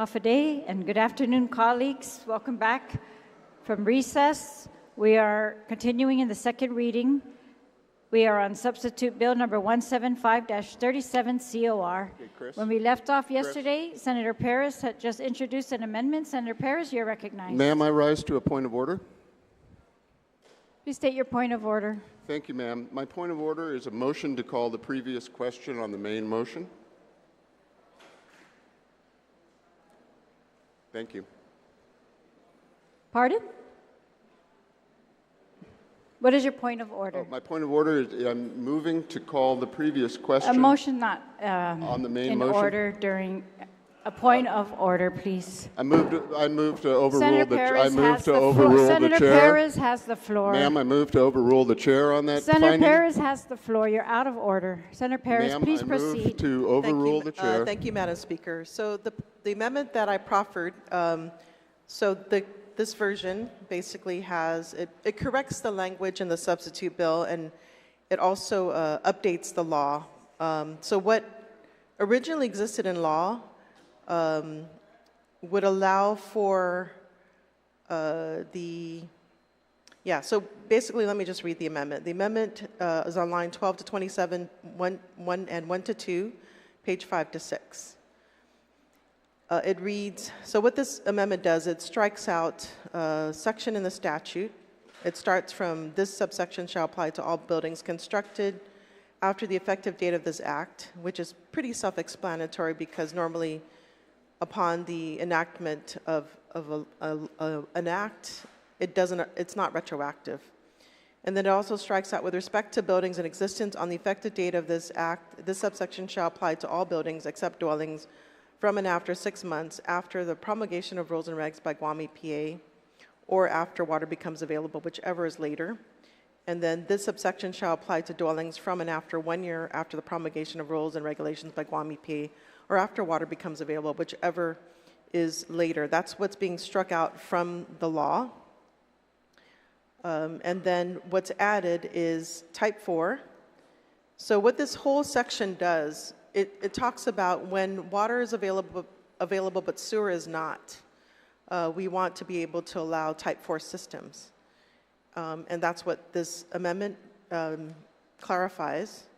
Hafaday, and good afternoon, colleagues. Welcome back from recess. We are continuing in the second reading. We are on substitute bill number 175-37 COR. Okay, when we left off yesterday, Senator Perez had just introduced an amendment. Senator Perez, you're recognized. Ma'am, I rise to a point of order. Please state your point of order. Thank you, ma'am. My point of order is a motion to call the previous question on the main motion. Thank you. Pardon? What is your point of order? My point of order is I'm moving to call the previous question. A motion not on the main in motion. order during a point of order, please. I move to overrule Senator the Perez Senator Perez has the floor. Ma'am, I move to overrule the chair on that Senator finding. Perez has the floor. You're out of order. Senator Perez, please I proceed. move to overrule the chair. Thank you, Madam Speaker. So the amendment that I proffered, this version basically has, it corrects the language in the substitute bill, and it also updates the law. So what originally existed in law would allow for so basically let me just read the amendment. The amendment is on line 12 to 27, 1 and 1 to 2, page 5 to 6. It reads, so what this amendment does, it strikes out a section in the statute. It starts from, this subsection shall apply to all buildings constructed after the effective date of this act, which is pretty self-explanatory because normally upon the enactment of an act, it's not retroactive. And then it also strikes out with respect to buildings in existence on the effective date of this act, this subsection shall apply to all buildings except dwellings from and after 6 months after the promulgation of rules and regs by Guam EPA or after water becomes available, whichever is later. And then this subsection shall apply to dwellings from and after 1 year after the promulgation of rules and regulations by Guam EPA or after water becomes available, whichever is later. That's what's being struck out from the law. And then what's added is type 4. So what this whole section does, it talks about when water is available but sewer is not. We want to be able to allow type 4 systems. And that's what this amendment clarifies,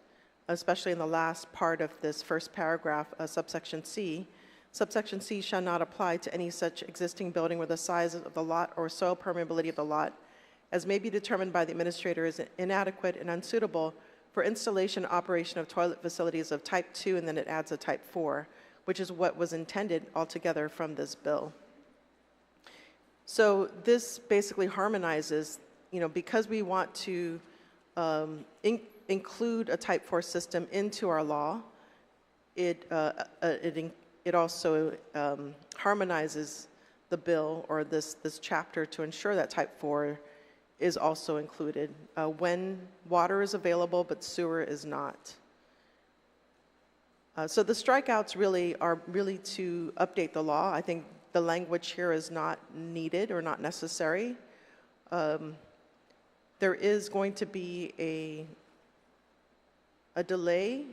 especially in the last part of this first paragraph, subsection C. Subsection C shall not apply to any such existing building where the size of the lot or soil permeability of the lot as may be determined by the administrator is inadequate and unsuitable for installation and operation of toilet facilities of type 2, and then it adds a type 4, which is what was intended altogether from this bill. So this basically harmonizes, because we want to include a type 4 system into our law, it also harmonizes the bill or this chapter to ensure that type 4 is also included when water is available but sewer is not. So the strikeouts really are to update the law. I think the language here is not needed or not necessary. There is going to be a delay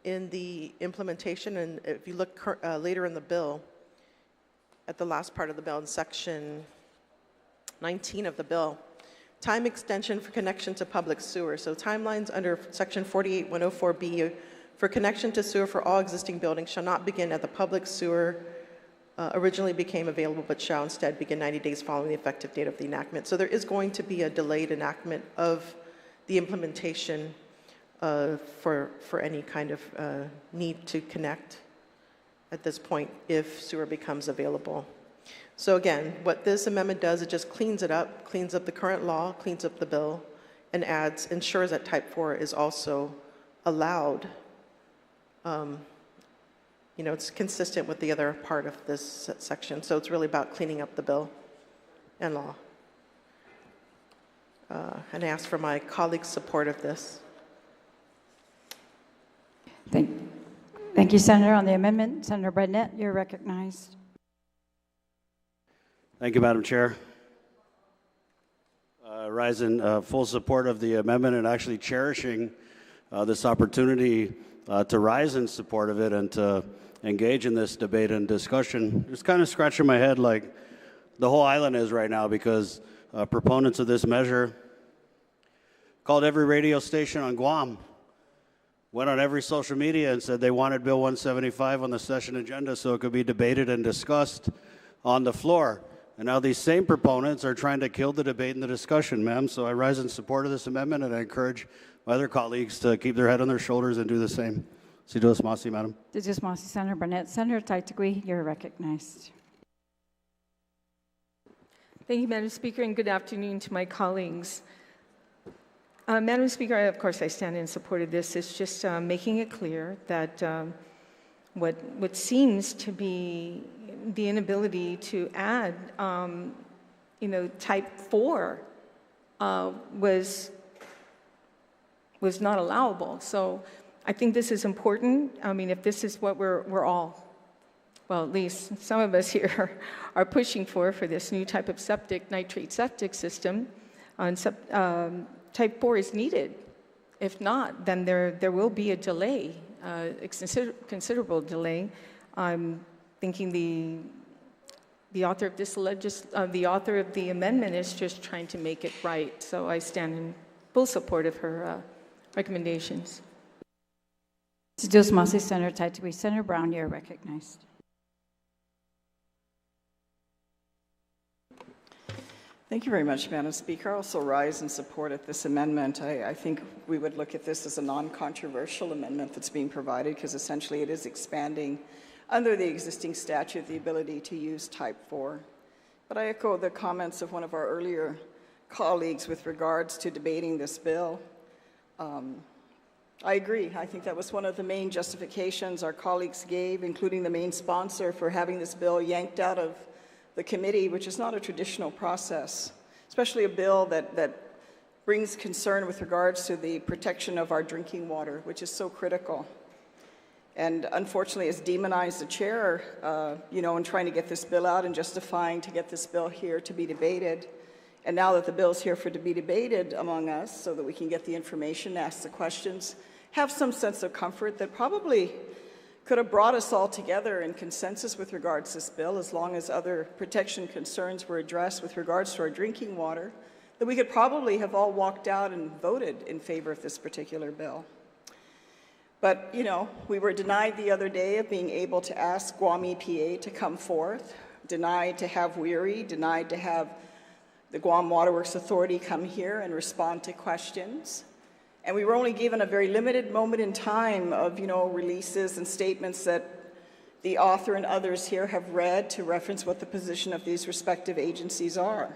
in the implementation, and if you look later in the bill, at the last part of the bill in section 19 of the bill, time extension for connection to public sewer. So timelines under section 48104B for connection to sewer for all existing buildings shall not begin at the public sewer originally became available, but shall instead begin 90 days following the effective date of the enactment. So there is going to be a delayed enactment of the implementation for any kind of need to connect at this point if sewer becomes available. So again, what this amendment does, it just cleans up the current law, cleans up the bill, and ensures that type 4 is also allowed. It's consistent with the other part of this section, so it's really about cleaning up the bill and law. And I ask for my colleagues' support of this. Thank you, Senator. On the amendment, Senator Barnett, you're recognized. Thank you, Madam Chair. Rise in full support of the amendment and actually cherishing this opportunity to rise in support of it and to engage in this debate and discussion. Just kind of scratching my head like the whole island is right now, because proponents of this measure called every radio station on Guam, went on every social media and said they wanted Bill 175 on the session agenda so it could be debated and discussed on the floor. And now these same proponents are trying to kill the debate and the discussion, ma'am. So I rise in support of this amendment, and I encourage my other colleagues to keep their head on their shoulders and do the same. Si Dios Masi, madam. Dios Masi, Senator Burnett. Senator Taitagui, you're recognized. Thank you, Madam Speaker, and good afternoon to my colleagues. Madam Speaker, of course, I stand in support of this. It's just making it clear that what seems to be the inability to add, type 4 was not allowable. So I think this is important. I mean, if this is what we're all, well, at least some of us here are pushing for this new type of nitrate septic system, type 4 is needed. If not, then there will be a delay, a considerable delay. I'm thinking the author of the author of the amendment is just trying to make it right. So I stand in full support of her recommendations. Dios Masi, Senator Taitagui. Senator Brown, you're recognized. Thank you very much, Madam Speaker. I also rise in support of this amendment. I think we would look at this as a non-controversial amendment that's being provided, because essentially it is expanding under the existing statute the ability to use type 4. But I echo the comments of one of our earlier colleagues with regards to debating this bill. I agree. I think that was one of the main justifications our colleagues gave, including the main sponsor, for having this bill yanked out of the committee, which is not a traditional process, especially a bill that brings concern with regards to the protection of our drinking water, which is so critical. And unfortunately, it's demonized the chair, in trying to get this bill out and justifying to get this bill here to be debated. And now that the bill's here to be debated among us so that we can get the information, ask the questions, have some sense of comfort that probably could have brought us all together in consensus with regards to this bill, as long as other protection concerns were addressed with regards to our drinking water, that we could probably have all walked out and voted in favor of this particular bill. But, we were denied the other day of being able to ask Guam EPA to come forth, denied to have WERI, denied to have the Guam Waterworks Authority come here and respond to questions. And we were only given a very limited moment in time of, releases and statements that the author and others here have read to reference what the position of these respective agencies are.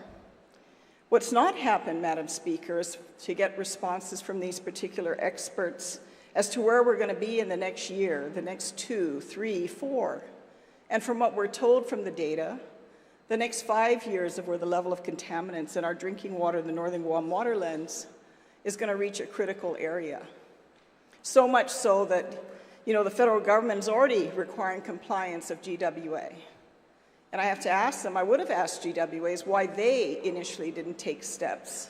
What's not happened, Madam Speaker, is to get responses from these particular experts as to where we're going to be in the next year, the next 2, 3, 4. And from what we're told from the data, the next 5 years of where the level of contaminants in our drinking water in the Northern Guam waterlands is going to reach a critical area. So much so that, the federal government is already requiring compliance of GWA. And I have to ask them, I would have asked GWAs why they initially didn't take steps.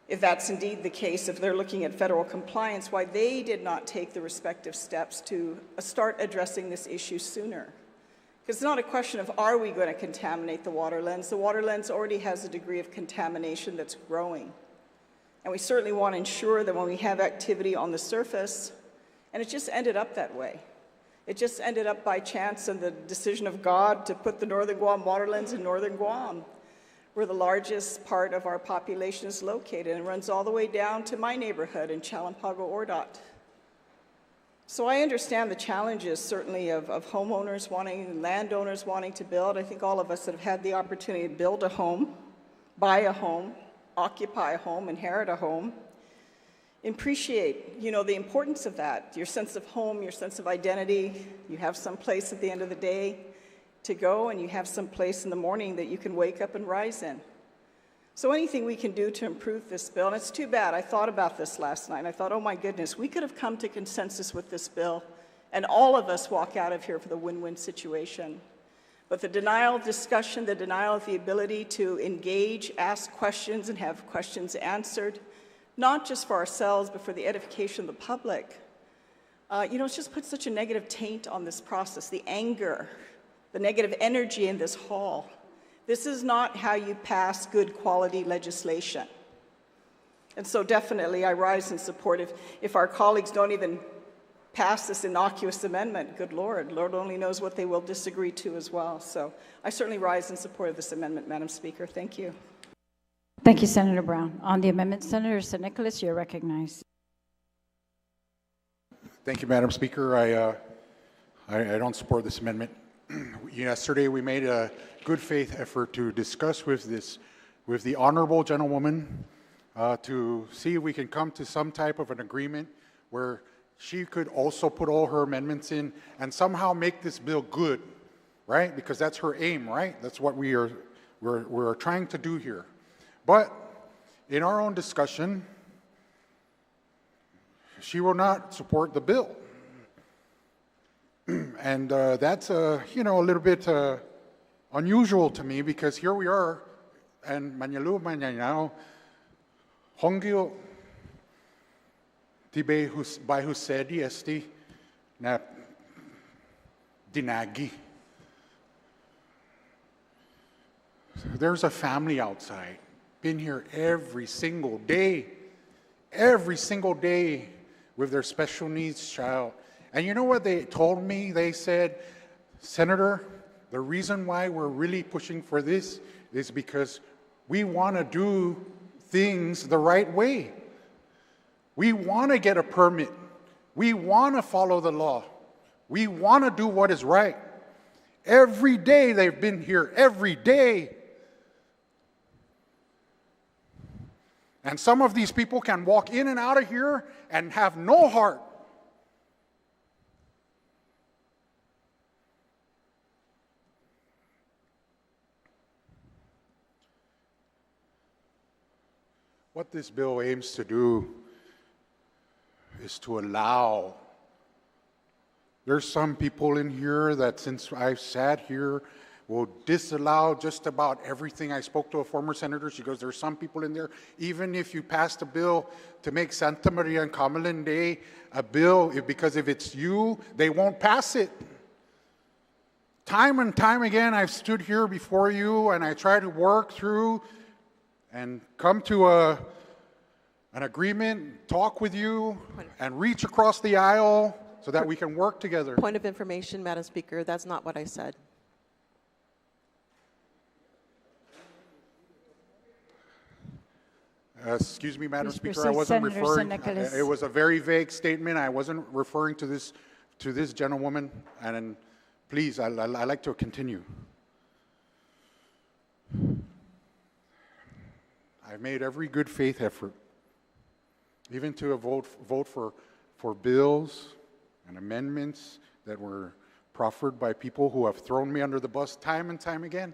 If that's indeed the case, if they're looking at federal compliance, why they did not take the respective steps to start addressing this issue sooner. Because it's not a question of are we going to contaminate the waterlands. The waterlands already has a degree of contamination that's growing. And we certainly want to ensure that when we have activity on the surface, and it just ended up that way. It just ended up by chance and the decision of God to put the Northern Guam waterlands in Northern Guam, where the largest part of our population is located, and runs all the way down to my neighborhood in Chalampago-Ordot. So I understand the challenges, certainly, of homeowners wanting, landowners wanting to build. I think all of us that have had the opportunity to build a home, buy a home, occupy a home, inherit a home, appreciate, the importance of that, your sense of home, your sense of identity. You have some place at the end of the day to go, and you have some place in the morning that you can wake up and rise in. So anything we can do to improve this bill, and it's too bad, I thought about this last night, and I thought, oh my goodness, we could have come to consensus with this bill, and all of us walk out of here with a win-win situation. But the denial of discussion, the denial of the ability to engage, ask questions, and have questions answered, not just for ourselves, but for the edification of the public, It's just put such a negative taint on this process, the anger, the negative energy in this hall. This is not how you pass good quality legislation. And so definitely I rise in support. If our colleagues don't even pass this innocuous amendment, good Lord only knows what they will disagree to as well. So I certainly rise in support of this amendment, Madam Speaker. Thank you. Thank you, Senator Brown. On the amendment, Senator San Nicolas, you're recognized. Thank you, Madam Speaker. I don't support this amendment. Yesterday, we made a good faith effort to discuss with the honorable gentlewoman to see if we can come to some type of an agreement where she could also put all her amendments in and somehow make this bill good, right? Because that's her aim, right? That's what we're trying to do here. But in our own discussion, she will not support the bill. And that's a little bit unusual to me, because here we are, and Manyalu Manyanao, Hongyo Tibe by Husedi Esti na Dinagi. There's a family outside, been here every single day with their special needs child. And you know what they told me? They said, Senator, the reason why we're really pushing for this is because we want to do things the right way. We want to get a permit. We want to follow the law. We want to do what is right. Every day they've been here, every day. And some of these people can walk in and out of here and have no heart. What this bill aims to do is to allow. There's some people in here that, since I've sat here, will disallow just about everything. I spoke to a former senator. She goes, there's some people in there, even if you passed a bill to make Santa Maria and Camalan Day a bill, because if it's you, they won't pass it. Time and time again, I've stood here before you and I try to work through and come to an agreement, talk with you, and reach across the aisle so that we can work together. Point of information, Madam Speaker, that's not what I said. Excuse me, Madam Please Speaker, I proceed, wasn't Senator referring. San Nicolas. It was a very vague statement. I wasn't referring to this gentlewoman. And please, I like to continue. I've made every good faith effort, even to vote for bills and amendments that were proffered by people who have thrown me under the bus time and time again.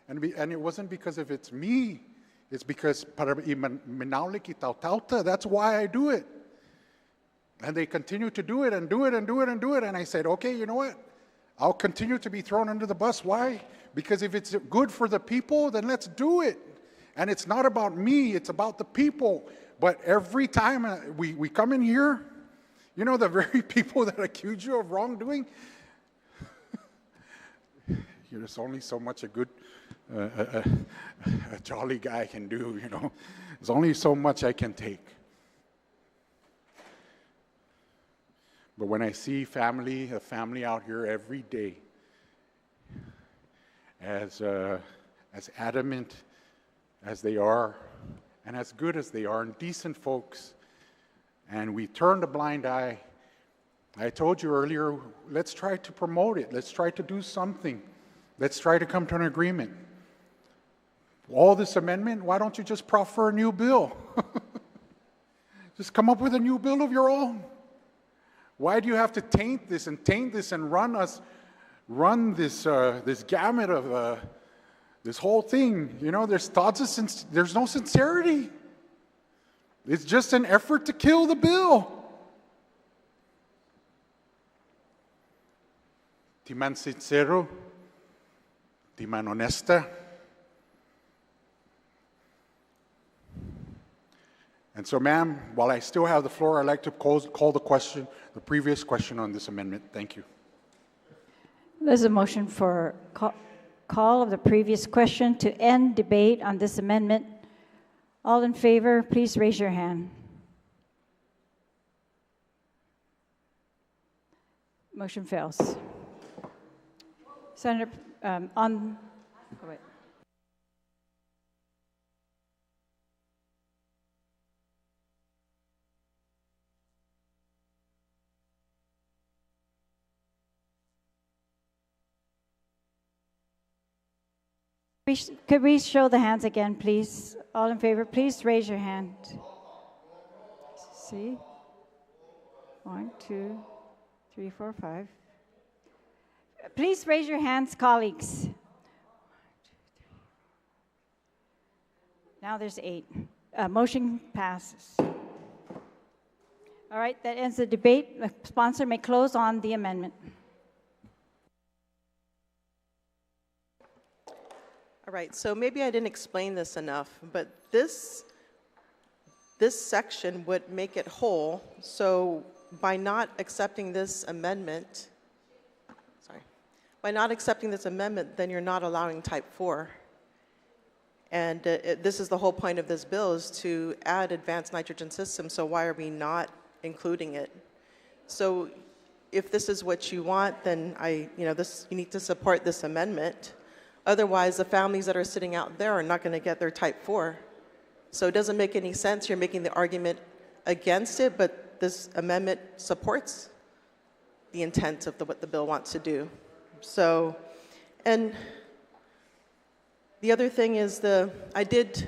And it wasn't because of it's me. It's because that's why I do it. And they continue to do it and do it and do it and do it. And I said, okay, you know what? I'll continue to be thrown under the bus. Why? Because if it's good for the people, then let's do it. And it's not about me, it's about the people. But every time we come in here, you know, the very people that accuse you of wrongdoing, there's only so much a good, a jolly guy can do, you know. There's only so much I can take. But when I see a family out here every day, as adamant as they are, and as good as they are, and decent folks, and we turn a blind eye, I told you earlier, let's try to promote it. Let's try to do something. Let's try to come to an agreement. All this amendment, why don't you just proffer a new bill? Just come up with a new bill of your own. Why do you have to taint this and run this gamut of this whole thing? You know, there's no sincerity. It's just an effort to kill the bill. Ti man sincero, ti man honesta. And so, ma'am, while I still have the floor, I'd like to call the question, the previous question on this amendment. Thank you. There's a motion for call of the previous question to end debate on this amendment. All in favor, please raise your hand. Motion fails. Senator, oh, wait. Could we show the hands again, please? All in favor, please raise your hand. See? 1, 2, 3, 4, 5. Please raise your hands, colleagues. 1, 2, 3. Now there's 8. Motion passes. All right, that ends the debate. The sponsor may close on the amendment. All right, so maybe I didn't explain this enough, but this section would make it whole. So by not accepting this amendment, then you're not allowing type 4. And this is the whole point of this bill, is to add advanced nitrogen systems. So why are we not including it? So if this is what you want, then you need to support this amendment. Otherwise, the families that are sitting out there are not going to get their type 4. So it doesn't make any sense. You're making the argument against it, but this amendment supports the intent of what the bill wants to do. So, and the other thing is I did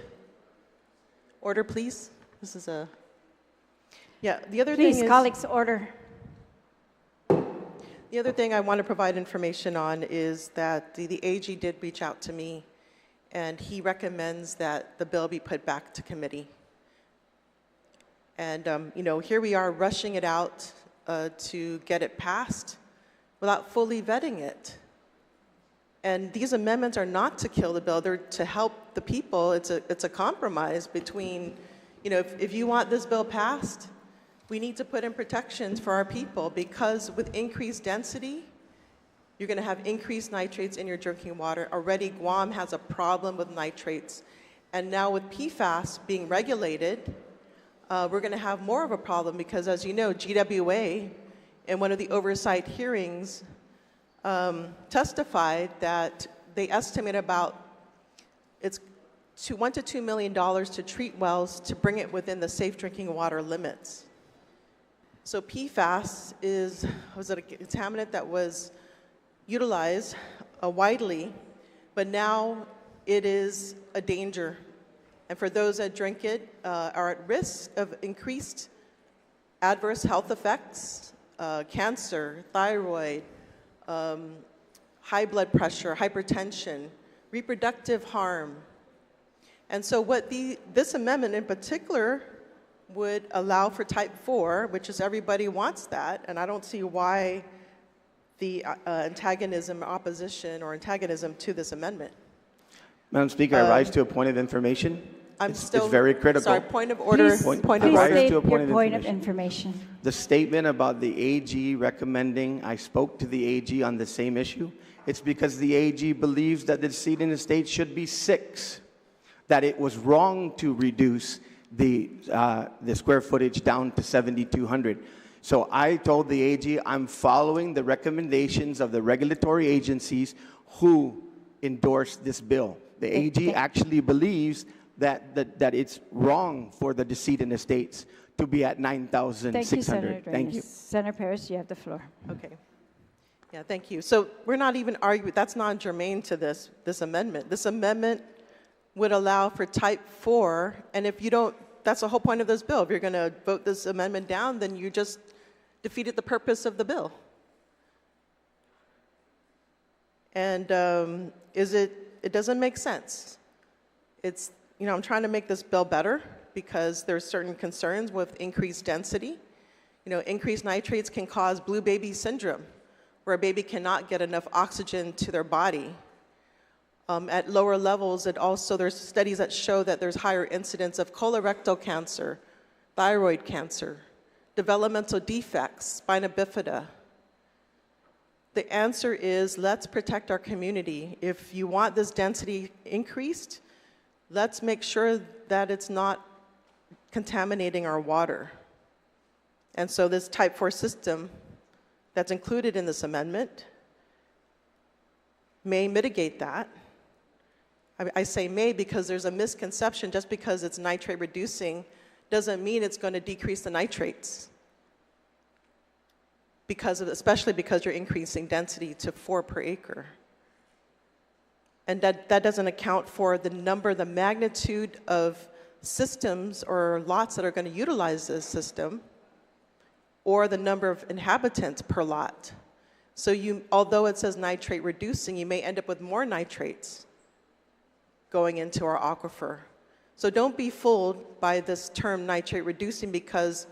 order, please. This is the other thing is. Please, colleagues, order. The other thing I want to provide information on is that the AG did reach out to me, and he recommends that the bill be put back to committee. And, here we are rushing it out to get it passed without fully vetting it. And these amendments are not to kill the bill, they're to help the people. It's a compromise between, if you want this bill passed, we need to put in protections for our people, because with increased density, you're going to have increased nitrates in your drinking water. Already, Guam has a problem with nitrates. And now with PFAS being regulated, we're going to have more of a problem, because as you know, GWA, in one of the oversight hearings, testified that they estimate about it's $1 to $2 million to treat wells to bring it within the safe drinking water limits. So PFAS was a contaminant that was utilized widely, but now it is a danger. And for those that drink it, are at risk of increased adverse health effects, cancer, thyroid, high blood pressure, hypertension, reproductive harm. And so what this amendment in particular would allow for type 4, which is everybody wants that, and I don't see why the opposition to this amendment. Madam Speaker, I rise to a point of information. It's very critical. Sorry, point of order. Please state your point of information. The statement about the AG recommending, I spoke to the AG on the same issue. It's because the AG believes that the seat in the state should be 6, that it was wrong to reduce the square footage down to 7,200. So I told the AG I'm following the recommendations of the regulatory agencies who endorsed this bill. The AG actually believes that it's wrong for the decedent estates to be at 9,600. Thank you. Senator Paris, you have the floor. Okay. Yeah, thank you. So we're not even arguing, that's non-germane to this amendment. This amendment would allow for type 4, and if you don't, that's the whole point of this bill. If you're going to vote this amendment down, then you just defeated the purpose of the bill. And it doesn't make sense. I'm trying to make this bill better because there's certain concerns with increased density. Increased nitrates can cause blue baby syndrome, where a baby cannot get enough oxygen to their body. At lower levels, there's studies that show that there's higher incidence of colorectal cancer, thyroid cancer, developmental defects, spina bifida. The answer is, let's protect our community. If you want this density increased, let's make sure that it's not contaminating our water. And so this type 4 system that's included in this amendment may mitigate that. I say may because there's a misconception. Just because it's nitrate reducing doesn't mean it's going to decrease the nitrates. Especially because you're increasing density to 4 per acre. And that doesn't account for the magnitude of systems or lots that are going to utilize this system, or the number of inhabitants per lot. So although it says nitrate reducing, you may end up with more nitrates going into our aquifer. So don't be fooled by this term nitrate reducing, because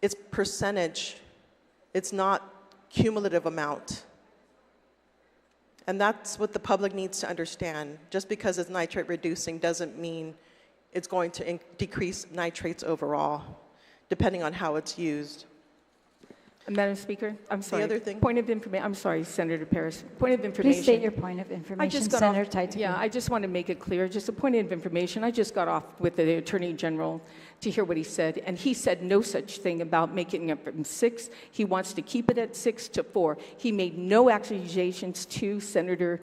it's percentage. It's not cumulative amount. And that's what the public needs to understand. Just because it's nitrate reducing doesn't mean it's going to decrease nitrates overall, depending on how it's used. Madam Speaker, I'm sorry. The other thing. Point of information. I'm sorry, Senator Paris. Point of information. Please state your point of information, Senator Titleman. Yeah, I just want to make it clear. Just a point of information. I just got off with the Attorney General to hear what he said, and he said no such thing about making it from 6. He wants to keep it at 6 to 4. He made no accusations to Senator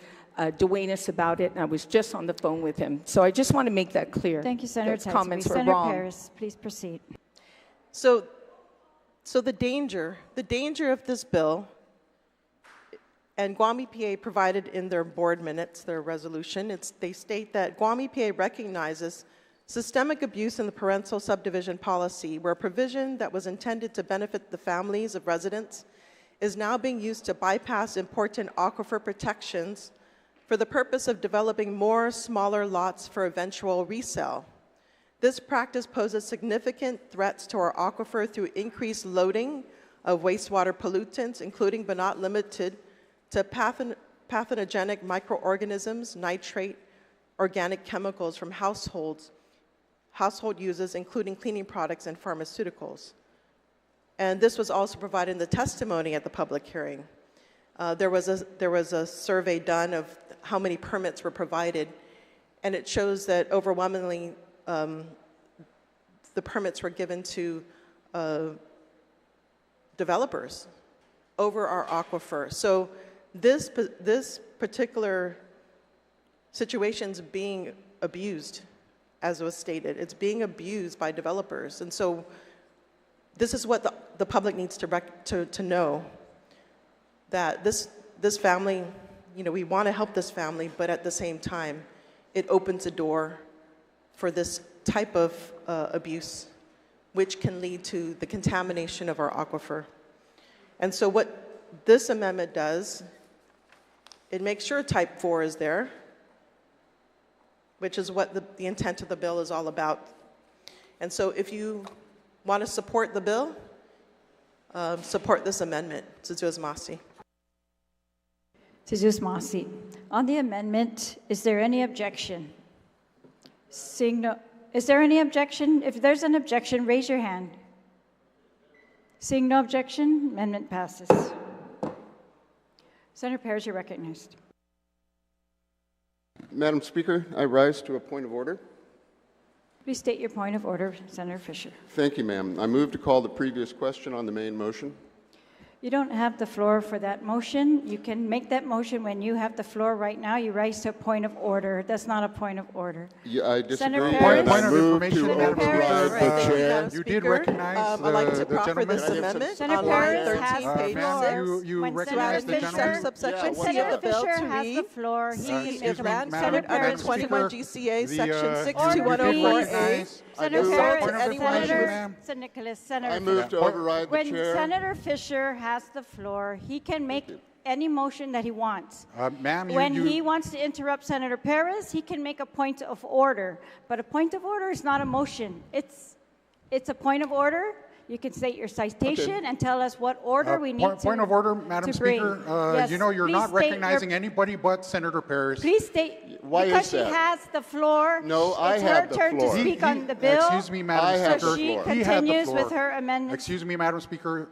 Duenas about it, and I was just on the phone with him. So I just want to make that clear. Thank you, Senator Those Titleman. comments were Senator wrong. Paris, please proceed. So the danger of this bill, and Guam EPA provided in their board minutes, their resolution, they state that Guam EPA recognizes systemic abuse in the parental subdivision policy, where a provision that was intended to benefit the families of residents is now being used to bypass important aquifer protections for the purpose of developing more smaller lots for eventual resale. This practice poses significant threats to our aquifer through increased loading of wastewater pollutants, including but not limited to pathogenic microorganisms, nitrate, organic chemicals from household uses, including cleaning products and pharmaceuticals. And this was also provided in the testimony at the public hearing. There was a survey done of how many permits were provided, and it shows that overwhelmingly the permits were given to developers over our aquifer. So this particular situation is being abused, as was stated. It's being abused by developers. And so this is what the public needs to know, that this family, we want to help this family, but at the same time, it opens a door for this type of abuse, which can lead to the contamination of our aquifer. And so what this amendment does, it makes sure type 4 is there, which is what the intent of the bill is all about. And so if you want to support the bill, support this amendment. Tsuzu's Masi. Tsuzu's Masi. On the amendment, is there any objection? Seeing no, is there any objection? If there's an objection, raise your hand. Seeing no objection, amendment passes. Senator Paris, you're recognized. Madam Speaker, I rise to a point of order. Please state your point of order, Senator Fisher. Thank you, ma'am. I move to call the previous question on the main motion. You don't have the floor for that motion. You can make that motion when you have the floor. Right now, you rise to a point of order. That's not a point of order. Yeah, I disagree. Senator Point Paris? of information, Senator Madam Paris? Speaker. The chair. You did recognize I'd like to the proffer gentleman. this amendment Senator on line Paris has 13, the page floor. 6. You When recognize Senator the Fisher- gentleman? Subsection Yeah, C what's of the Senator bill Fisher to has the read, floor. He C can is make a granted Senator under Paris, 21 Speaker, GCA, the, section the 62104A. Senator Assault Paris, to anyone who Senator, is- Nicholas, Senator I move to override the When chair. Senator Fisher has the floor, he can make any motion that he wants. Ma'am, When he wants to interrupt Senator Paris, he can make a point of order. But a point of order is not a motion. It's a point of order. you can state your citation and tell us what order we need Point of order, Madam to bring. Speaker. Yes, You know, you're please not state your- recognizing anybody but Senator Perez. Please state, Why because is she that? has the floor. No, I have the It's her turn floor. to speak on the bill. Excuse me, Madam I have Speaker. the She floor. He had the continues floor. with her amendment. Excuse me, Madam Speaker.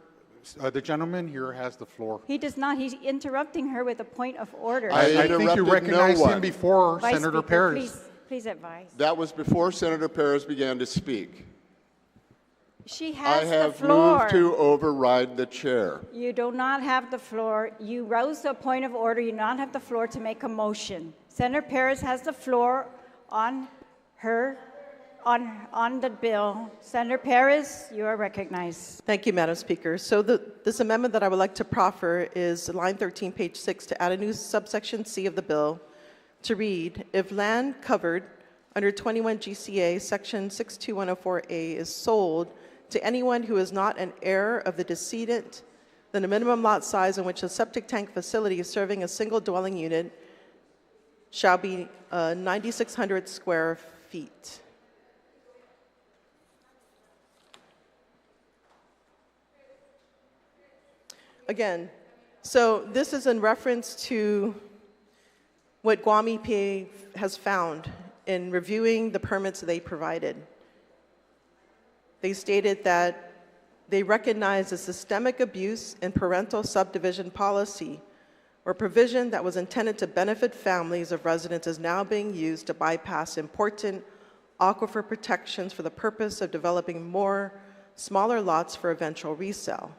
The gentleman here has the floor. He does not. He's interrupting her with a point of order. I I think interrupted you no recognized one. him before Vice Senator Speaker, Perez. please advise. That was before Senator Perez began to speak. She I has the have floor. moved to override the chair. You do not have the floor. You rose to a point of order. You do not have the floor to make a motion. Senator Perez has the floor on the bill. Senator Perez, you are recognized. Thank you, Madam Speaker. So this amendment that I would like to proffer is line 13, page 6, to add a new subsection C of the bill to read, if land covered under 21 GCA section 62104A is sold to anyone who is not an heir of the decedent, then the minimum lot size in which a septic tank facility is serving a single dwelling unit shall be 9,600 square feet. Again, so this is in reference to what Guam EPA has found in reviewing the permits they provided. They stated that they recognize a systemic abuse in parental subdivision policy, where provision that was intended to benefit families of residents is now being used to bypass important aquifer protections for the purpose of developing more smaller lots for eventual resale.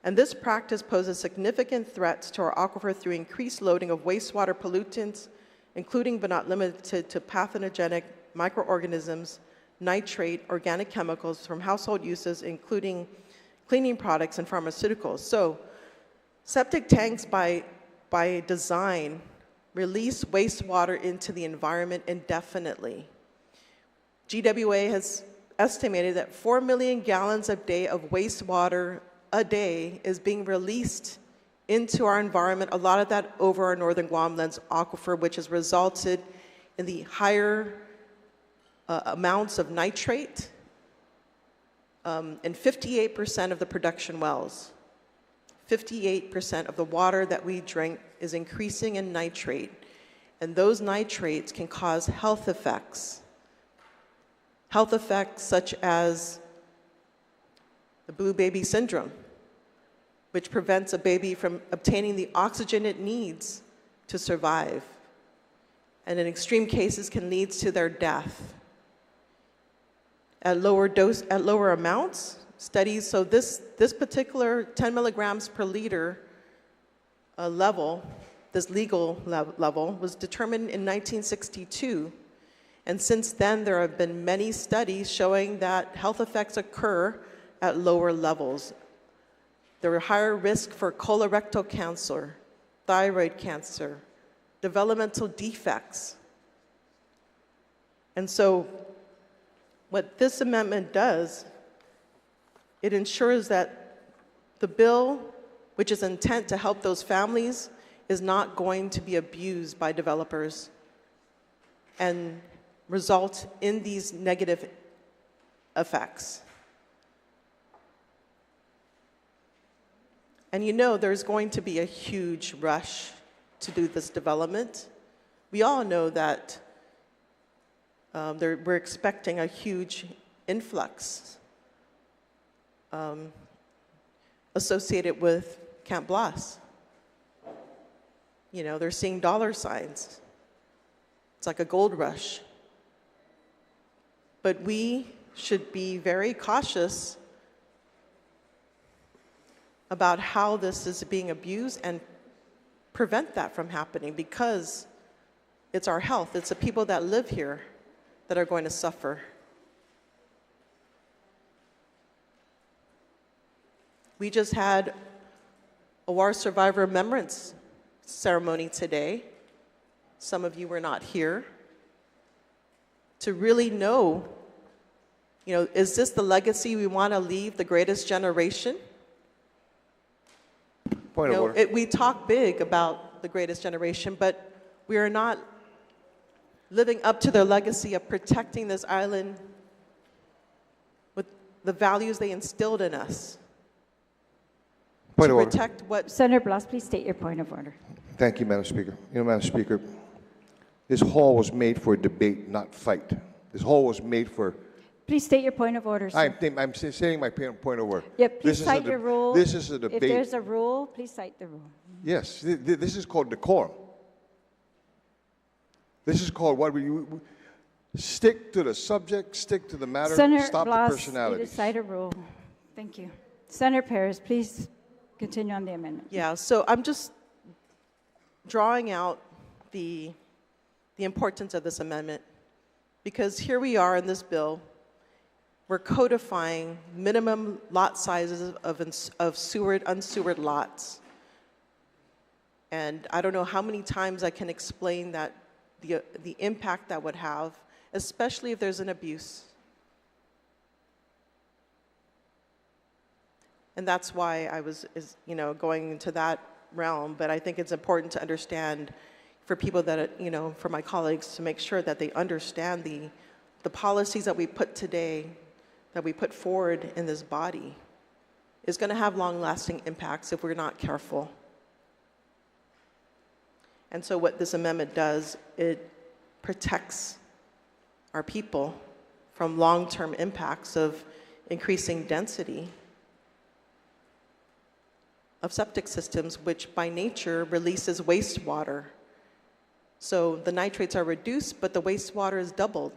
And this practice poses significant threats to our aquifer through increased loading of wastewater pollutants, including but not limited to pathogenic microorganisms, nitrate, organic chemicals from household uses, including cleaning products and pharmaceuticals. So septic tanks by design release wastewater into the environment indefinitely. GWA has estimated that 4 million gallons a day of wastewater a day is being released into our environment, a lot of that over our northern Guam Lands aquifer, which has resulted in the higher amounts of nitrate in 58% of the production wells. 58% of the water that we drink is increasing in nitrate, and those nitrates can cause health effects. Health effects such as the blue baby syndrome, which prevents a baby from obtaining the oxygen it needs to survive, and in extreme cases can lead to their death. At lower amounts, studies, so this particular 10 milligrams per liter level, this legal level, was determined in 1962. And since then, there have been many studies showing that health effects occur at lower levels. There are higher risk for colorectal cancer, thyroid cancer, developmental defects. And so what this amendment does, it ensures that the bill, which is intent to help those families, is not going to be abused by developers and result in these negative effects. And you know there's going to be a huge rush to do this development. We all know that we're expecting a huge influx associated with Camp Blas. You know, they're seeing dollar signs. It's like a gold rush. But we should be very cautious about how this is being abused and prevent that from happening, because it's our health, it's the people that live here that are going to suffer. We just had a war survivor remembrance ceremony today. Some of you were not here to really know, you know, is this the legacy we want to leave the greatest generation? Point of order. We talk big about the greatest generation, but we are not living up to their legacy of protecting this island the values they instilled in us. Point to of order. protect what. Senator Blas, please state your point of order. Thank you, Madam Speaker. You know, Madam Speaker, this hall was made for debate, not fight. This hall was made for. Please state your point of order, sir. I'm saying my point of order. Yeah, please This is cite a your rule. This is a debate. If there's a rule, please cite the rule. Yes, this is called decorum. This is called what we stick to the subject, stick to the matter, Senator stop Blas, the personalities. you cite a rule. Thank you. Senator Perez, please continue on the amendment. Yeah, so I'm just drawing out the importance of this amendment, because here we are in this bill, we're codifying minimum lot sizes of sewered, unsewered lots. And I don't know how many times I can explain that the impact that would have, especially if there's an abuse. And that's why I was going into that realm, but I think it's important to understand for people that, for my colleagues to make sure that they understand the policies that we put today, that we put forward in this body, is going to have long-lasting impacts if we're not careful. And so what this amendment does, it protects our people from long-term impacts of increasing density of septic systems, which by nature releases wastewater. So the nitrates are reduced, but the wastewater is doubled.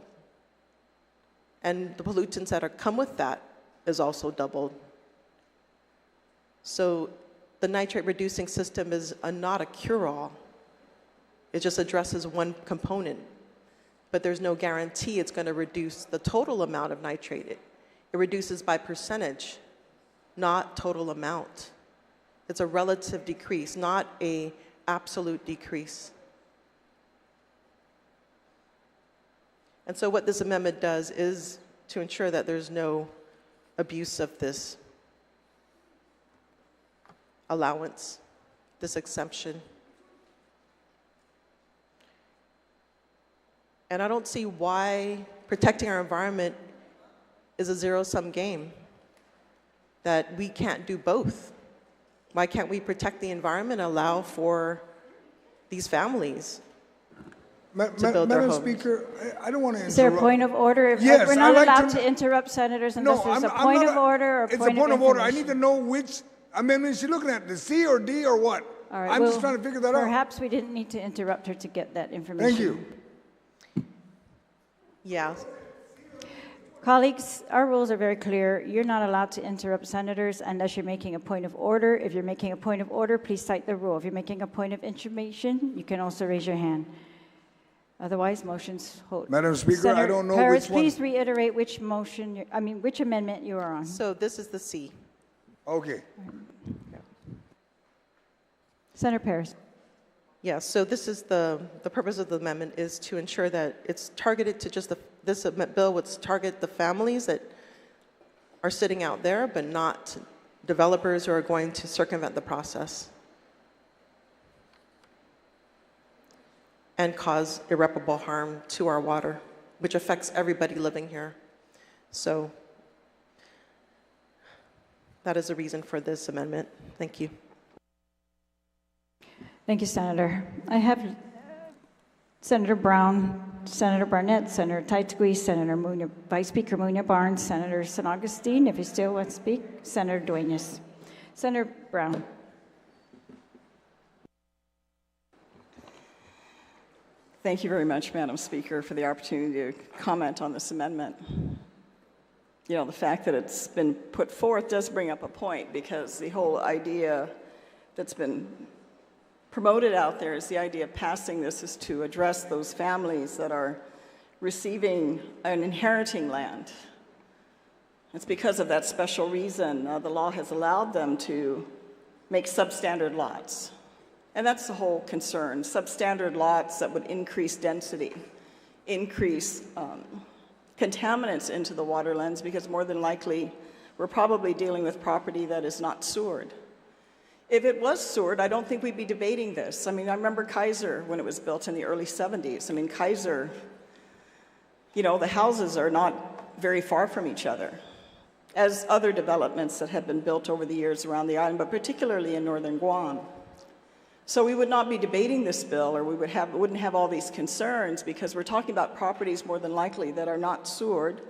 And the pollutants that come with that is also doubled. So the nitrate reducing system is not a cure-all. It just addresses one component, but there's no guarantee it's going to reduce the total amount of nitrate. It reduces by percentage, not total amount. It's a relative decrease, not an absolute decrease. And so what this amendment does is to ensure that there's no abuse of this allowance, this exemption. And I don't see why protecting our environment is a zero-sum game, that we can't do both. Why can't we protect the environment and allow for these families to build their Madam homes? Speaker, I don't want to interrupt. Is there a point of order? Yes, We're not I'd like allowed to- to interrupt senators unless there's a I'm point not of order or It's point a point of order. I information. need to know which amendment you're looking at, the C or D or what? All right, I'm just well, trying to figure that out. Perhaps we didn't need to interrupt her to get that information. Thank you. Yeah. Colleagues, our rules are very clear. You're not allowed to interrupt senators unless you're making a point of order. If you're making a point of order, please cite the rule. If you're making a point of information, you can also raise your hand. Otherwise, motions hold. Madam Speaker, I Senator don't know Perez, which one. please reiterate which which amendment you are on. So this is the C. Okay. Senator Perez. Yeah, so this is the purpose of the amendment is to ensure that it's targeted to just this bill would target the families that are sitting out there, but not developers who are going to circumvent the process and cause irreparable harm to our water, which affects everybody living here. So that is the reason for this amendment. Thank you. Thank you, Senator. I have Senator Brown, Senator Barnett, Senator Titesque, Senator Munya, Vice Speaker Munya Barnes, Senator San Augustine, if you still want to speak, Senator Duenas. Senator Brown. Thank you very much, Madam Speaker, for the opportunity to comment on this amendment. You know, the fact that it's been put forth does bring up a point, because the whole idea that's been promoted out there is the idea of passing this is to address those families that are receiving and inheriting land. It's because of that special reason the law has allowed them to make substandard lots. And that's the whole concern, substandard lots that would increase density, increase contaminants into the waterlands, because more than likely we're probably dealing with property that is not sewered. If it was sewered, I don't think we'd be debating this. I mean, I remember Kaiser when it was built in the early 70s. I mean, Kaiser, you know, the houses are not very far from each other. as other developments that have been built over the years around the island, but particularly in northern Guam. So we would not be debating this bill, or we wouldn't have all these concerns, because we're talking about properties more than likely that are not sewered,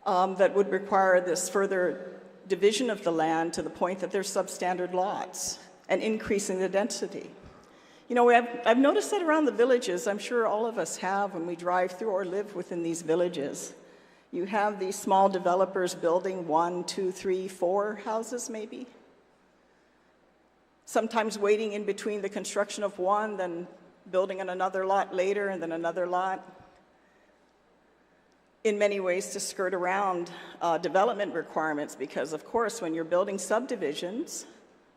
that would require this further division of the land to the point that they're substandard lots and increasing the density. You know, I've noticed that around the villages. I'm sure all of us have when we drive through or live within these villages. You have these small developers building 1, 2, 3, 4 houses maybe. Sometimes waiting in between the construction of one, then building on another lot later, and then another lot. In many ways to skirt around development requirements, because of course when you're building subdivisions,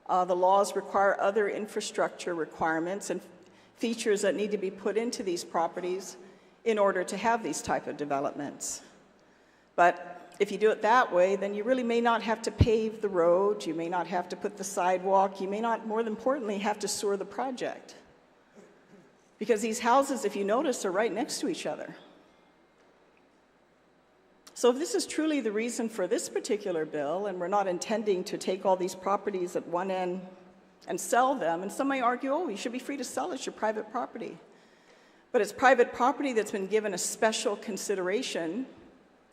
the laws require other infrastructure requirements and features that need to be put into these properties in order to have these type of developments. But if you do it that way, then you really may not have to pave the road, you may not have to put the sidewalk, you may not, more importantly, have to sewer the project. Because these houses, if you notice, are right next to each other. So if this is truly the reason for this particular bill, and we're not intending to take all these properties at one end and sell them, and some may argue, oh, you should be free to sell, it's your private property. But it's private property that's been given a special consideration,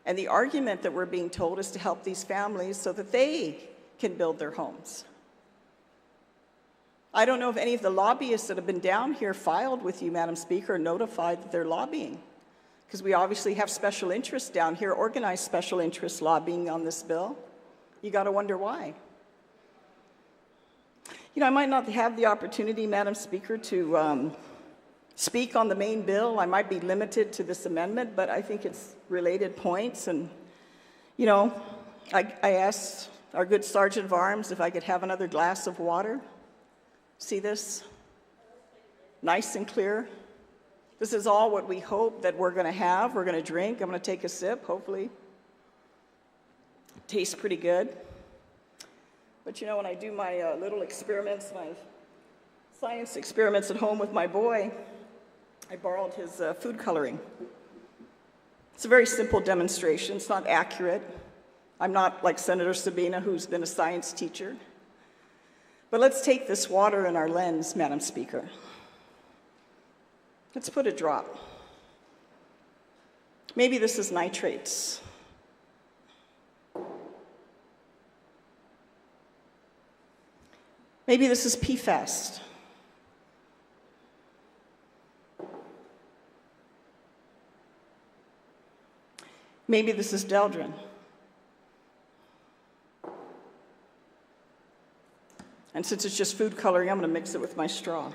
and the argument that we're being told is to help these families so that they can build their homes. I don't know if any of the lobbyists that have been down here filed with you, Madam Speaker, notified that they're lobbying. Because we obviously have special interests down here, organized special interest lobbying on this bill. You got to wonder why. You know, I might not have the opportunity, Madam Speaker, to speak on the main bill. I might be limited to this amendment, but I think it's related points. And, you know, I asked our good Sergeant of Arms if I could have another glass of water. See this? Nice and clear. This is all what we hope that we're going to have. We're going to drink. I'm going to take a sip, hopefully. It tastes pretty good. But you know, when I do my little experiments, my science experiments at home with my boy, I borrowed his food coloring. It's a very simple demonstration. It's not accurate. I'm not like Senator Sabina, who's been a science teacher. But let's take this water in our lens, Madam Speaker. Let's put a drop. Maybe this is nitrates. Maybe this is PFAS. Maybe this is Deldrin. And since it's just food coloring, I'm going to mix it with my straw.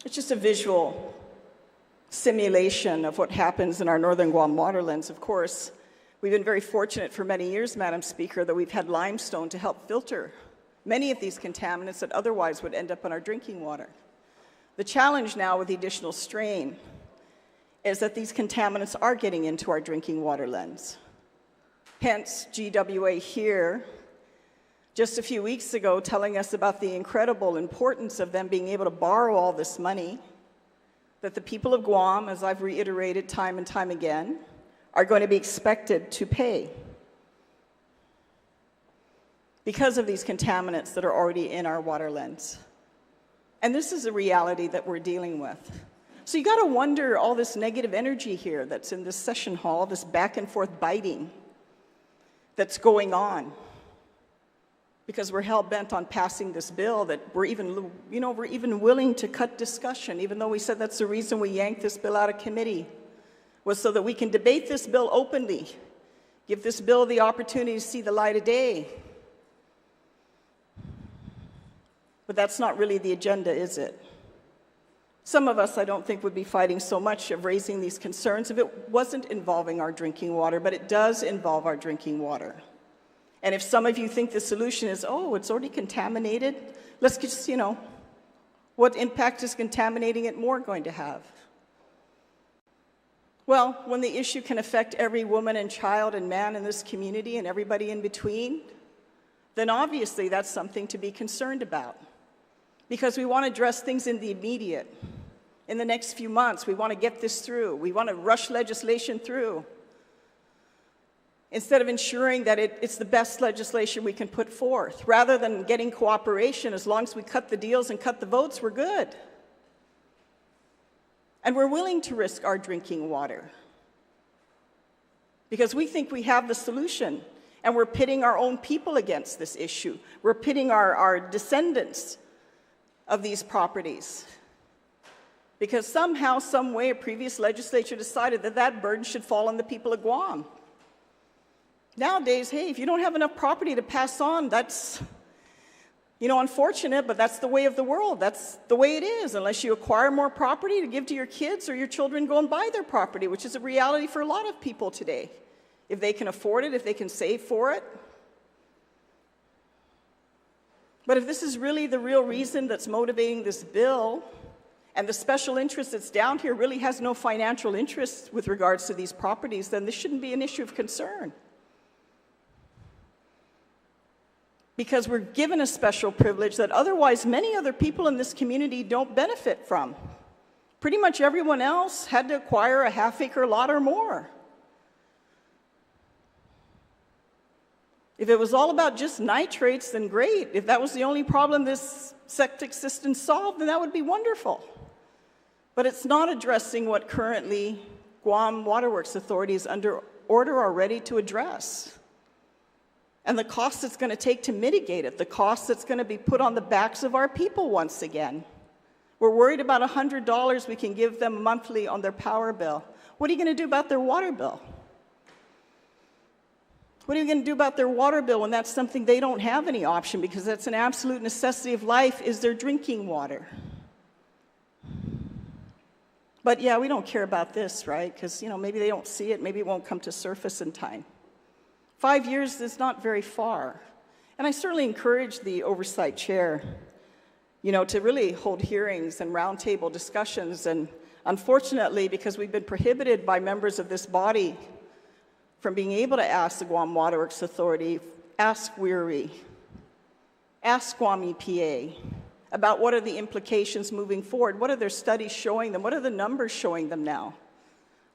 It's just a visual simulation of what happens in our northern Guam waterlands. Of course, we've been very fortunate for many years, Madam Speaker, that we've had limestone to help filter many of these contaminants that otherwise would end up in our drinking water. The challenge now with the additional strain is that these contaminants are getting into our drinking waterlands. Hence, GWA here, just a few weeks ago, telling us about the incredible importance of them being able to borrow all this money, that the people of Guam, as I've reiterated time and time again, are going to be expected to pay because of these contaminants that are already in our waterlands. And this is a reality that we're dealing with. So you got to wonder all this negative energy here that's in this session hall, this back and forth biting that's going on, because we're hell-bent on passing this bill that we're even willing to cut discussion, even though we said that's the reason we yanked this bill out of committee, was so that we can debate this bill openly, give this bill the opportunity to see the light of day. But that's not really the agenda, is it? Some of us, I don't think, would be fighting so much of raising these concerns if it wasn't involving our drinking water, but it does involve our drinking water. And if some of you think the solution is, oh, it's already contaminated, let's just, what impact is contaminating it more going to have? Well, when the issue can affect every woman and child and man in this community and everybody in between, then obviously that's something to be concerned about. Because we want to address things in the immediate. In the next few months, we want to get this through. We want to rush legislation through. instead of ensuring that it's the best legislation we can put forth. Rather than getting cooperation, as long as we cut the deals and cut the votes, we're good. And we're willing to risk our drinking water because we think we have the solution, and we're pitting our own people against this issue. We're pitting our descendants of these properties because somehow, some way, a previous legislature decided that that burden should fall on the people of Guam. Nowadays, hey, if you don't have enough property to pass on, that's, unfortunate, but that's the way of the world. That's the way it is, unless you acquire more property to give to your kids or your children go and buy their property, which is a reality for a lot of people today. If they can afford it, if they can save for it. But if this is really the real reason that's motivating this bill, and the special interest that's down here really has no financial interest with regards to these properties, then this shouldn't be an issue of concern. Because we're given a special privilege that otherwise many other people in this community don't benefit from. Pretty much everyone else had to acquire a half-acre lot or more. If it was all about just nitrates, then great. If that was the only problem this septic system solved, then that would be wonderful. But it's not addressing what currently Guam Waterworks Authority is under order already to address. And the cost it's going to take to mitigate it, the cost that's going to be put on the backs of our people once again. We're worried about $100 we can give them monthly on their power bill. What are you going to do about their water bill? What are you going to do about their water bill when that's something they don't have any option, because that's an absolute necessity of life, is their drinking water? But yeah, we don't care about this, right? Because, maybe they don't see it, maybe it won't come to surface in time. 5 years is not very far. And I certainly encourage the oversight chair, to really hold hearings and roundtable discussions. And unfortunately, because we've been prohibited by members of this body from being able to ask the Guam Waterworks Authority, ask WERI, ask Guam EPA about what are the implications moving forward. What are their studies showing them? What are the numbers showing them now?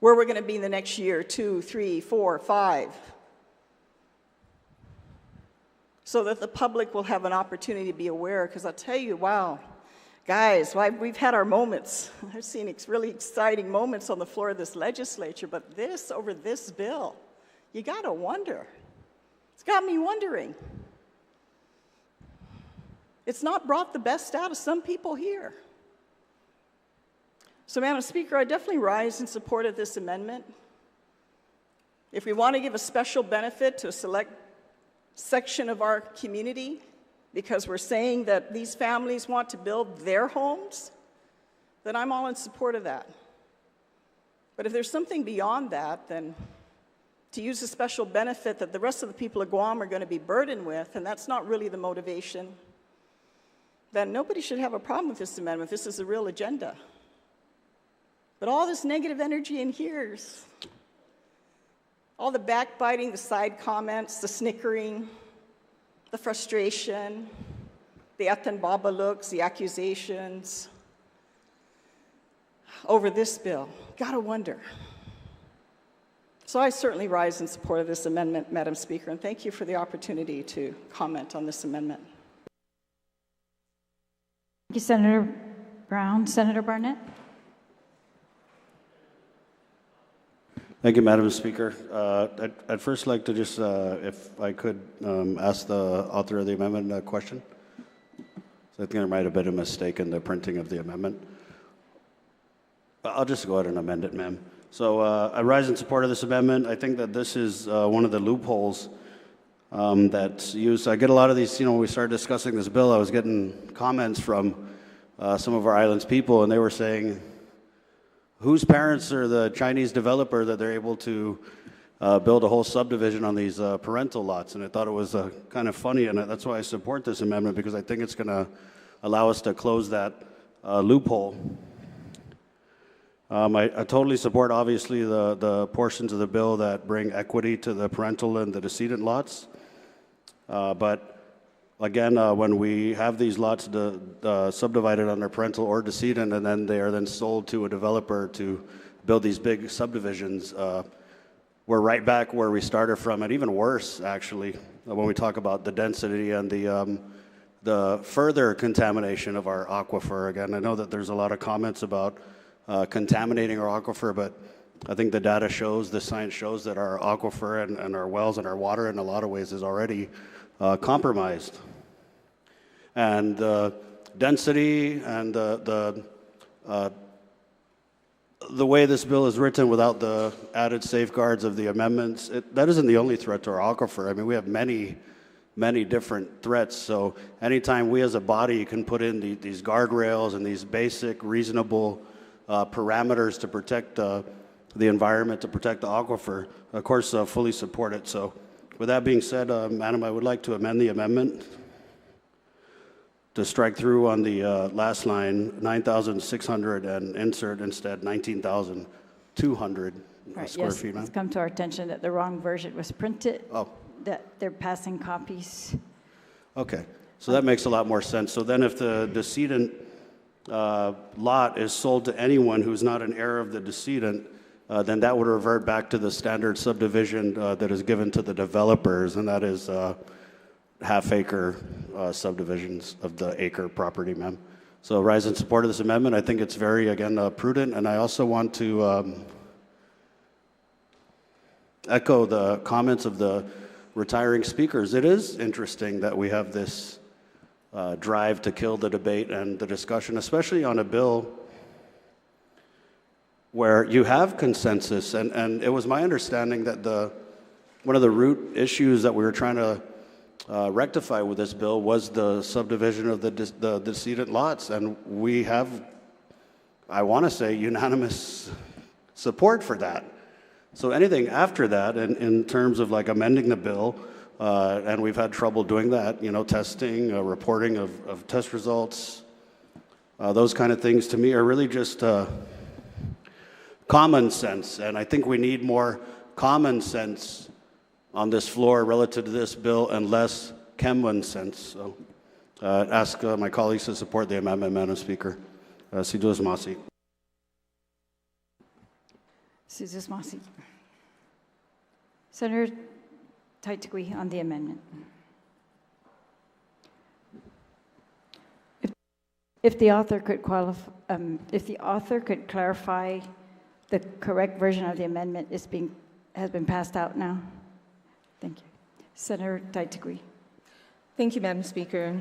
Where we're going to be in the next year, 2, 3, 4, 5. So that the public will have an opportunity to be aware, because I'll tell you, wow, guys, we've had our moments. I've seen really exciting moments on the floor of this legislature, but this over this bill, you gotta wonder. It's got me wondering. It's not brought the best out of some people here. So, Madam Speaker, I definitely rise in support of this amendment. If we want to give a special benefit to a select section of our community because we're saying that these families want to build their homes, then I'm all in support of that. But if there's something beyond that, then to use a special benefit that the rest of the people of Guam are going to be burdened with, and that's not really the motivation, then nobody should have a problem with this amendment. This is a real agenda. But all this negative energy in here, all the backbiting, the side comments, the snickering, the frustration, the Atan Baba looks, the accusations over this bill, gotta wonder. So I certainly rise in support of this amendment, Madam Speaker, and thank you for the opportunity to comment on this amendment. Thank you, Senator Brown. Senator Barnett? Thank you, Madam Speaker. I'd first like to just, if I could, ask the author of the amendment a question. So I think there might have been a mistake in the printing of the amendment. I'll just go ahead and amend it, ma'am. So I rise in support of this amendment. I think that this is one of the loopholes that's used. I get a lot of these, when we started discussing this bill, I was getting comments from some of our island's people, and they were saying, whose parents are the Chinese developer that they're able to build a whole subdivision on these parental lots? And I thought it was kind of funny, and that's why I support this amendment, because I think it's going to allow us to close that loophole. I totally support, obviously, the portions of the bill that bring equity to the parental and the decedent lots. But again, when we have these lots subdivided under parental or decedent, and then they are then sold to a developer to build these big subdivisions, we're right back where we started from, and even worse, actually, when we talk about the density and the further contamination of our aquifer. Again, I know that there's a lot of comments about contaminating our aquifer, but I think the data shows, the science shows that our aquifer and our wells and our water in a lot of ways is already compromised. And density and the way this bill is written without the added safeguards of the amendments, that isn't the only threat to our aquifer. I mean, we have many different threats. So anytime we as a body can put in these guardrails and these basic, reasonable parameters to protect the environment, to protect the aquifer, of course, fully support it. So with that being said, Madam, I would like to amend the amendment to strike through on the last line, 9,600, and insert instead 19,200 square yes, feet. it's come to our attention that the wrong version was printed. Oh. That they're passing copies. Okay, so that makes a lot more sense. So then if the decedent lot is sold to anyone who's not an heir of the decedent, then that would revert back to the standard subdivision that is given to the developers, and that is half-acre subdivisions of the acre property, ma'am. So rise in support of this amendment. I think it's very, again, prudent, and I also want to echo the comments of the retiring speakers. It is interesting that we have this drive to kill the debate and the discussion, especially on a bill where you have consensus. And it was my understanding that one of the root issues that we were trying to rectify with this bill was the subdivision of the decedent lots. And we have, I want to say, unanimous support for that. So anything after that, in terms of like amending the bill, and we've had trouble doing that, testing, reporting of test results, those kind of things to me are really just common sense. And I think we need more common sense on this floor relative to this bill and less common sense. So ask my colleagues to support the amendment, Madam Speaker. Sidus Masi. Susan Mossy. Senator Taitakwi on the amendment. If the author could clarify the correct version of the amendment has been passed out now. Thank you. Senator Taitakwi. Thank you, Madam Speaker.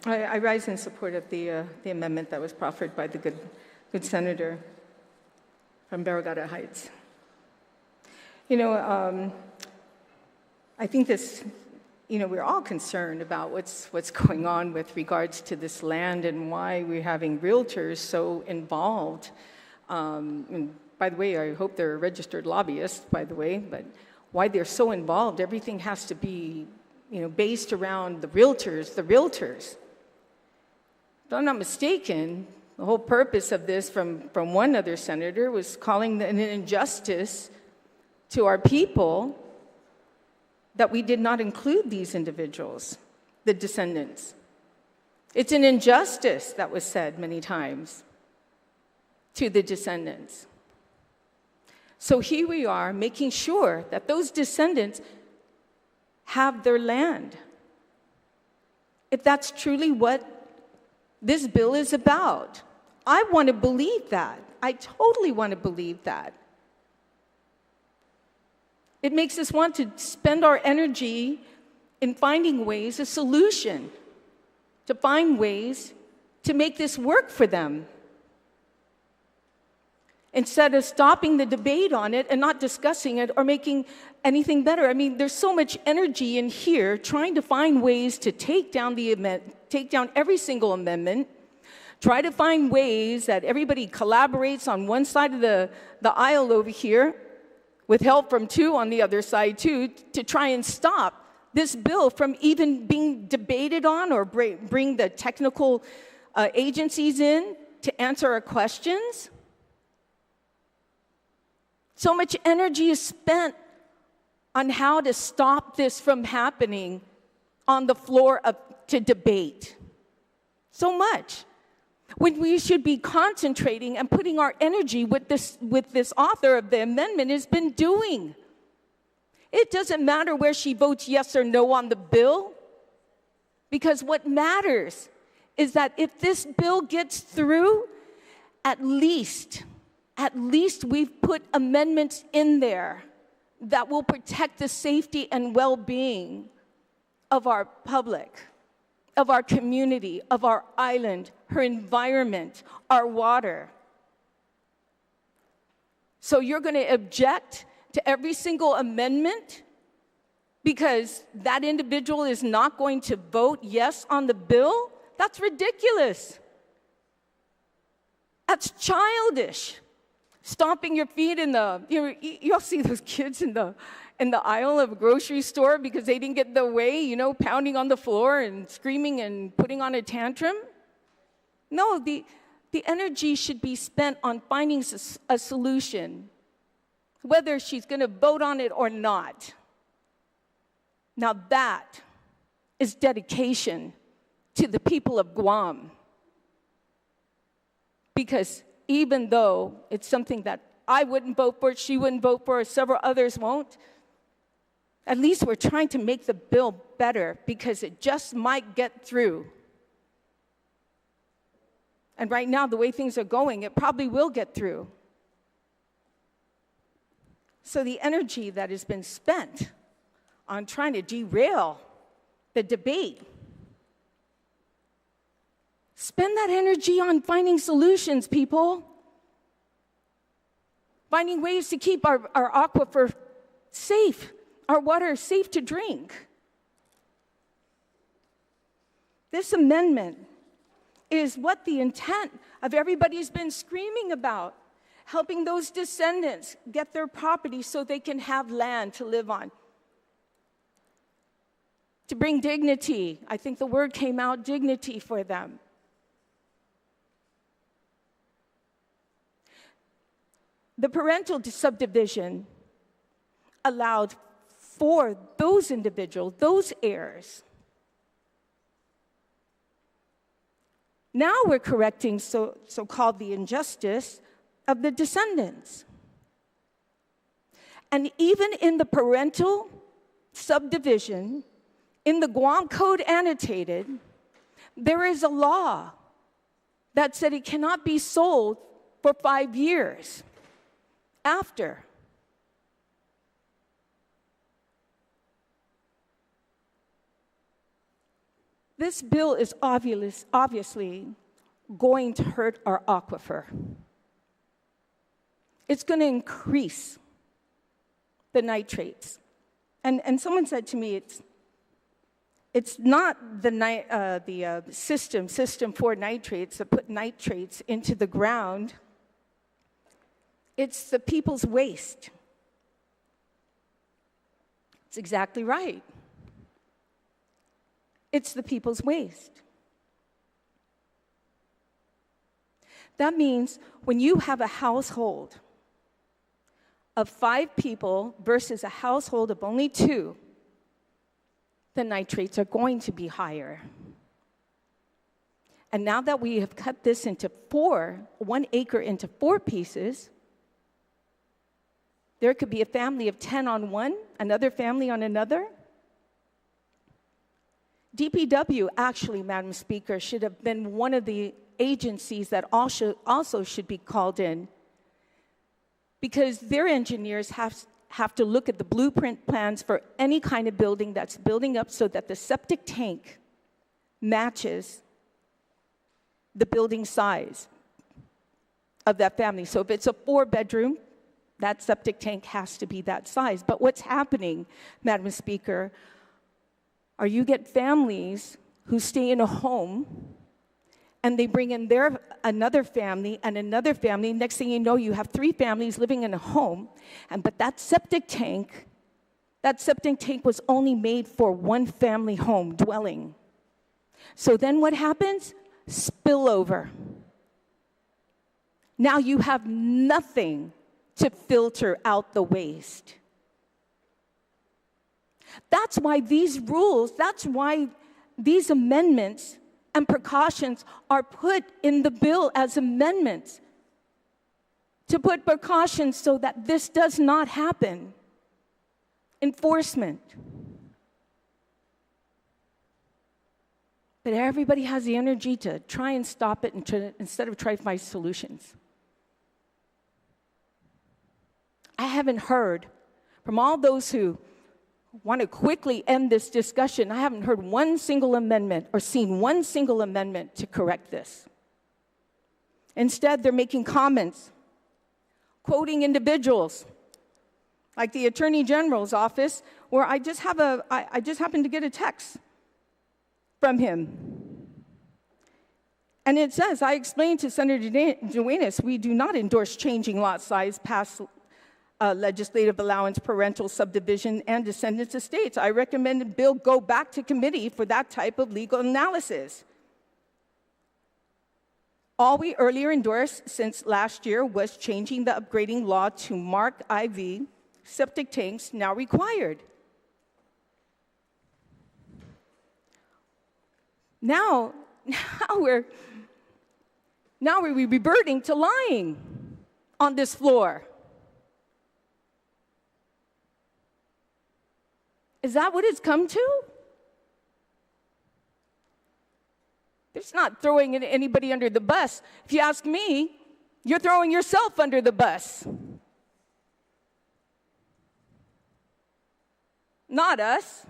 I rise in support of the amendment that was proffered by the good senator from Barragata Heights. I think this, we're all concerned about what's going on with regards to this land and why we're having realtors so involved. And by the way, I hope they're registered lobbyists, by the way, but why they're so involved, everything has to be, based around the realtors. If I'm not mistaken, the whole purpose of this from one other senator was calling an injustice to our people that we did not include these individuals, the descendants. It's an injustice, that was said many times, to the descendants. So here we are making sure that those descendants have their land. If that's truly what this bill is about. I want to believe that. I totally want to believe that. It makes us want to spend our energy in finding ways, a solution, to find ways to make this work for them. Instead of stopping the debate on it and not discussing it or making anything better. I mean, there's so much energy in here trying to find ways to take down every single amendment, try to find ways that everybody collaborates on one side of the aisle over here, with help from two on the other side too, to try and stop this bill from even being debated on or bring the technical agencies in to answer our questions. So much energy is spent on how to stop this from happening on the floor to debate. So much. When we should be concentrating and putting our energy with this author of the amendment has been doing. It doesn't matter where she votes yes or no on the bill, because what matters is that if this bill gets through, at least we've put amendments in there that will protect the safety and well-being of our public, of our community, of our island, her environment, our water. So you're going to object to every single amendment because that individual is not going to vote yes on the bill? That's ridiculous. That's childish. Stomping your feet in the, you'll see those kids in the aisle of a grocery store because they didn't get their way, pounding on the floor and screaming and putting on a tantrum. No, the energy should be spent on finding a solution, whether she's going to vote on it or not. Now that is dedication to the people of Guam. Because even though it's something that I wouldn't vote for, she wouldn't vote for, several others won't, at least we're trying to make the bill better because it just might get through. And right now, the way things are going, it probably will get through. So the energy that has been spent on trying to derail the debate, spend that energy on finding solutions, people. Finding ways to keep our aquifer safe, our water safe to drink. This amendment is what the intent of everybody's been screaming about, helping those descendants get their property so they can have land to live on. To bring dignity, I think the word came out, dignity for them. The parental subdivision allowed for those individuals, those heirs. Now we're correcting so-called the injustice of the descendants. And even in the parental subdivision, in the Guam Code annotated, there is a law that said it cannot be sold for 5 years after. This bill is obviously going to hurt our aquifer. It's going to increase the nitrates. And someone said to me, it's not the system for nitrates that put nitrates into the ground. It's the people's waste. It's exactly right. It's the people's waste. That means when you have a household of 5 people versus a household of only 2, the nitrates are going to be higher. And now that we have cut this into 1 acre into 4 pieces, there could be a family of 10 on one, another family on another. DPW, actually, Madam Speaker, should have been one of the agencies that also should be called in, because their engineers have to look at the blueprint plans for any kind of building that's building up so that the septic tank matches the building size of that family. So if it's a 4-bedroom, that septic tank has to be that size. But what's happening, Madam Speaker, are you get families who stay in a home and they bring in another family and another family. Next thing you know, you have 3 families living in a home. But that septic tank was only made for 1 family home dwelling. So then what happens? Spillover. Now you have nothing to filter out the waste. That's why these rules, that's why these amendments and precautions are put in the bill as amendments, to put precautions so that this does not happen. enforcement. But everybody has the energy to try and stop it instead of try to find solutions. I haven't heard from all those who want to quickly end this discussion, I haven't heard one single amendment or seen one single amendment to correct this. Instead, they're making comments, quoting individuals, like the Attorney General's office, where I just happened to get a text from him. And it says, I explained to Senator Duenas, we do not endorse changing lot size past legislative allowance, parental subdivision, and descendants estates. I recommend the bill go back to committee for that type of legal analysis. All we earlier endorsed since last year was changing the upgrading law to mark IV septic tanks now required. Now we're reverting to lying on this floor. Is that what it's come to? It's not throwing anybody under the bus. If you ask me, you're throwing yourself under the bus. Not us.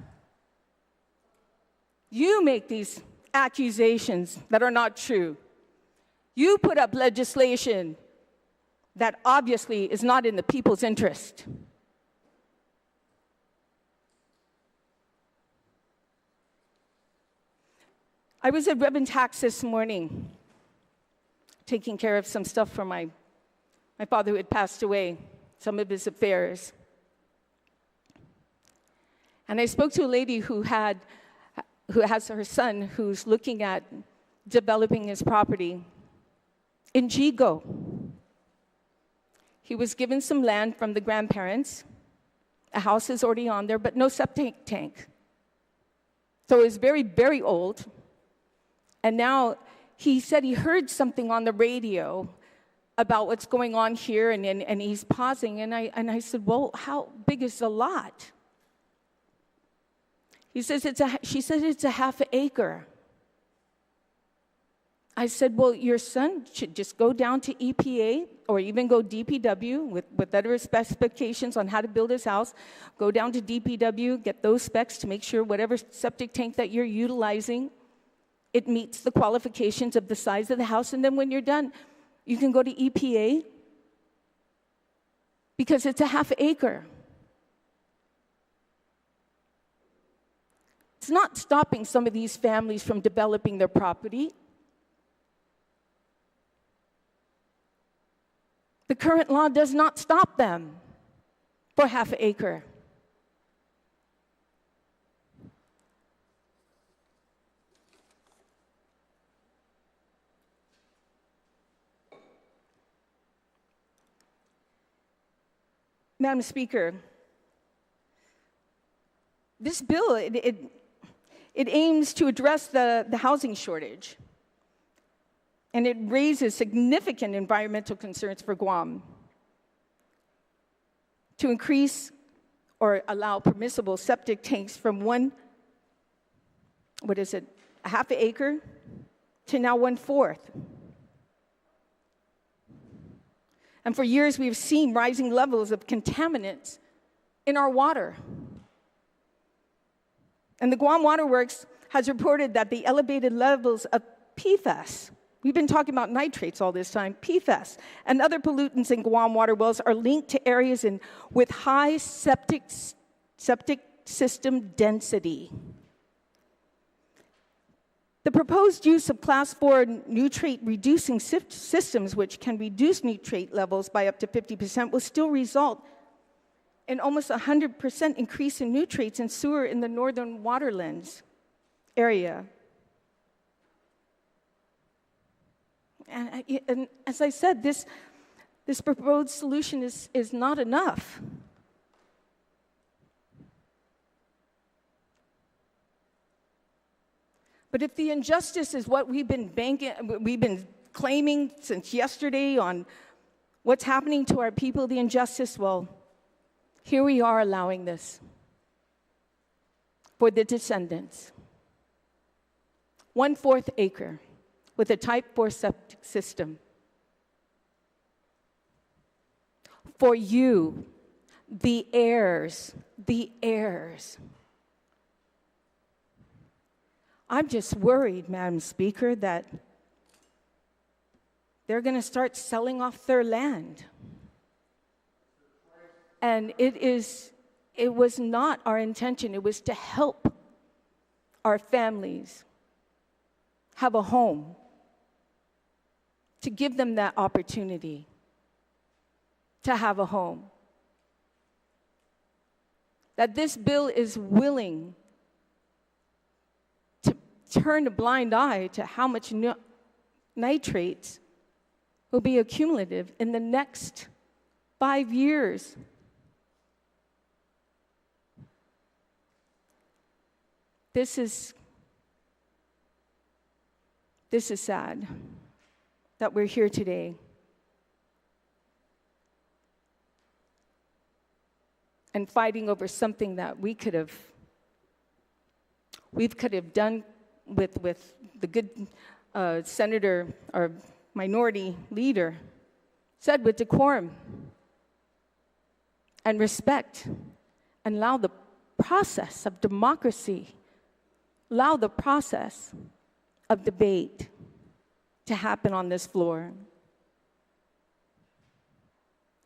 You make these accusations that are not true. You put up legislation that obviously is not in the people's interest. I was at Ribbon Tax this morning, taking care of some stuff for my father who had passed away, some of his affairs. And I spoke to a lady who has her son who's looking at developing his property in Jigo. He was given some land from the grandparents. A house is already on there, but no septic tank. So it was very, very old. And now he said he heard something on the radio about what's going on here, and he's pausing. And I said, well, how big is the lot? She said it's a half an acre. I said, well, your son should just go down to EPA or even go DPW with other specifications on how to build his house. Go down to DPW, get those specs to make sure whatever septic tank that you're utilizing, it meets the qualifications of the size of the house. And then when you're done, you can go to EPA because it's a half acre. It's not stopping some of these families from developing their property. The current law does not stop them for half an acre. Madam Speaker, this bill, it aims to address the housing shortage, and it raises significant environmental concerns for Guam. To increase or allow permissible septic tanks from a half an acre to now 1/4. And for years, we've seen rising levels of contaminants in our water. And the Guam Water Works has reported that the elevated levels of PFAS, we've been talking about nitrates all this time, PFAS, and other pollutants in Guam water wells are linked to areas with high septic system density. The proposed use of Class 4 nutrient-reducing systems, which can reduce nitrate levels by up to 50%, will still result in almost 100% increase in nutrients in sewer in the northern waterlands area. And as I said, this proposed solution is not enough. But if the injustice is what we've been claiming since yesterday on what's happening to our people, the injustice, well, here we are allowing this. for the descendants. 1/4 acre with a type 4 septic system. For you, the heirs. I'm just worried, Madam Speaker, that they're going to start selling off their land. And it was not our intention. It was to help our families have a home, to give them that opportunity to have a home. That this bill is willing to turn a blind eye to how much nitrates will be accumulative in the next 5 years. This is sad that we're here today. And fighting over something that we could have done with the good senator or minority leader said, with decorum and respect, and allow the process of democracy, allow the process of debate to happen on this floor.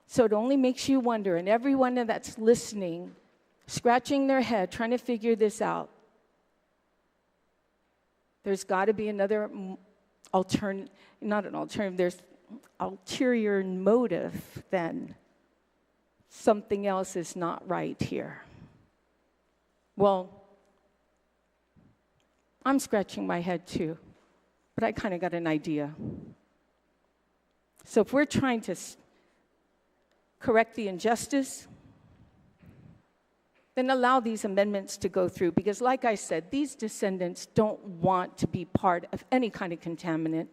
So it only makes you wonder, and everyone that's listening, scratching their head, trying to figure this out, there's got to be another there's ulterior motive then. Something else is not right here. Well, I'm scratching my head too, but I kind of got an idea. So if we're trying to correct the injustice, then allow these amendments to go through. Because like I said, these descendants don't want to be part of any kind of contaminant.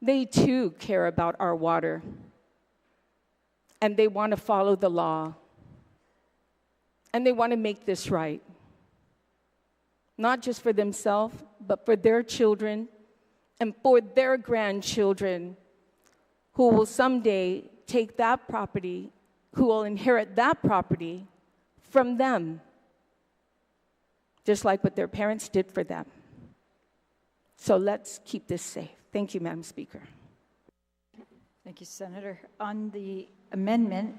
They too care about our water, and they want to follow the law, and they want to make this right. Not just for themselves, but for their children and for their grandchildren, who will someday take that property, who will inherit that property from them, just like what their parents did for them. So let's keep this safe. Thank you, Madam Speaker. Thank you, Senator. On the amendment,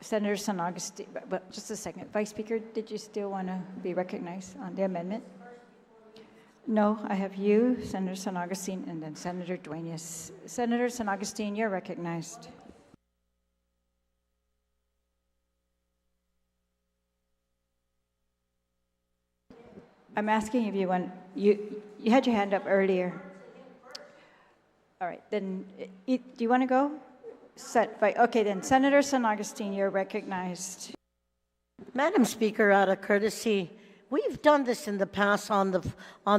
Senator San Augustine, but just a second. Vice Speaker, did you still want to be recognized on the amendment? No, I have you, Senator San Augustine, and then Senator Duenas. Senator San Augustine, you're recognized. I'm asking if you want, you had your hand up earlier. All right, then, do you want to go? Okay, then, Senator San Augustine, you're recognized. Madam Speaker, out of courtesy, we've done this in the past on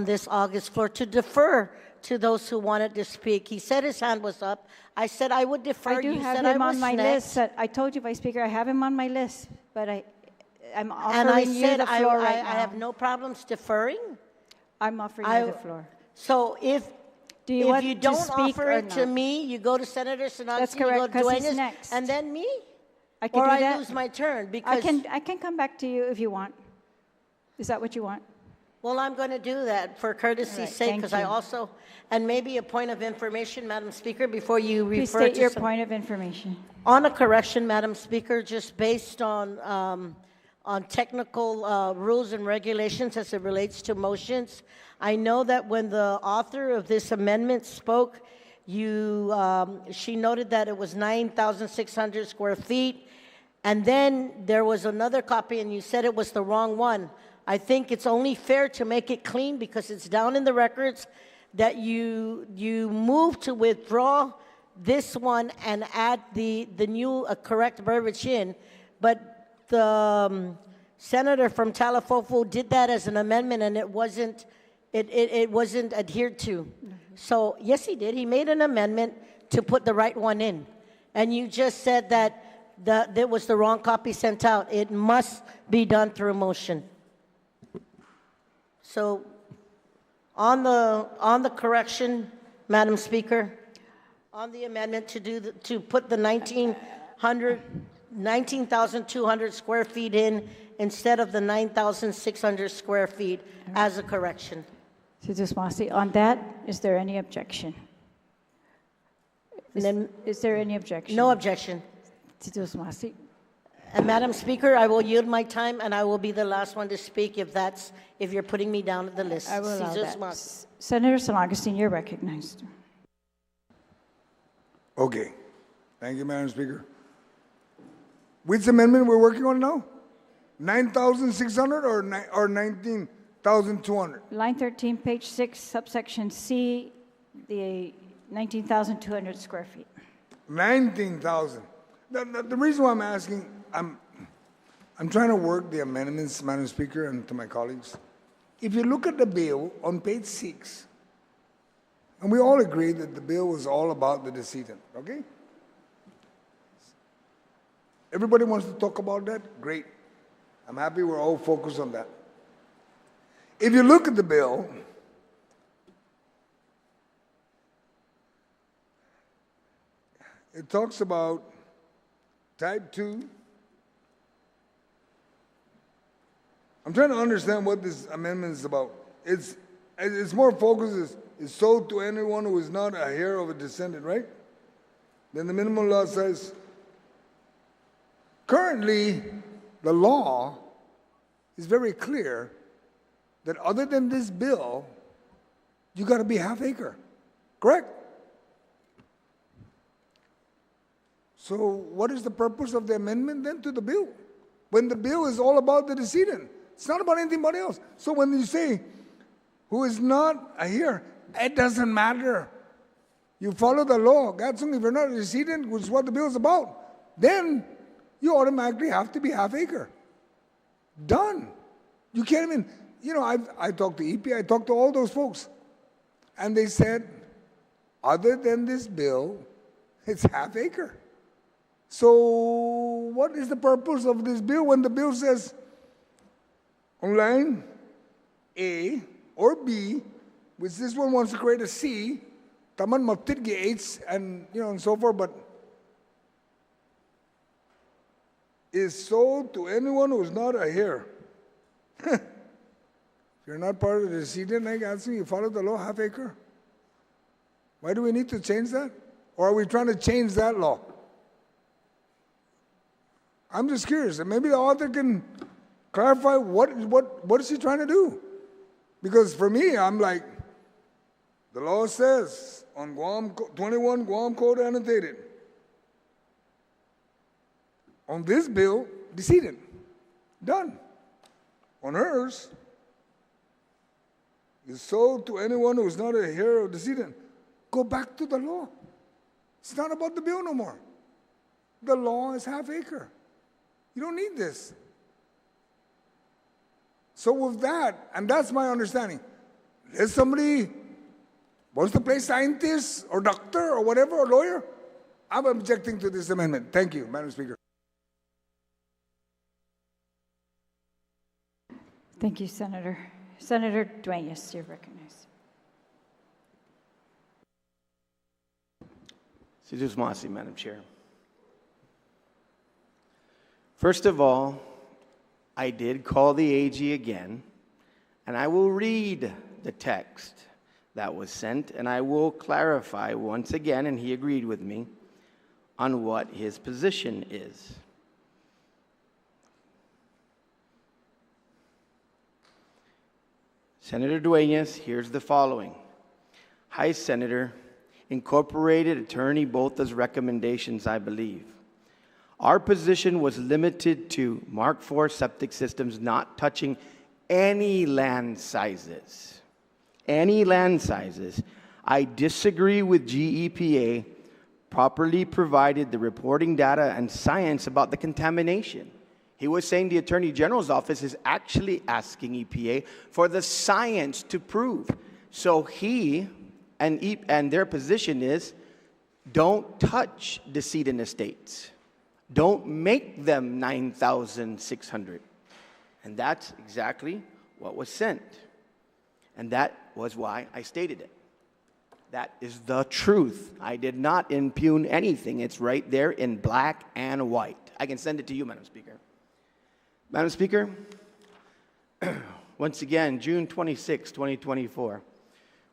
this August floor to defer to those who wanted to speak. He said his hand was up. I said I would defer. I do have him on my list. I told you, Vice Speaker, I have him on my list, but I'm offering you the floor right now. I have no problems deferring. I'm offering you the floor. So if you don't offer it to me, you go to Senator San Augustine, you go to Duenas, and then me? Or I lose my turn because I can come back to you if you want. Is that what you want? Well, I'm going to do that for courtesy's sake, because I also, and maybe a point of information, Madam Speaker, before you refer to... Please state your point of information. On a correction, Madam Speaker, just based on technical rules and regulations as it relates to motions, I know that when the author of this amendment spoke, she noted that it was 9,600 square feet, and then there was another copy, and you said it was the wrong one. I think it's only fair to make it clean, because it's down in the records, that you move to withdraw this one and add the new correct verbiage in. But the senator from Talafofu did that as an amendment, and it wasn't adhered to. Mm-hmm. So yes, he did. He made an amendment to put the right one in. And you just said that that was the wrong copy sent out. It must be done through motion. So on the correction, Madam Speaker, on the amendment to put the 19,200 square feet in instead of the 9,600 square feet as a correction. Senator Swansea, on that, is there any objection? Is there any objection? No objection. Senator Swansea. And Madam Speaker, I will yield my time, and I will be the last one to speak if you're putting me down at the list. I will allow Cesar that. Swansea. Senator San Augustine, you're recognized. Okay. Thank you, Madam Speaker. Which amendment we're working on now? 9,600 or 19,200? Line 13, page 6, subsection C, the 19,200 square feet. 19,000. The reason why I'm asking, I'm trying to work the amendments, Madam Speaker, and to my colleagues. If you look at the bill on page 6, and we all agree that the bill was all about the decedent, okay? Everybody wants to talk about that? Great. I'm happy we're all focused on that. If you look at the bill, it talks about type 2. I'm trying to understand what this amendment is about. It's more focused is sold to anyone who is not a heir of a descendant, right? Then the minimum lot size. Currently, the law is very clear that other than this bill, you got to be half acre, correct? So what is the purpose of the amendment then to the bill? When the bill is all about the decedent. It's not about anybody else. So when you say, who is not a heir, it doesn't matter. You follow the law. Gatsung, if you're not a decedent, which is what the bill is about, then you automatically have to be half acre. Done. You can't even, I talked to EP, I talked to all those folks. And they said, other than this bill, it's half acre. So what is the purpose of this bill when the bill says on line A or B, which this one wants to create a C, taman maptit gi H and and so forth, but is sold to anyone who is not a heir. If you're not part of the decedent, I ask you follow the law, half acre. Why do we need to change that? Or are we trying to change that law? I'm just curious, and maybe the author can clarify what is he trying to do? Because for me, I'm like, the law says on Guam 21 Guam Code annotated, on this bill, decedent, done. On hers, is sold to anyone who is not a heir of decedent. Go back to the law. It's not about the bill no more. The law is half acre. You don't need this. So with that, and that's my understanding, if somebody wants to play scientist or doctor or whatever, or lawyer, I'm objecting to this amendment. Thank you, Madam Speaker. Thank you, Senator. Senator Dueñas, you're recognized. Cesar Swansea, Madam Chair. First of all, I did call the AG again, and I will read the text that was sent, and I will clarify once again, and he agreed with me, on what his position is. Senator Dueñas, here's the following. Hi, Senator. Incorporated Attorney Bota's recommendations, I believe. Our position was limited to Mark IV septic systems not touching any land sizes. Any land sizes. I disagree with GEPA properly provided the reporting data and science about the contamination. He was saying the Attorney General's office is actually asking EPA for the science to prove. So he and their position is, don't touch decedent estates. Don't make them 9,600. And that's exactly what was sent. And that was why I stated it. That is the truth. I did not impugn anything. It's right there in black and white. I can send it to you, Madam Speaker. Madam Speaker, once again, June 26, 2024,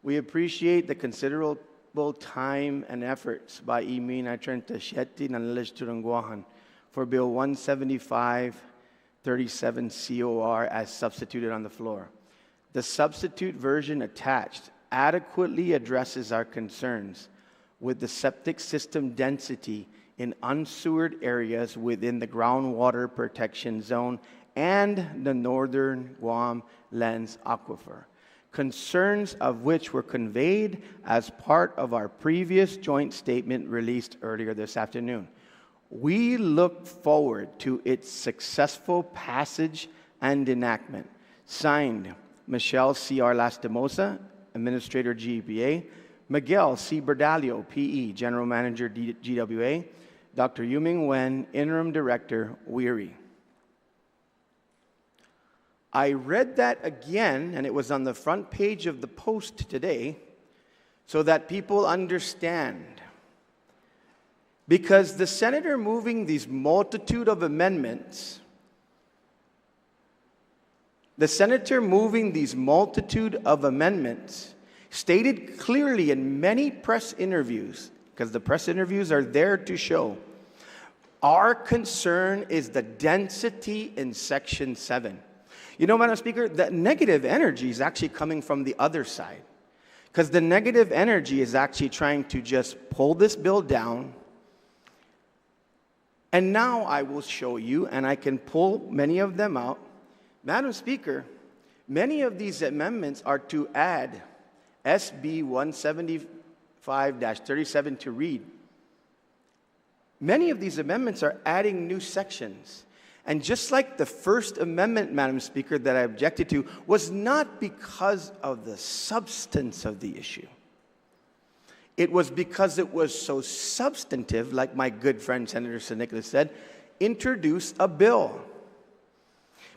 we appreciate the considerable time and efforts by Imina Trenta Shetty ng Legislature ng Guam for Bill 17537 COR as substituted on the floor. The substitute version attached adequately addresses our concerns with the septic system density in unsewered areas within the groundwater protection zone and the northern Guam Lens Aquifer, concerns of which were conveyed as part of our previous joint statement released earlier this afternoon. We look forward to its successful passage and enactment. Signed, Michelle C.R. Lastimosa, Administrator GEPA, Miguel C. Berdalio, PE, General Manager GWA, Dr. Yuming Wen, Interim Director, WERI. I read that again, and it was on the front page of the Post today, so that people understand. Because the senator moving these multitude of amendments, stated clearly in many press interviews, because the press interviews are there to show, our concern is the density in Section 7. You know, Madam Speaker, the negative energy is actually coming from the other side. Because the negative energy is actually trying to just pull this bill down. And now I will show you, and I can pull many of them out. Madam Speaker, many of these amendments are to add SB 175-37 to read. Many of these amendments are adding new sections. And just like the First Amendment, Madam Speaker, that I objected to, was not because of the substance of the issue. It was because it was so substantive, like my good friend Senator San Nicolas said, introduce a bill.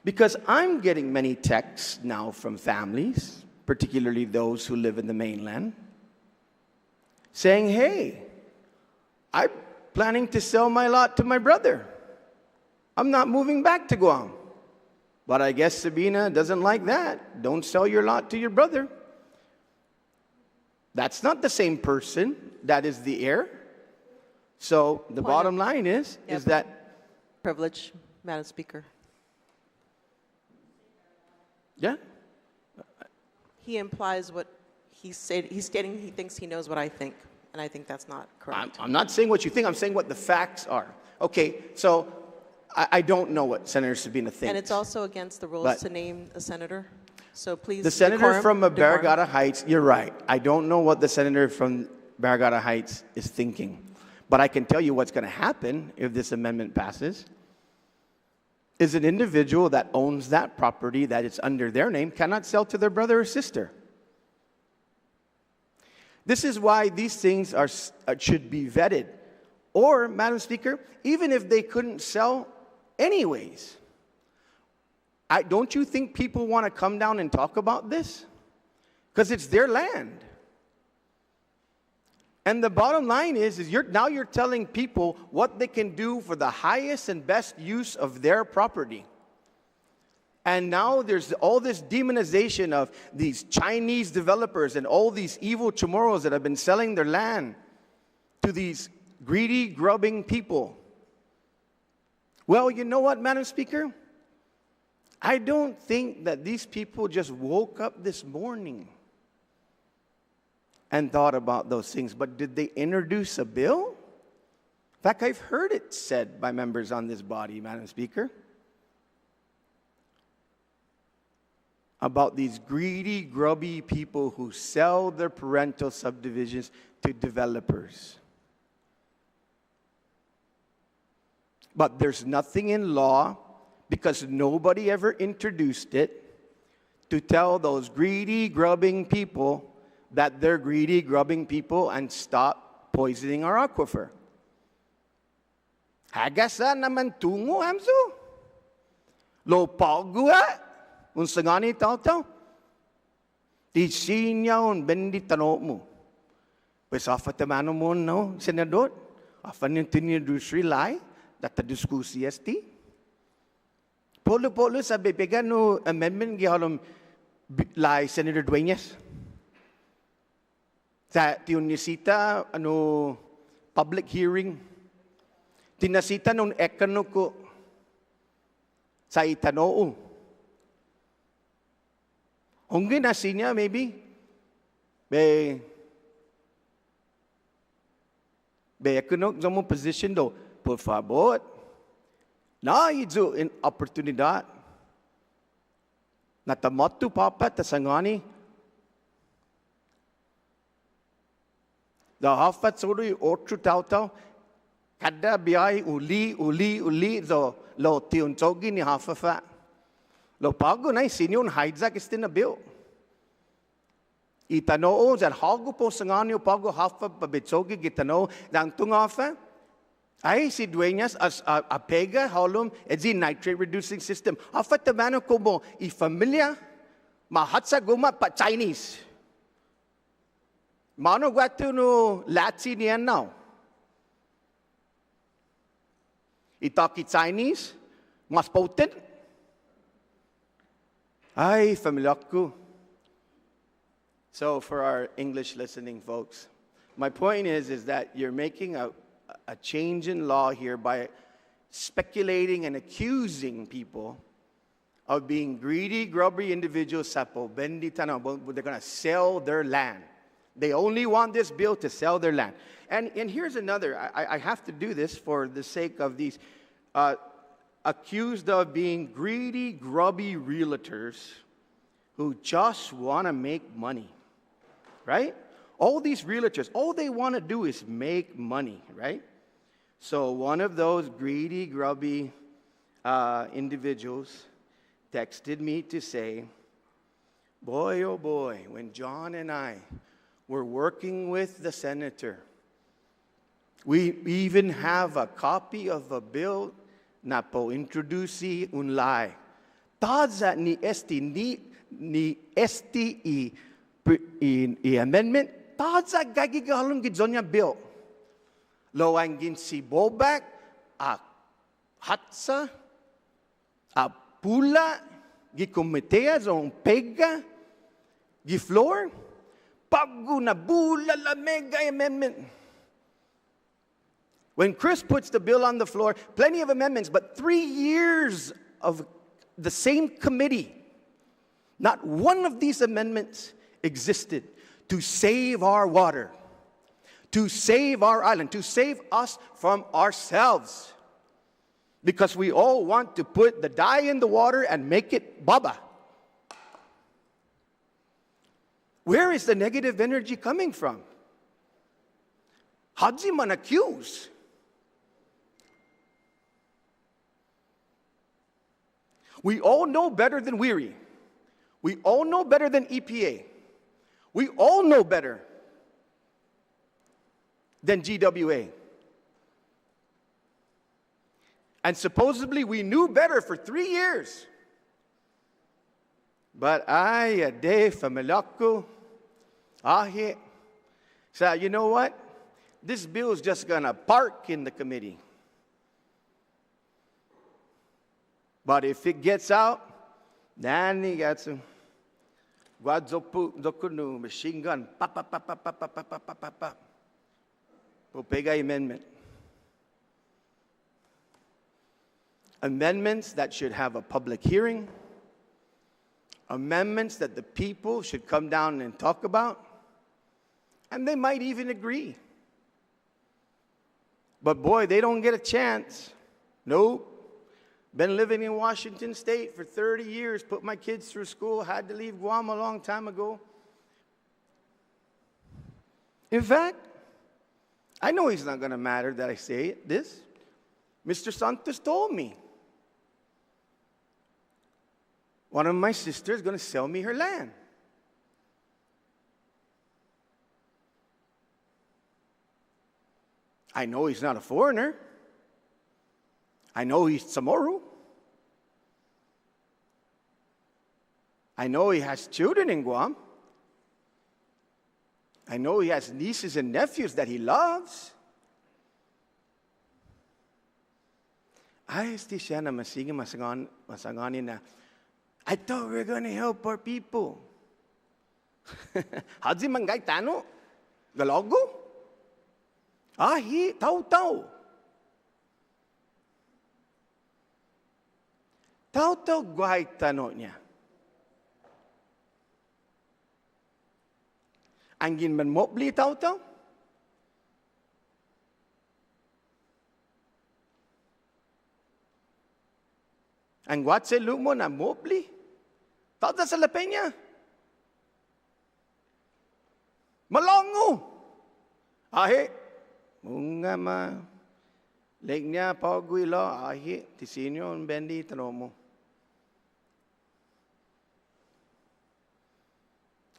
Because I'm getting many texts now from families, particularly those who live in the mainland, saying, hey, I'm planning to sell my lot to my brother. I'm not moving back to Guam. But I guess Sabina doesn't like that. Don't sell your lot to your brother. That's not the same person. That is the heir. So the bottom line is that... Privilege, Madam Speaker. Yeah. He implies what he's stating he thinks he knows what I think. And I think that's not correct. I'm not saying what you think. I'm saying what the facts are. Okay, so I don't know what Senator Sabina thinks. And it's also against the rules to name a senator. So please, the senator from Barragata Heights, you're right. I don't know what the senator from Barragata Heights is thinking. But I can tell you what's going to happen if this amendment passes. Is an individual that owns that property that is under their name cannot sell to their brother or sister. This is why these things should be vetted. Or, Madam Speaker, even if they couldn't sell anyways, don't you think people want to come down and talk about this? Because it's their land. And the bottom line is now you're telling people what they can do for the highest and best use of their property. And now there's all this demonization of these Chinese developers and all these evil chamorros that have been selling their land to these greedy, grubbing people. Well, you know what, Madam Speaker? I don't think that these people just woke up this morning and thought about those things. But did they introduce a bill? In fact, I've heard it said by members on this body, Madam Speaker, about these greedy, grubby people who sell their parental subdivisions to developers. But there's nothing in law, because nobody ever introduced it, to tell those greedy, grubbing people that they're greedy, grubbing people and stop poisoning our aquifer. Hagasa naman tungo, Hamsu. Lo pagua, unsangani tao. Di sinyaw, bendi tanok mo. Pues afat mano mo, no, senador. Afan yung tinidusri lai, data diskusi esti. Polo sabi, pegan no amendment gihalom lai Senator Dueñas. Sa tiunisita, public hearing. Tinasita nung ekano ko sa itanoo. Hongga nasi niya, maybe. Be ekano sa mong position do. Por favor. Na idzo in oportunidad. Natamatu papa tasangani. Da hafat suri otru tau. Kada biay uli zo lo tiun chogi ni hafafa. Lo pago na sinyon hijack istin na bill. Itanoo jan hago po sanganyo pago hafa babitsogi gitano dang tungafa. Ay si Dueñas as a pega halom edzi nitrate reducing system. Hafa tamano ko mo familia mahatsa guma pa Chinese. Mano gwatu no Latsi niyan now. Itaki Chinese, mas potent. Ay, familiar ko. So for our English listening folks, my point is that you're making a change in law here by speculating and accusing people of being greedy, grubby individuals. Sapo, bendi tanaw, they're going to sell their land. They only want this bill to sell their land. And here's another. I have to do this for the sake of these accused of being greedy, grubby realtors who just want to make money, right? All these realtors, all they want to do is make money, right? So one of those greedy, grubby individuals texted me to say, boy, oh boy, when John and I were working with the senator, we even have a copy of a bill na po introduci unlay. Taza ni i amendment, taza gagigalong gidzonya bill. Lowangin si Bobak, a hatsa, a pula, gikomitea zong pega, gifloor, pagu na bula la mega amendment. When Chris puts the bill on the floor, plenty of amendments, but 3 years of the same committee, not one of these amendments existed to save our water, to save our island, to save us from ourselves. Because we all want to put the dye in the water and make it baba. Where is the negative energy coming from? Hadzi man accuse. We all know better than WERI. We all know better than EPA. We all know better than GWA. And supposedly we knew better for 3 years. But I, a day familiako, ahe. So you know what? This bill is just going to park in the committee. But if it gets out, then he got some guadzokunu machine gun, pop, pop, pop, pop, pop, pop, pop, pop, pop, pop. Popega amendment. Amendments that should have a public hearing. Amendments that the people should come down and talk about. And they might even agree. But boy, they don't get a chance. Nope. Been living in Washington State for 30 years, put my kids through school, had to leave Guam a long time ago. In fact, I know it's not going to matter that I say this. Mr. Santos told me. One of my sisters is going to sell me her land. I know he's not a foreigner. I know he's Samoru. I know he has children in Guam. I know he has nieces and nephews that he loves. Ayos di siya na masige masaganin na, I thought we were going to help our people. Hadzi mangay tano? Galogo? Ahi, tau-tau. Tau-tau guay tano niya. Angin man mobli tau-tau? Ang watse lumo na mobli? Tau-tau sa lapenya? Malongo! Ahi, munga ma. Leg niya, pagwilo, ahi, tisinyo, bendi, tanomo.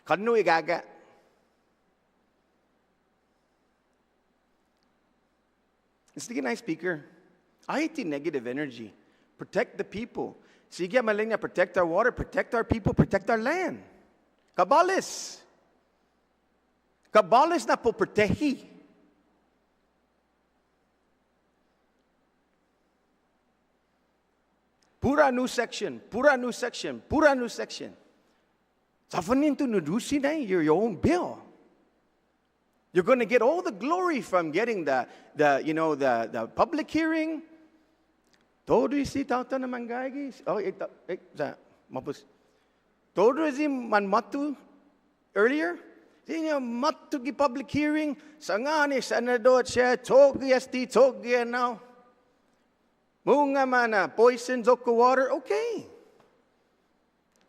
Kanu igaga. Sige na, speaker. I hate the negative energy. Protect the people. Sige, maling niya, protect our water, protect our people, protect our land. Kabalis. Kabalis na po protehi. Pura new section, pura new section, pura new section. Safanin to nudusi na your own bill. You're going to get all the glory from getting the public hearing. Todo isi tauta na manggagi. Oh, mapus. Todo isi man matu earlier. Sinya matu gi public hearing. Sangani senador siya togi esti togi now. Munga mana poison zoko water. Okay.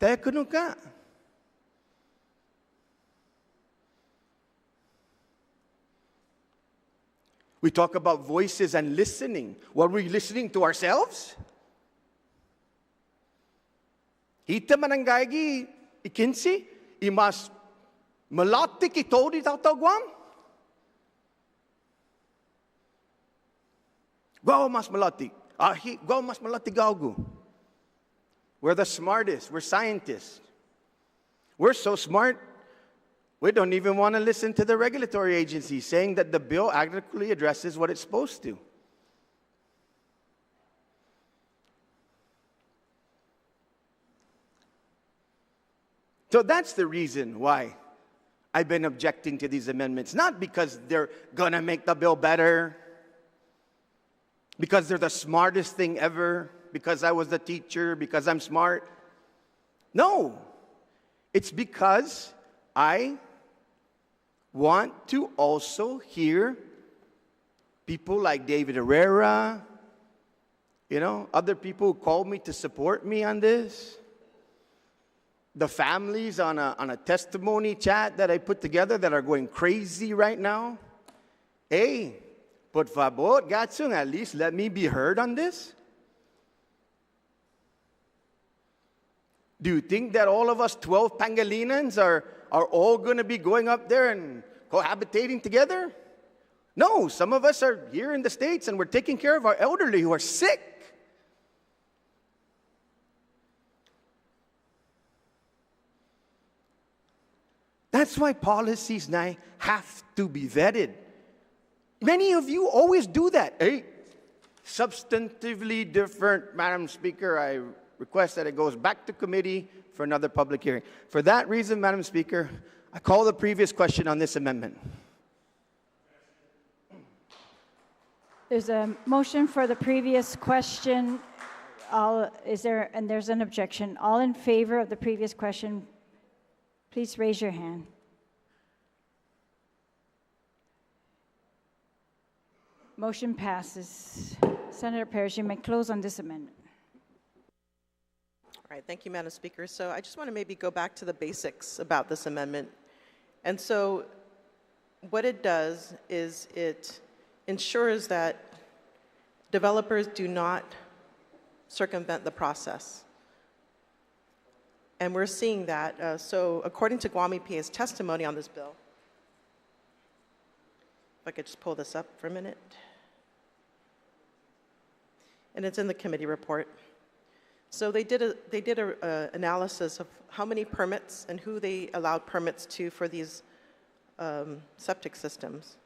Tekunu ka. We talk about voices and listening. Were we listening to ourselves? Hita manangagi ikinsi imas malatik itodi tatawam. Go mas malatik. Go mas malatik gagu. We're the smartest. We're scientists. We're so smart. We don't even want to listen to the regulatory agency saying that the bill adequately addresses what it's supposed to. So that's the reason why I've been objecting to these amendments. Not because they're going to make the bill better, because they're the smartest thing ever, because I was the teacher, because I'm smart. No. It's because I want to also hear people like David Herrera, other people who called me to support me on this. The families on a testimony chat that I put together that are going crazy right now. Hey, por favor, Gatsung, at least let me be heard on this. Do you think that all of us 12 Pangalinans are all going to be going up there and cohabitating together? No, some of us are here in the States and we're taking care of our elderly who are sick. That's why policies now have to be vetted. Many of you always do that. Hey, substantively different, Madam Speaker, I request that it goes back to committee for another public hearing. For that reason, Madam Speaker, I call the previous question on this amendment. There's a motion for the previous question. There's an objection. All in favor of the previous question, please raise your hand. Motion passes. Senator Parrish, you may close on this amendment. All right, thank you, Madam Speaker. So I just want to maybe go back to the basics about this amendment. And so what it does is it ensures that developers do not circumvent the process. And we're seeing that. So according to Guam EPA's testimony on this bill, if I could just pull this up for a minute. and it's in the committee report. So they did a analysis of how many permits and who they allowed permits to for these septic systems.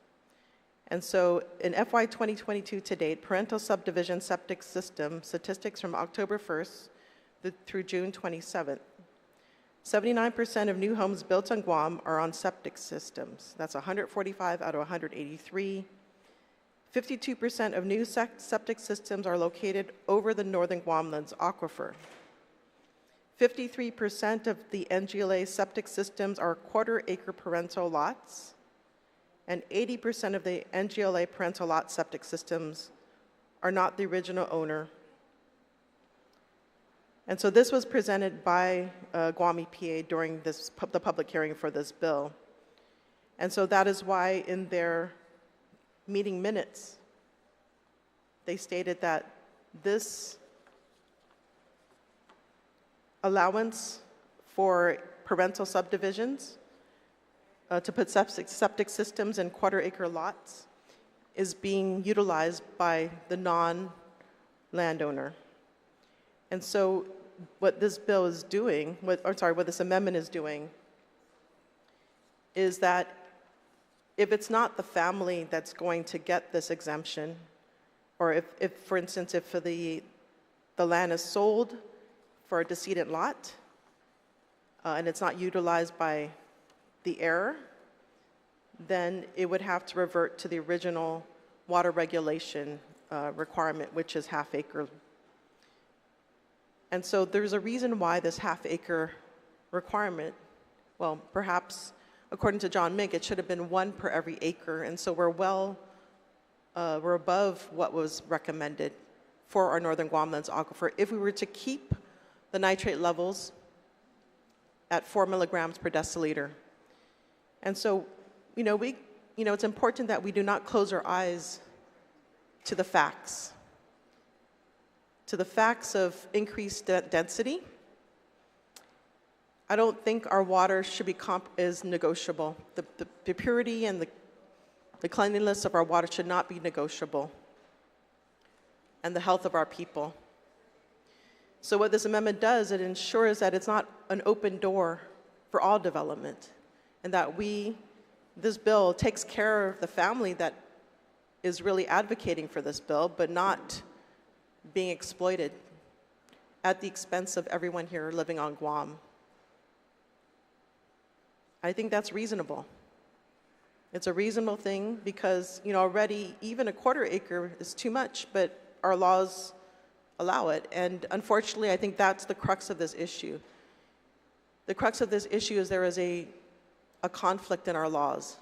And so in FY 2022 to date, parental subdivision septic system statistics from October 1st through June 27th. 79% of new homes built on Guam are on septic systems. That's 145 out of 183. 52% of new septic systems are located over the northern Guam Lands aquifer. 53% of the NGLA septic systems are quarter-acre parental lots, and 80% of the NGLA parental lot septic systems are not the original owner. And so this was presented by Guam EPA during the public hearing for this bill. And so that is why in their meeting minutes, they stated that this allowance for parental subdivisions to put septic systems in quarter-acre lots is being utilized by the non-landowner. And so what this bill is doing, what this amendment is doing, is that if it's not the family that's going to get this exemption, or if for instance, if the land is sold for a decedent lot, and it's not utilized by the heir, then it would have to revert to the original water regulation requirement, which is half-acre. And so there's a reason why this half-acre requirement, well, perhaps according to John Mink, it should have been 1 per every acre, and so we're above what was recommended for our northern Guam Lands aquifer if we were to keep the nitrate levels at 4 milligrams per deciliter. And so, it's important that we do not close our eyes to the facts of increased density. I don't think our water should be is negotiable. The purity and the cleanliness of our water should not be negotiable, and the health of our people. So what this amendment does, it ensures that it's not an open door for all development, and that this bill takes care of the family that is really advocating for this bill, but not being exploited at the expense of everyone here living on Guam. I think that's reasonable. It's a reasonable thing because, already even a quarter acre is too much, but our laws allow it. And unfortunately, I think that's the crux of this issue. The crux of this issue is there is a conflict in our laws.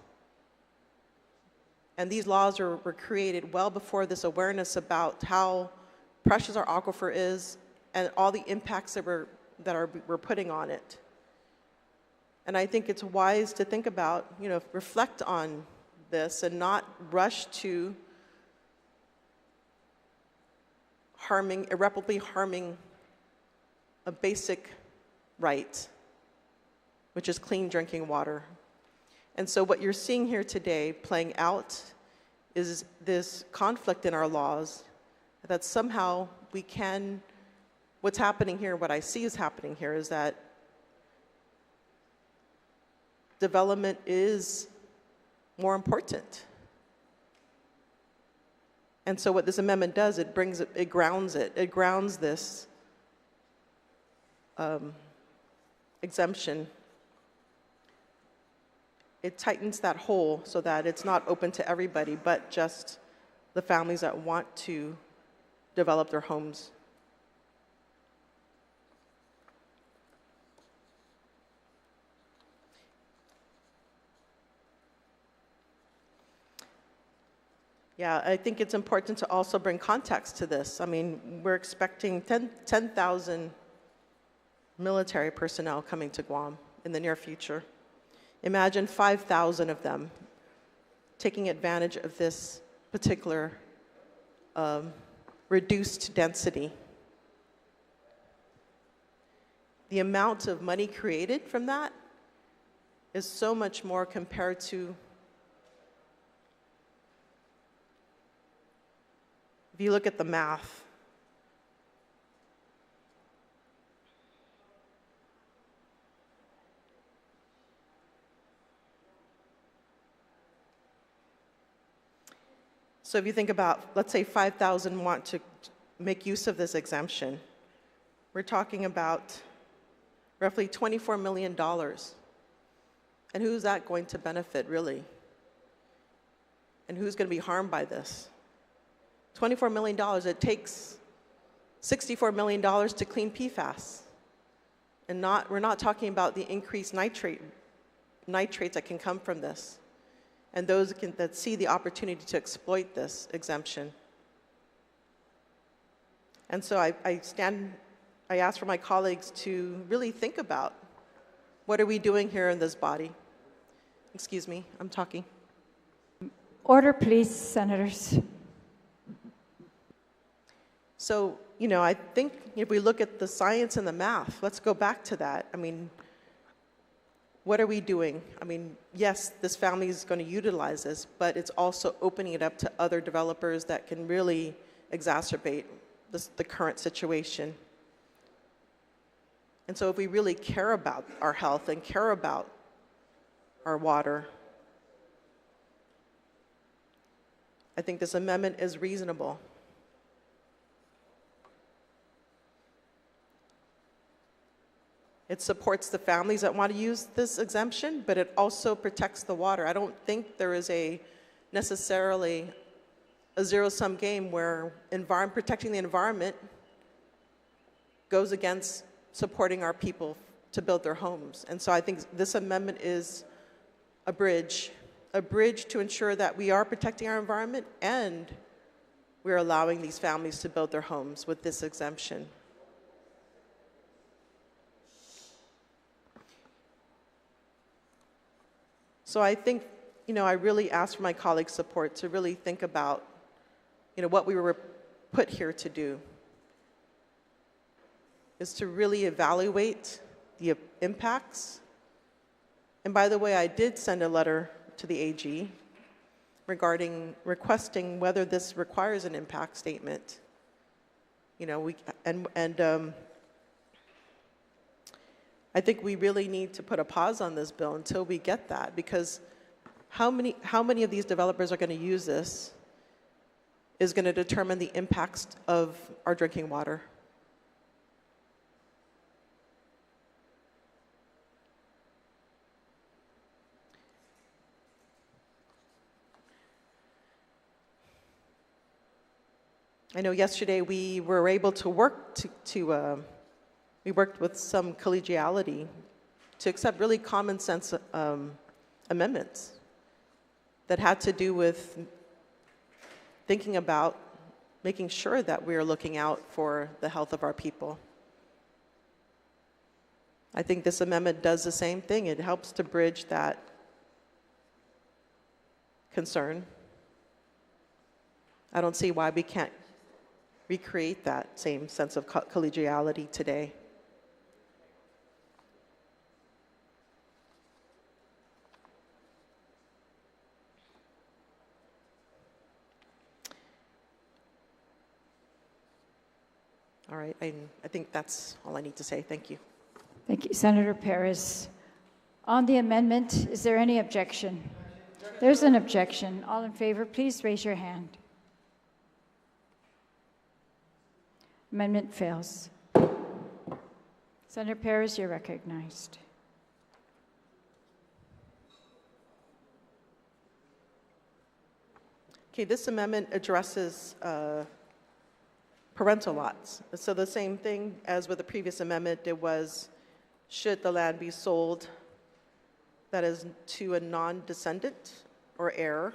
And these laws were created well before this awareness about how precious our aquifer is and all the impacts that we're putting on it. And I think it's wise to think about, reflect on this and not rush to irreparably harming a basic right, which is clean drinking water. And so what you're seeing here today playing out is this conflict in our laws that somehow what's happening here, what I see is happening here is that development is more important. And so what this amendment does, it grounds this exemption. It tightens that hole so that it's not open to everybody, but just the families that want to develop their homes. Yeah, I think it's important to also bring context to this. I mean, we're expecting 10,000 military personnel coming to Guam in the near future. Imagine 5,000 of them taking advantage of this particular reduced density. The amount of money created from that is so much more compared to, if you look at the math, So if you think about, let's say 5,000 want to make use of this exemption, we're talking about roughly $24 million. And who's that going to benefit, really? And who's going to be harmed by this? $24 million, it takes $64 million to clean PFAS. And we're not talking about the increased nitrates that can come from this, and those that see the opportunity to exploit this exemption. And so I ask for my colleagues to really think about, what are we doing here in this body? Excuse me, I'm talking. Order, please, senators. So, you know, I think if we look at the science and the math, let's go back to that. I mean, what are we doing? I mean, yes, this family is going to utilize this, but it's also opening it up to other developers that can really exacerbate the current situation. And so if we really care about our health and care about our water, I think this amendment is reasonable. It supports the families that want to use this exemption, but it also protects the water. I don't think there is necessarily a zero-sum game where protecting the environment goes against supporting our people to build their homes. And so I think this amendment is a bridge to ensure that we are protecting our environment and we're allowing these families to build their homes with this exemption. So I think, you know, I really ask for my colleagues' support to really think about, you know, what we were put here to do, is to really evaluate the impacts. And by the way, I did send a letter to the AG requesting whether this requires an impact statement. You know, I think we really need to put a pause on this bill until we get that, because how many of these developers are going to use this is going to determine the impacts of our drinking water. I know yesterday we were able to work we worked with some collegiality to accept really common sense amendments that had to do with thinking about making sure that we are looking out for the health of our people. I think this amendment does the same thing. It helps to bridge that concern. I don't see why we can't recreate that same sense of collegiality today. All right, I think that's all I need to say. Thank you. Thank you, Senator Perez. On the amendment, is there any objection? There's an objection. All in favor, please raise your hand. Amendment fails. Senator Perez, you're recognized. Okay, this amendment addresses parental lots. So the same thing as with the previous amendment, it was, should the land be sold, that is, to a non-descendant or heir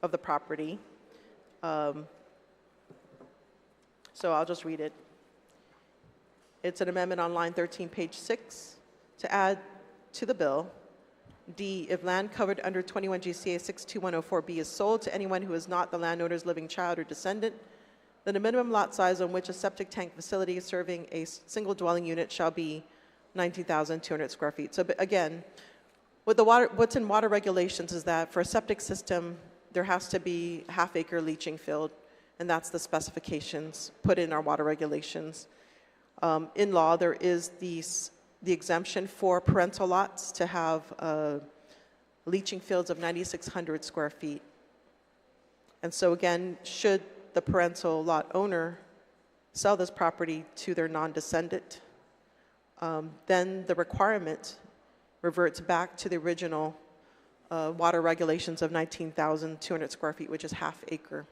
of the property. So I'll just read it. It's an amendment on line 13, page 6, to add to the bill, D, if land covered under 21 GCA 62104B is sold to anyone who is not the landowner's living child or descendant, then the minimum lot size on which a septic tank facility serving a single dwelling unit shall be 19,200 square feet. So again, with the what's in water regulations is that for a septic system, there has to be half-acre leaching field, and that's the specifications put in our water regulations. In law, there is the exemption for parental lots to have leaching fields of 9,600 square feet. And so again, should the parental lot owner sell this property to their non-descendant, then the requirement reverts back to the original water regulations of 19,200 square feet, which is half acre.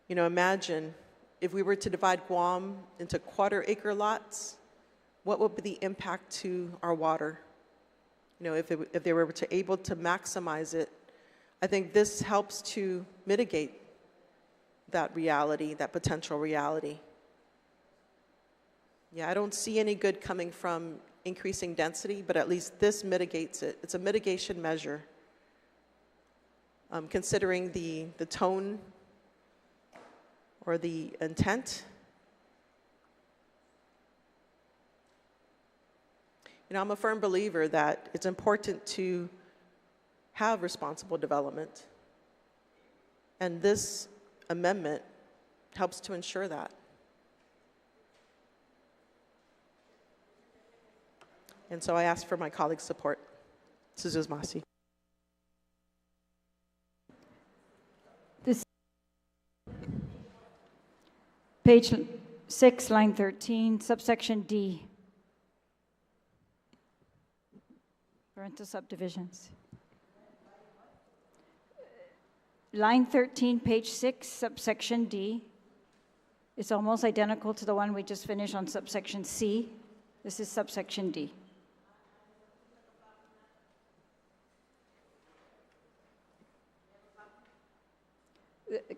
You know, imagine if we were to divide Guam into quarter acre lots, what would be the impact to our water? You know, if they were able to maximize it, I think this helps to mitigate that reality, that potential reality. Yeah, I don't see any good coming from increasing density, but at least this mitigates it. It's a mitigation measure. Considering the tone or the intent. You know, I'm a firm believer that it's important to have responsible development. And this amendment helps to ensure that. And so I ask for my colleagues' support. Suzu Masi. This page 6, line 13, subsection D. Parental subdivisions. Line 13, page 6, subsection D. It's almost identical to the one we just finished on subsection C. This is subsection D.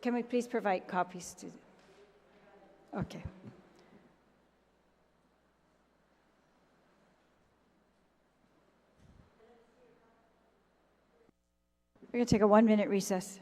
Can we please provide copies to? Okay. We're going to take a 1-minute recess.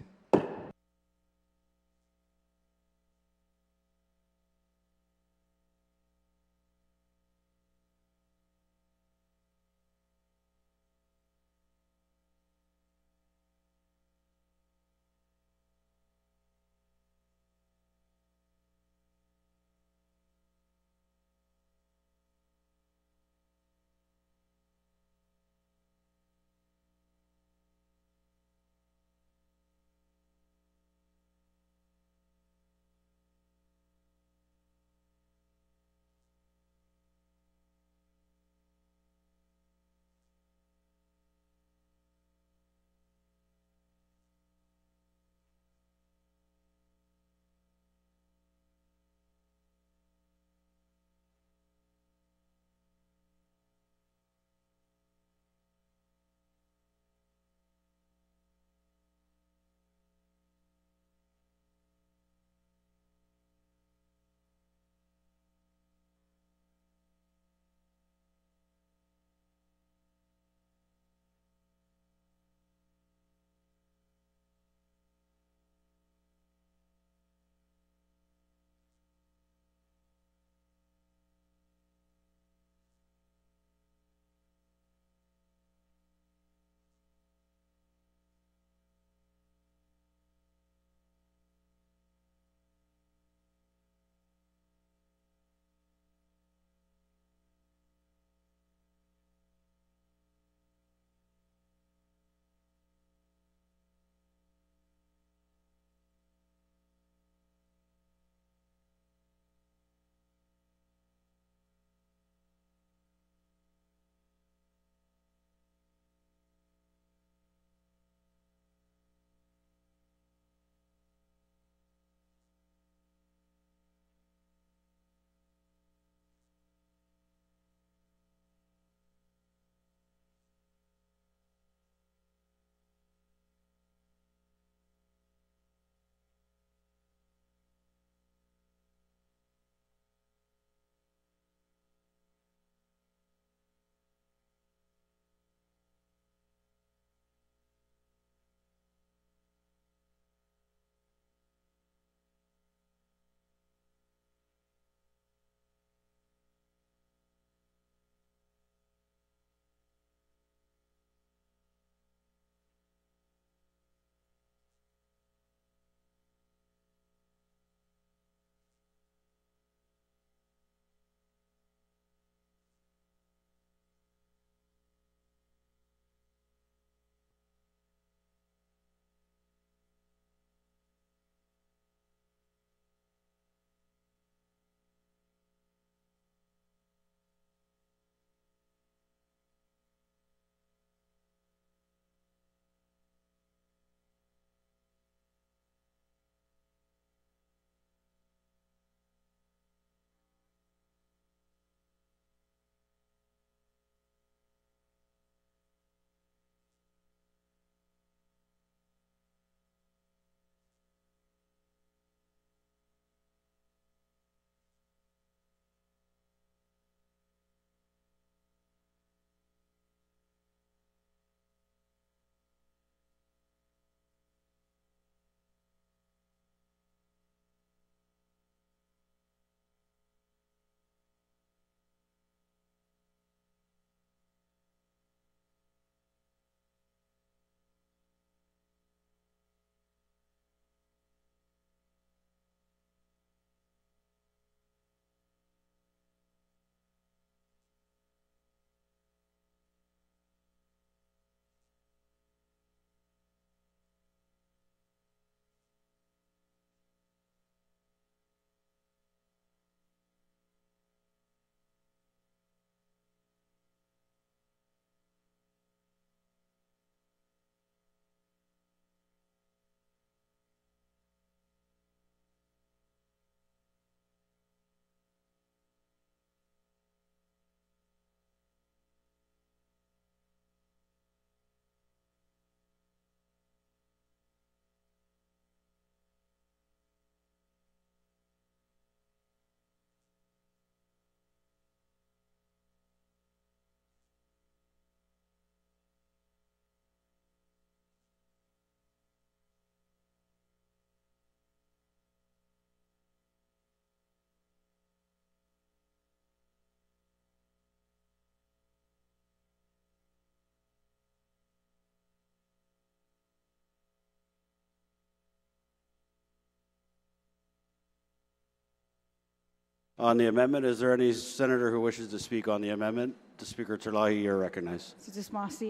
On the amendment, is there any senator who wishes to speak on the amendment? The Speaker Terlahi, you're recognized.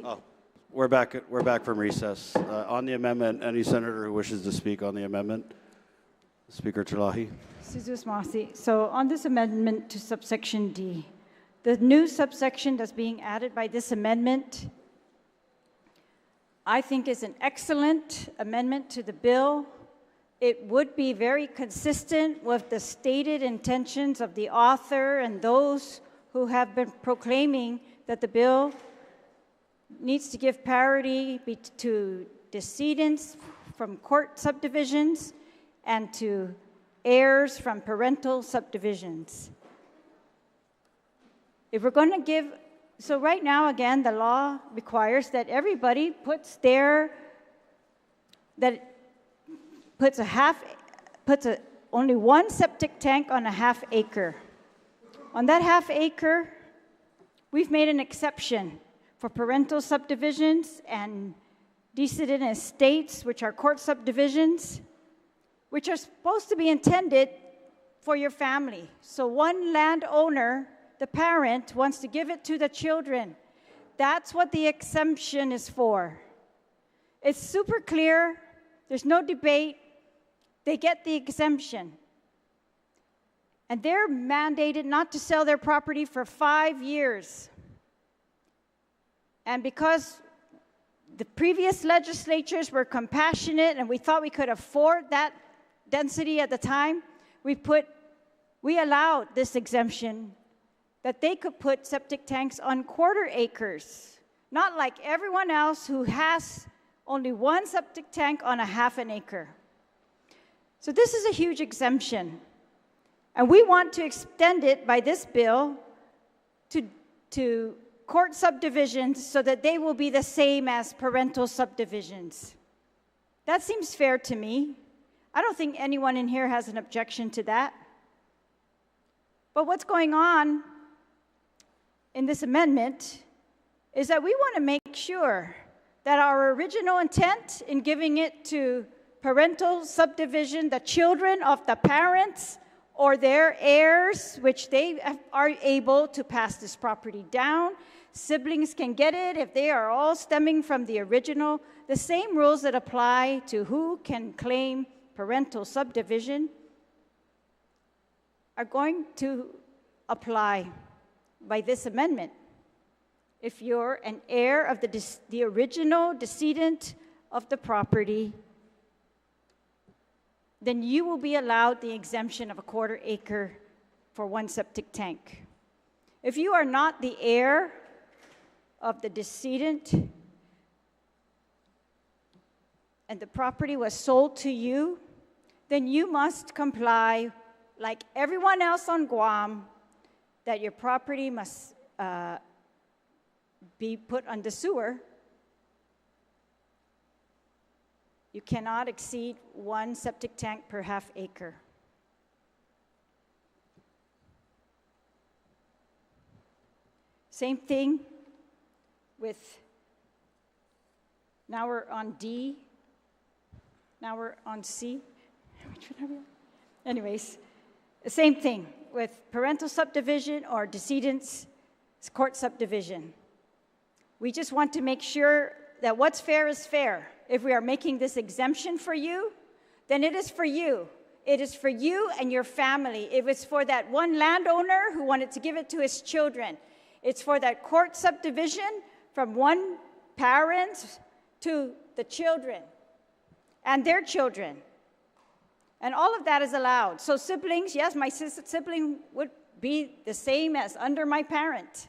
Oh, we're back from recess. On the amendment, any senator who wishes to speak on the amendment? Speaker Terlahi. So on this amendment to subsection D, the new subsection that's being added by this amendment, I think is an excellent amendment to the bill. It would be very consistent with the stated intentions of the author and those who have been proclaiming that the bill needs to give parity to decedents from court subdivisions and to heirs from parental subdivisions. If we're going to give, so right now, again, the law requires that everybody puts only one septic tank on a half acre. On that half acre, we've made an exception for parental subdivisions and decedent estates, which are court subdivisions, which are supposed to be intended for your family. So one landowner, the parent, wants to give it to the children. That's what the exemption is for. It's super clear. There's no debate. They get the exemption. And they're mandated not to sell their property for 5 years. And because the previous legislatures were compassionate and we thought we could afford that density at the time, we allowed this exemption that they could put septic tanks on quarter acres, not like everyone else who has only one septic tank on a half an acre. So this is a huge exemption. And we want to extend it by this bill to court subdivisions so that they will be the same as parental subdivisions. That seems fair to me. I don't think anyone in here has an objection to that. But what's going on in this amendment is that we want to make sure that our original intent in giving it to parental subdivision, the children of the parents or their heirs, which they are able to pass this property down. Siblings can get it if they are all stemming from the original. The same rules that apply to who can claim parental subdivision are going to apply by this amendment. If you're an heir of the original decedent of the property, then you will be allowed the exemption of a quarter acre for one septic tank. If you are not the heir of the decedent and the property was sold to you, then you must comply, like everyone else on Guam, that your property must be put on the sewer. You cannot exceed one septic tank per half acre. Same thing with, now we're on D, now we're on C. Which one are we on? Anyways, the same thing with parental subdivision or decedent's court subdivision. We just want to make sure that what's fair is fair. If we are making this exemption for you, then it is for you. It is for you and your family. If it's for that one landowner who wanted to give it to his children, it's for that court subdivision from one parent to the children and their children. And all of that is allowed. So siblings, yes, my sibling would be the same as under my parent.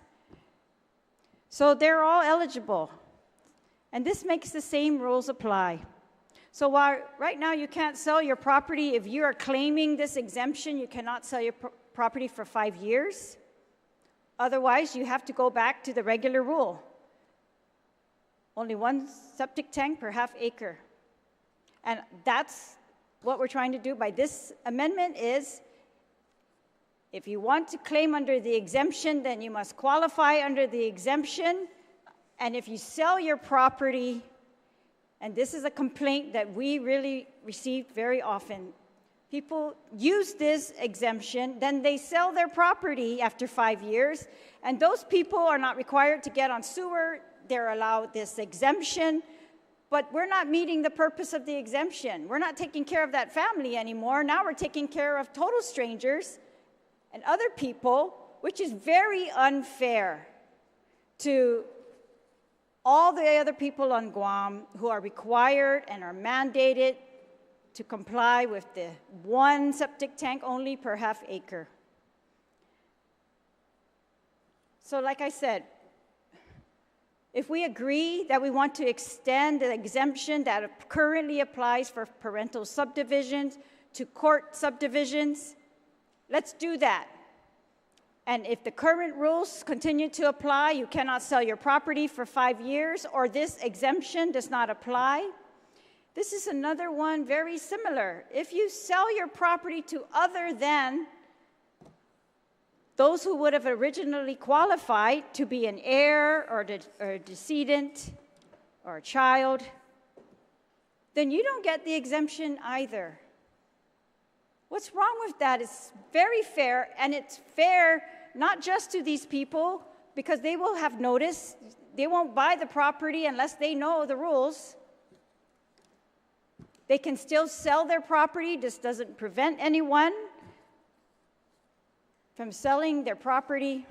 So they're all eligible. And this makes the same rules apply. So while right now you can't sell your property, if you are claiming this exemption, you cannot sell your property for 5 years. Otherwise, you have to go back to the regular rule. Only one septic tank per half acre. And that's what we're trying to do by this amendment is, if you want to claim under the exemption, then you must qualify under the exemption. And if you sell your property, and this is a complaint that we really receive very often, People use this exemption, then they sell their property after 5 years, and those people are not required to get on sewer. They're allowed this exemption, but we're not meeting the purpose of the exemption. We're not taking care of that family anymore. Now we're taking care of total strangers and other people, which is very unfair to all the other people on Guam who are required and are mandated to comply with the 1 septic tank only per half acre. So like I said, if we agree that we want to extend the exemption that currently applies for parental subdivisions to court subdivisions, let's do that. And if the current rules continue to apply, you cannot sell your property for 5 years, or this exemption does not apply. This is another one very similar. If you sell your property to other than those who would have originally qualified to be an heir or a decedent or a child, then you don't get the exemption either. What's wrong with that? It's very fair, and it's fair not just to these people, because they will have notice. They won't buy the property unless they know the rules. They can still sell their property. This doesn't prevent anyone from selling their property.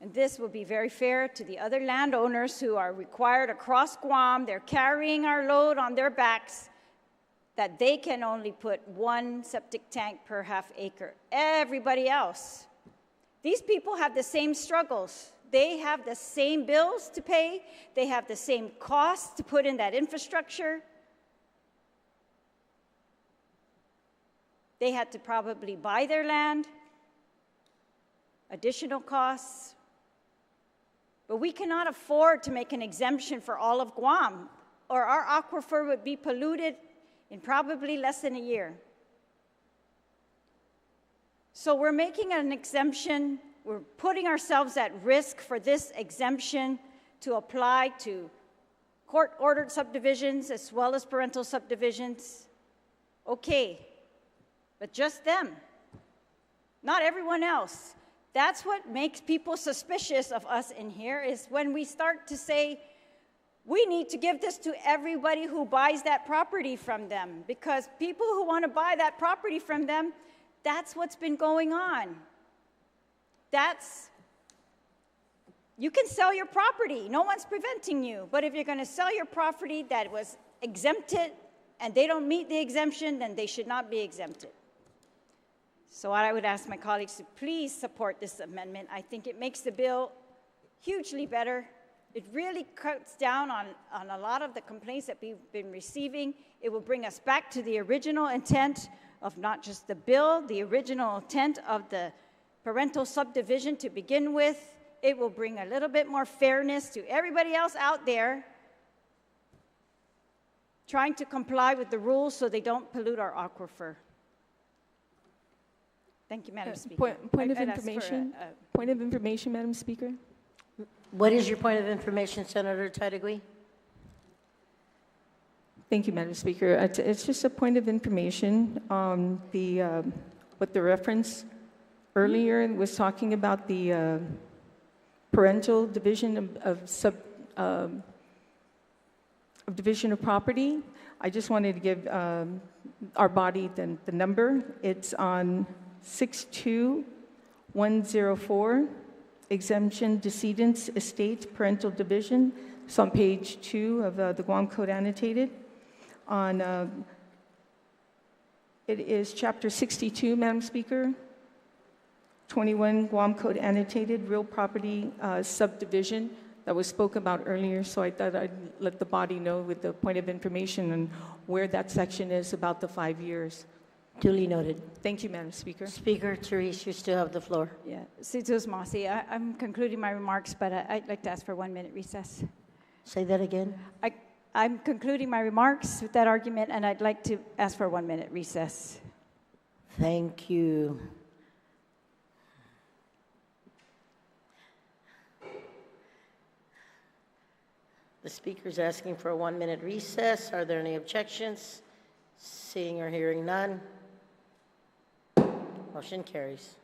And this will be very fair to the other landowners who are required across Guam. They're carrying our load on their backs, that they can only put 1 septic tank per half acre. Everybody else, these people have the same struggles. They have the same bills to pay. They have the same costs to put in that infrastructure. They had to probably buy their land, additional costs. But we cannot afford to make an exemption for all of Guam, or our aquifer would be polluted in probably less than a year. So we're making an exemption. We're putting ourselves at risk for this exemption to apply to court-ordered subdivisions as well as parental subdivisions. Okay, but just them, not everyone else. That's what makes people suspicious of us in here, is when we start to say, we need to give this to everybody who buys that property from them, because people who want to buy that property from them, that's what's been going on. You can sell your property. No one's preventing you. But if you're going to sell your property that was exempted and they don't meet the exemption, then they should not be exempted. So I would ask my colleagues to please support this amendment. I think it makes the bill hugely better. It really cuts down on a lot of the complaints that we've been receiving. It will bring us back to the original intent of not just the bill, the original intent of the parental subdivision to begin with. It will bring a little bit more fairness to everybody else out there trying to comply with the rules so they don't pollute our aquifer. Thank you, Madam Speaker. Point of information. Point of information, Madam Speaker. What is your point of information, Senator Taitagui? Thank you, Madam Speaker. It's just a point of information. What the reference earlier was talking about the parental division of division of property. I just wanted to give our body the number. It's on 62104, exemption decedents estates parental division. It's on page 2 of the Guam Code Annotated. It is chapter 62, Madam Speaker. 21 Guam Code Annotated, real property subdivision that was spoke about earlier. So I thought I'd let the body know with the point of information and where that section is about the 5 years. Duly noted. Thank you, Madam Speaker. Speaker Therese, you still have the floor. Yeah, Situs Masi, I'm concluding my remarks, but I'd like to ask for a 1-minute recess. Say that again. I'm concluding my remarks with that argument, and I'd like to ask for a 1-minute recess. Thank you. The speaker is asking for a 1-minute recess. Are there any objections? Seeing or hearing none, motion carries.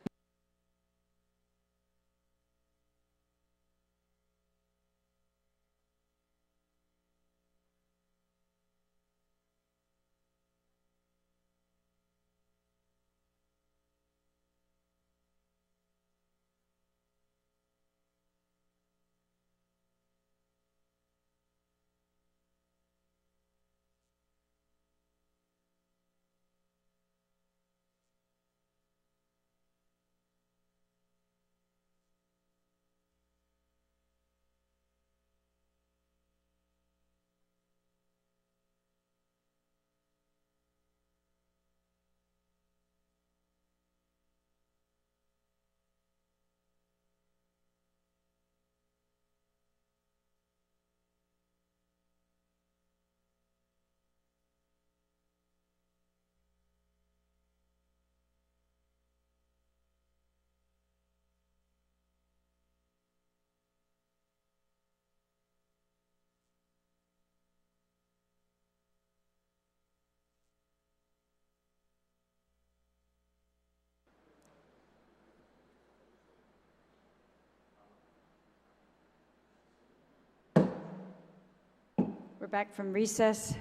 We're back from recess.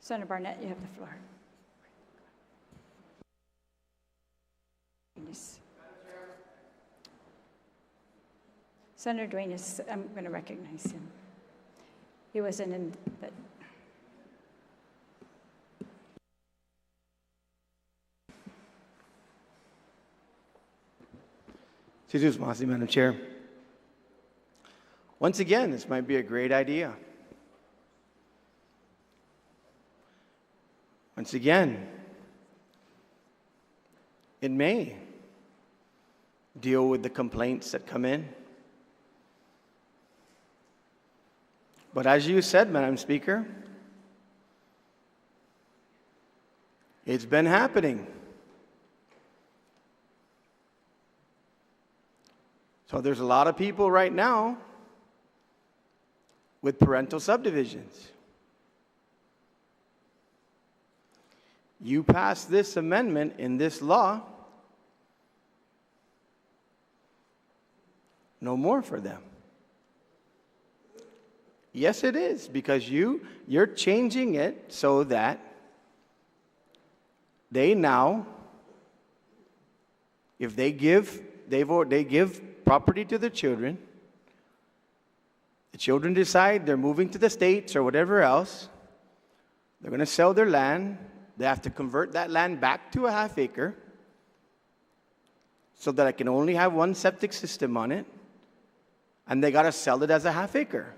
Senator Barnett, you have the floor. Senator Duenas, I'm going to recognize him. He wasn't in, but. Jesus Masi, Madam Chair. Once again, this might be a great idea. Once again, it may deal with the complaints that come in. But as you said, Madam Speaker, it's been happening. So there's a lot of people right now with parental subdivisions. You pass this amendment in this law, no more for them. Yes, it is, because you're changing it so that they now, if they give property to the children decide they're moving to the States or whatever else, they're going to sell their land. They have to convert that land back to a half acre so that I can only have one septic system on it, and they got to sell it as a half acre.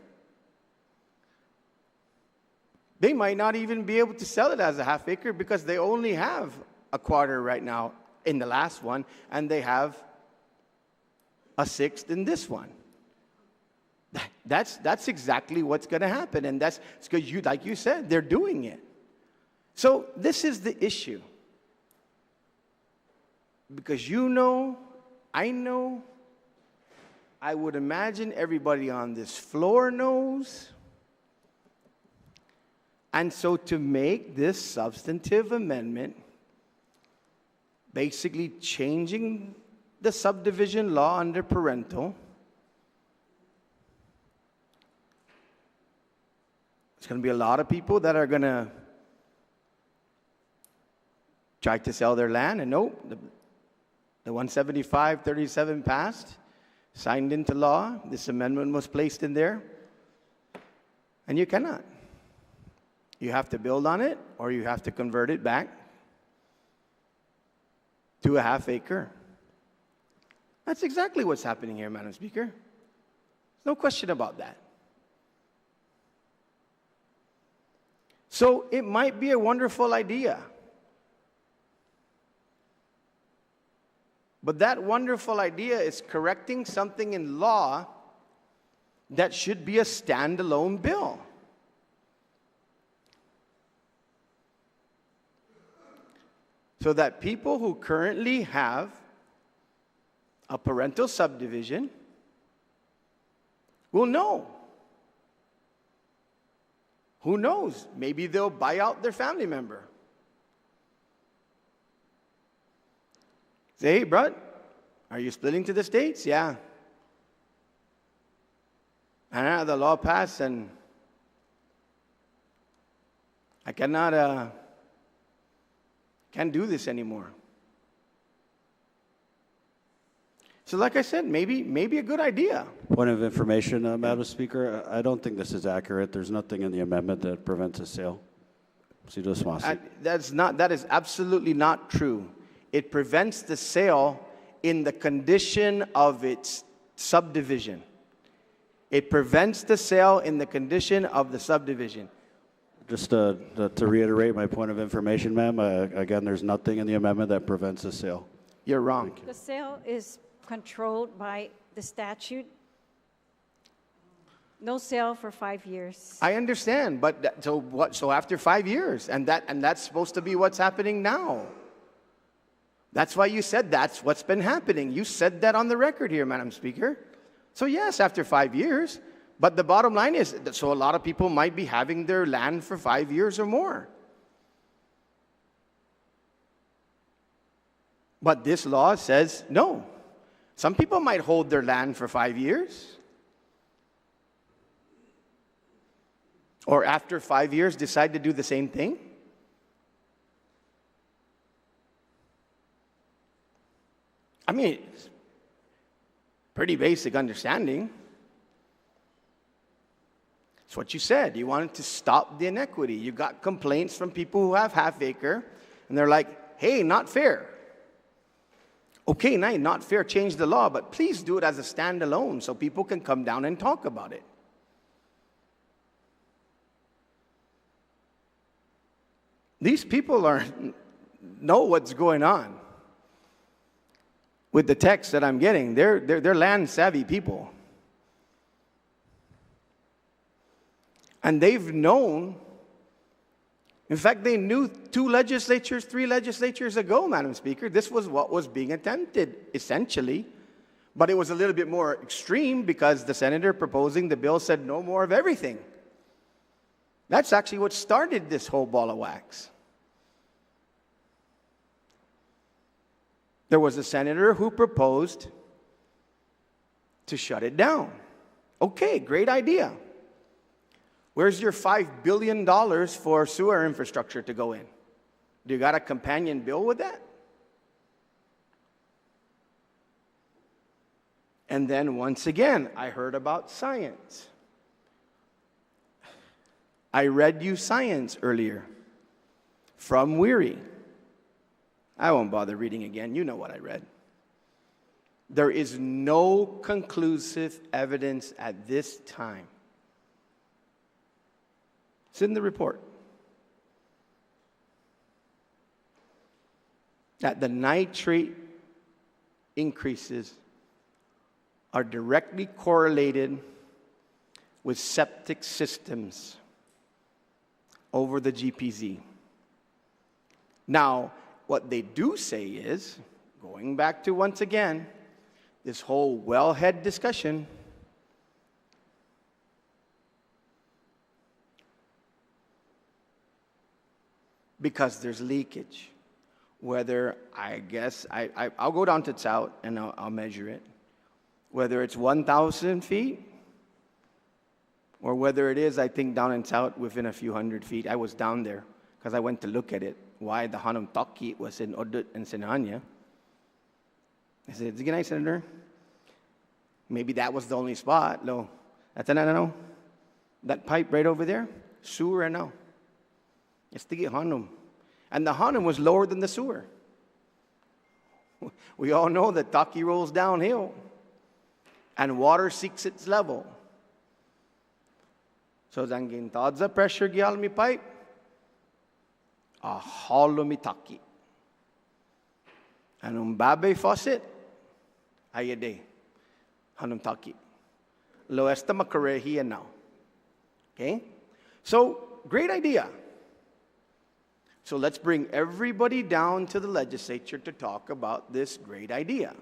They might not even be able to sell it as a half acre because they only have a quarter right now in the last one, and they have a sixth in this one. That's exactly what's going to happen, and that's because like you said, they're doing it. So this is the issue. Because you know, I know, I would imagine everybody on this floor knows. And so to make this substantive amendment, basically changing the subdivision law under parental, there's going to be a lot of people that are going to try to sell their land, and nope, the 175-37 passed, signed into law. This amendment was placed in there, and you cannot. You have to build on it, or you have to convert it back to a half acre. That's exactly what's happening here, Madam Speaker. There's no question about that. So it might be a wonderful idea. But that wonderful idea is correcting something in law that should be a standalone bill. So that people who currently have a parental subdivision will know. Who knows? Maybe they'll buy out their family member. Say, hey, bro, are you splitting to the states? Yeah. And the law passed, and I can't do this anymore. So like I said, maybe a good idea. Point of information, Madam Speaker. I don't think this is accurate. There's nothing in the amendment that prevents a sale. That is absolutely not true. It prevents the sale in the condition of its subdivision. It prevents the sale in the condition of the subdivision. Just to reiterate my point of information, ma'am, again, there's nothing in the amendment that prevents a sale. You're wrong. The sale is controlled by the statute. No sale for 5 years. I understand, but so what? So after 5 years, and that's supposed to be what's happening now. That's why you said that's what's been happening. You said that on the record here, Madam Speaker. So yes, after 5 years, but the bottom line is that so a lot of people might be having their land for 5 years or more. But this law says no. Some people might hold their land for 5 years. Or after 5 years decide to do the same thing. I mean, it's pretty basic understanding. It's what you said. You wanted to stop the inequity. You got complaints from people who have half acre, and they're like, hey, not fair. Okay, not fair, change the law, but please do it as a standalone so people can come down and talk about it. These people know what's going on with the text that I'm getting. They're land savvy people. And they've known, in fact, they knew 3 legislatures ago, Madam Speaker, this was what was being attempted, essentially. But it was a little bit more extreme because the senator proposing the bill said no more of everything. That's actually what started this whole ball of wax. There was a senator who proposed to shut it down. Okay, great idea. Where's your $5 billion for sewer infrastructure to go in? Do you got a companion bill with that? And then once again, I heard about science. I read you science earlier from Weary. I won't bother reading again. You know what I read. There is no conclusive evidence at this time. It's in the report. That the nitrate increases are directly correlated with septic systems over the GPZ. Now, what they do say is, going back to once again, this whole wellhead discussion, because there's leakage. Whether, I guess, I'll go down to Tsout and I'll measure it. Whether it's 1,000 feet, or whether it is, I think, down in Tsout within a few hundred feet. I was down there because I went to look at it. Why the Hanum Taki was in Odut and Sinahanya. I said, good night, Senator. Maybe that was the only spot. No, that's no. That pipe right over there, sewer now. It's the Hanum. And the Hanum was lower than the sewer. We all know that Taki rolls downhill and water seeks its level. So zangin tadza pressure gyal mi pipe, a hollow mi Taki. And babe faucet, ayede, Hanum Taki. Loesta makarehi and now. Okay? So, great idea. So let's bring everybody down to the legislature to talk about this great idea.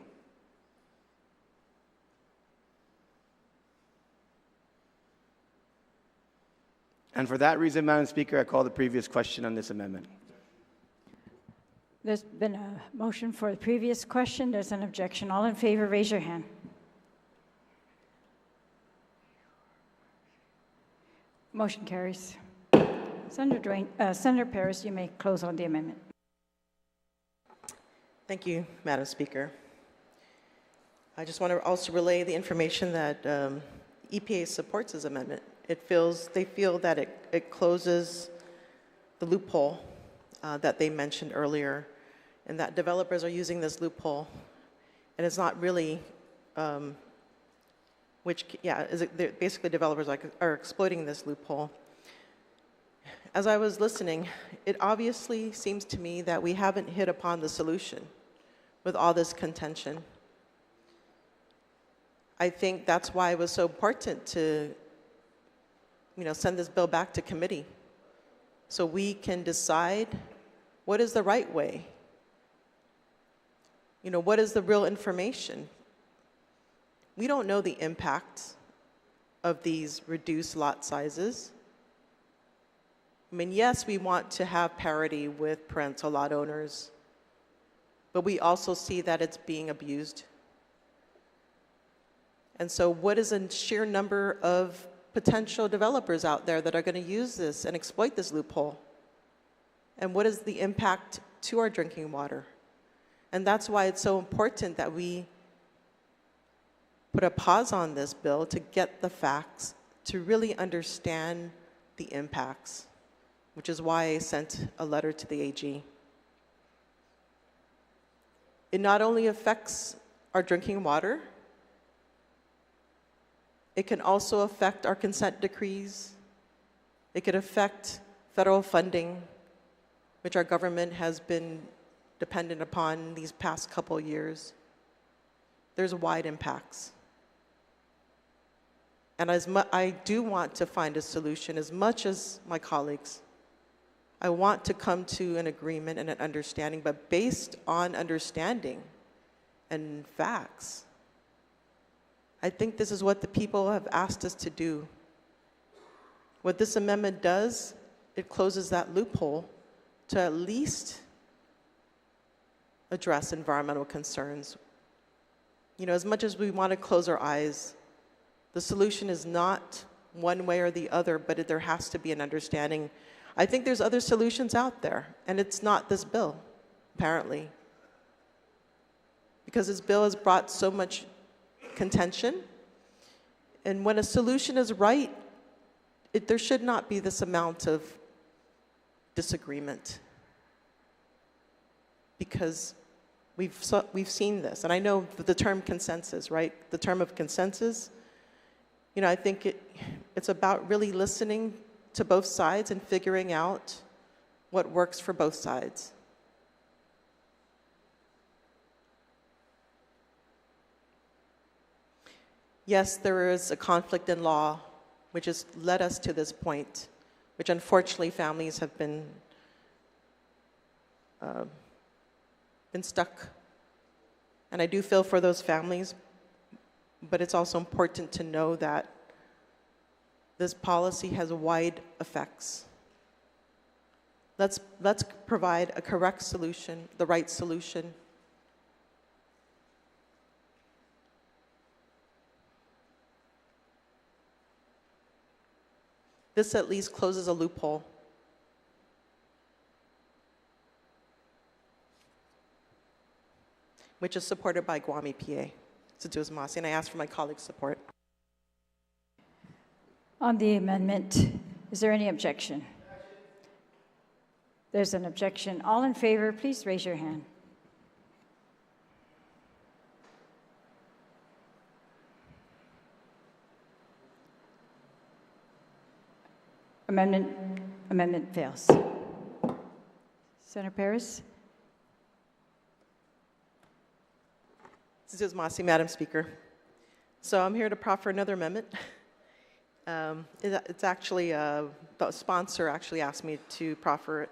And for that reason, Madam Speaker, I call the previous question on this amendment. There's been a motion for the previous question. There's an objection. All in favor, raise your hand. Motion carries. Senator Paris, you may close on the amendment. Thank you, Madam Speaker. I just want to also relay the information that EPA supports this amendment. They feel that it closes the loophole that they mentioned earlier, and that developers are using this loophole, and it's not really, basically developers are exploiting this loophole. As I was listening, it obviously seems to me that we haven't hit upon the solution with all this contention. I think that's why it was so important to, send this bill back to committee so we can decide what is the right way. What is the real information? We don't know the impact of these reduced lot sizes. Yes, we want to have parity with parental lot owners, but we also see that it's being abused. And so what is a sheer number of potential developers out there that are going to use this and exploit this loophole? And what is the impact to our drinking water? And that's why it's so important that we put a pause on this bill to get the facts, to really understand the impacts, which is why I sent a letter to the AG. It not only affects our drinking water, it can also affect our consent decrees. It could affect federal funding, which our government has been dependent upon these past couple years. There's wide impacts. And I do want to find a solution as much as my colleagues. I want to come to an agreement and an understanding, but based on understanding and facts. I think this is what the people have asked us to do. What this amendment does, it closes that loophole to at least address environmental concerns. As much as we want to close our eyes, the solution is not one way or the other, but there has to be an understanding. I think there's other solutions out there, and it's not this bill, apparently. Because this bill has brought so much contention, and when a solution is right, there should not be this amount of disagreement. Because we've seen this, and I know the term consensus, right? The term of consensus, I think it's about really listening to both sides and figuring out what works for both sides. Yes, there is a conflict in law, which has led us to this point, which unfortunately families have been stuck. And I do feel for those families, but it's also important to know that this policy has wide effects. Let's provide a correct solution, the right solution. This at least closes a loophole. Which is supported by Guam EPA, Situas Masi, and I ask for my colleagues' support. On the amendment, is there any objection? There's an objection. All in favor, please raise your hand. Amendment fails. Senator Paris? Situas Masi, Madam Speaker. So I'm here to proffer another amendment. It's actually, the sponsor actually asked me to proffer it.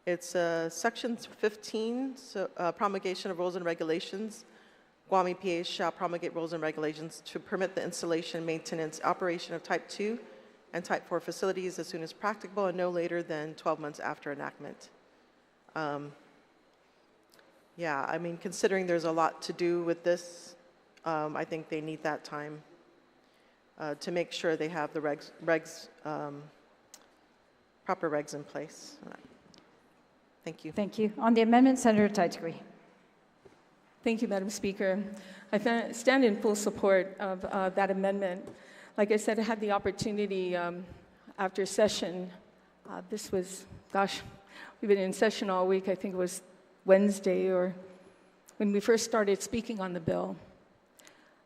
It's Section 15, so promulgation of rules and regulations. Guam EPA shall promulgate rules and regulations to permit the installation, maintenance, operation of Type 2 and Type 4 facilities as soon as practicable and no later than 12 months after enactment. Yeah, I mean, considering there's a lot to do with this, I think they need that time to make sure they have the proper regs in place. Thank you. Thank you. On the amendment, Senator Teichgui. Thank you, Madam Speaker. I stand in full support of that amendment. Like I said, I had the opportunity after session. This was, gosh, we've been in session all week. I think it was Wednesday or when we first started speaking on the bill.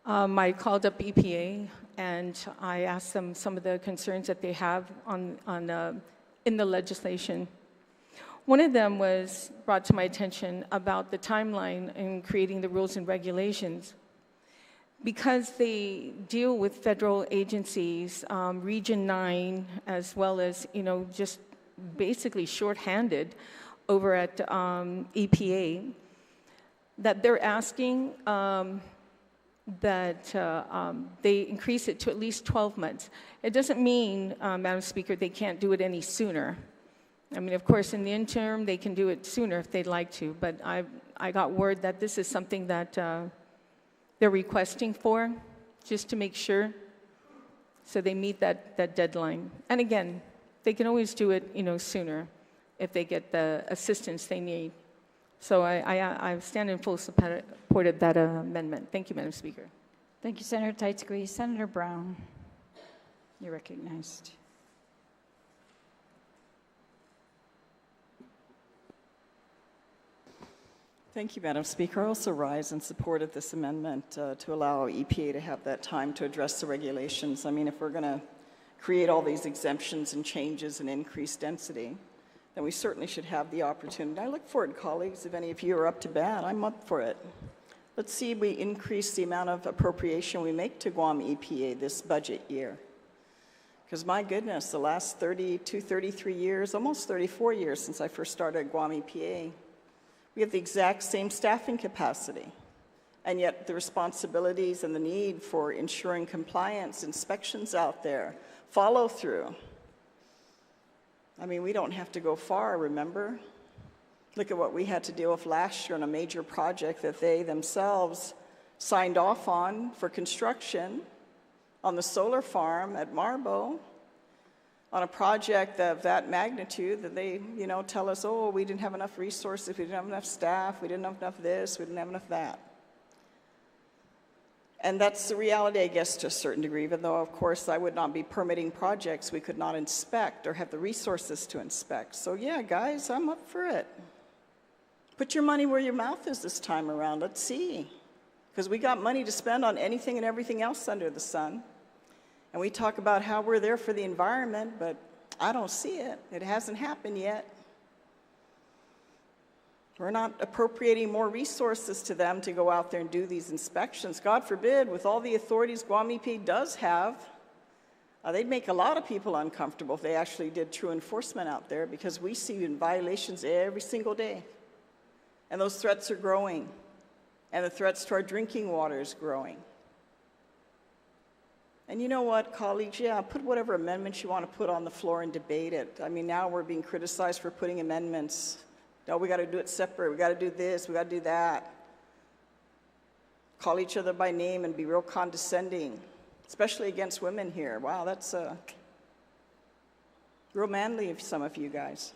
I called up EPA and I asked them some of the concerns that they have in the legislation. One of them was brought to my attention about the timeline in creating the rules and regulations. Because they deal with federal agencies, Region 9, as well as, just basically shorthanded over at EPA, that they're asking that they increase it to at least 12 months. It doesn't mean, Madam Speaker, they can't do it any sooner. I mean, of course, in the interim, they can do it sooner if they'd like to, but I got word that this is something that they're requesting for, just to make sure, so they meet that deadline. And again, they can always do it, sooner if they get the assistance they need. So I stand in full support of that amendment. Thank you, Madam Speaker. Thank you, Senator Teichgui. Senator Brown, you're recognized. Thank you, Madam Speaker. I also rise in support of this amendment to allow EPA to have that time to address the regulations. I mean, if we're going to create all these exemptions and changes and increase density, then we certainly should have the opportunity. I look forward, colleagues, if any of you are up to bat, I'm up for it. Let's see if we increase the amount of appropriation we make to Guam EPA this budget year. Because my goodness, the last 32, 33 years, almost 34 years since I first started at Guam EPA, we have the exact same staffing capacity, and yet the responsibilities and the need for ensuring compliance, inspections out there, follow through. I mean, we don't have to go far, remember? Look at what we had to deal with last year on a major project that they themselves signed off on for construction on the solar farm at Marbo, on a project of that magnitude that they, tell us, oh, we didn't have enough resources, we didn't have enough staff, we didn't have enough this, we didn't have enough that. And that's the reality, I guess, to a certain degree, even though, of course, I would not be permitting projects we could not inspect or have the resources to inspect. So yeah, guys, I'm up for it. Put your money where your mouth is this time around. Let's see. Because we got money to spend on anything and everything else under the sun. And we talk about how we're there for the environment, but I don't see it. It hasn't happened yet. We're not appropriating more resources to them to go out there and do these inspections. God forbid, with all the authorities Guam EP does have, they'd make a lot of people uncomfortable if they actually did true enforcement out there, because we see violations every single day. And those threats are growing. And the threats to our drinking water is growing. And you know what, colleagues? Yeah, put whatever amendments you want to put on the floor and debate it. I mean, now we're being criticized for putting amendments. No, we got to do it separate. We got to do this. We got to do that. Call each other by name and be real condescending, especially against women here. Wow, that's real manly of some of you guys.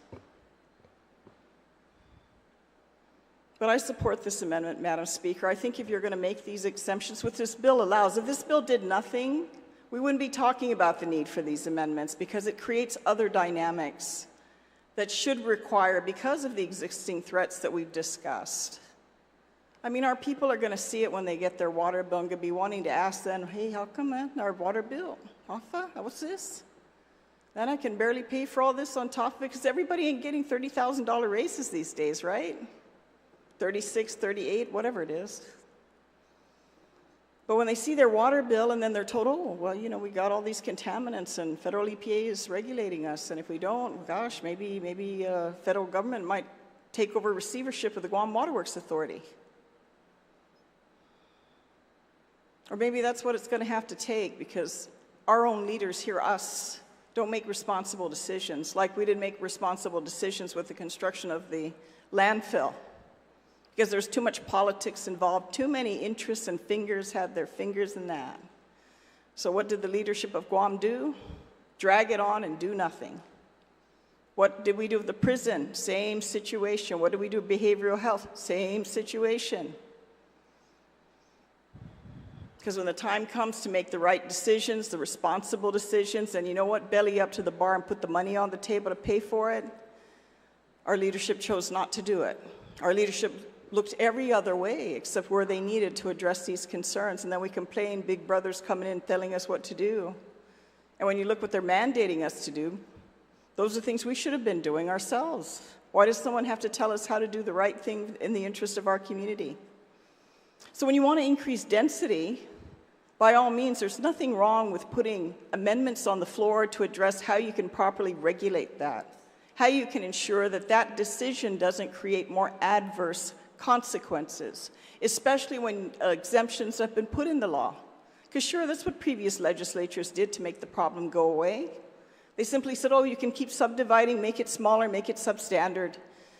But I support this amendment, Madam Speaker. I think if you're going to make these exemptions, which this bill allows, if this bill did nothing, we wouldn't be talking about the need for these amendments, because it creates other dynamics that should require, because of the existing threats that we've discussed. I mean, our people are going to see it when they get their water bill and going to be wanting to ask them, hey, how come our water bill? What's this? Then I can barely pay for all this on top of it, because everybody ain't getting $30,000 raises these days, right? 36, 38, whatever it is. But when they see their water bill and then they're told, oh, well, we got all these contaminants and federal EPA is regulating us, and if we don't, gosh, maybe federal government might take over receivership of the Guam Waterworks Authority. Or maybe that's what it's going to have to take, because our own leaders hear us don't make responsible decisions, like we didn't make responsible decisions with the construction of the landfill, because there's too much politics involved, too many interests and fingers had their fingers in that. So what did the leadership of Guam do? Drag it on and do nothing. What did we do with the prison? Same situation. What did we do with behavioral health? Same situation. Because when the time comes to make the right decisions, the responsible decisions, and you know what, belly up to the bar and put the money on the table to pay for it, our leadership chose not to do it. Our leadership looked every other way except where they needed to address these concerns, and then we complain, big brother's coming in telling us what to do. And when you look what they're mandating us to do, those are things we should have been doing ourselves. Why does someone have to tell us how to do the right thing in the interest of our community? So when you want to increase density, by all means, there's nothing wrong with putting amendments on the floor to address how you can properly regulate that, how you can ensure that that decision doesn't create more adverse consequences, especially when exemptions have been put in the law. Because sure, that's what previous legislatures did to make the problem go away. They simply said, oh, you can keep subdividing, make it smaller, make it substandard,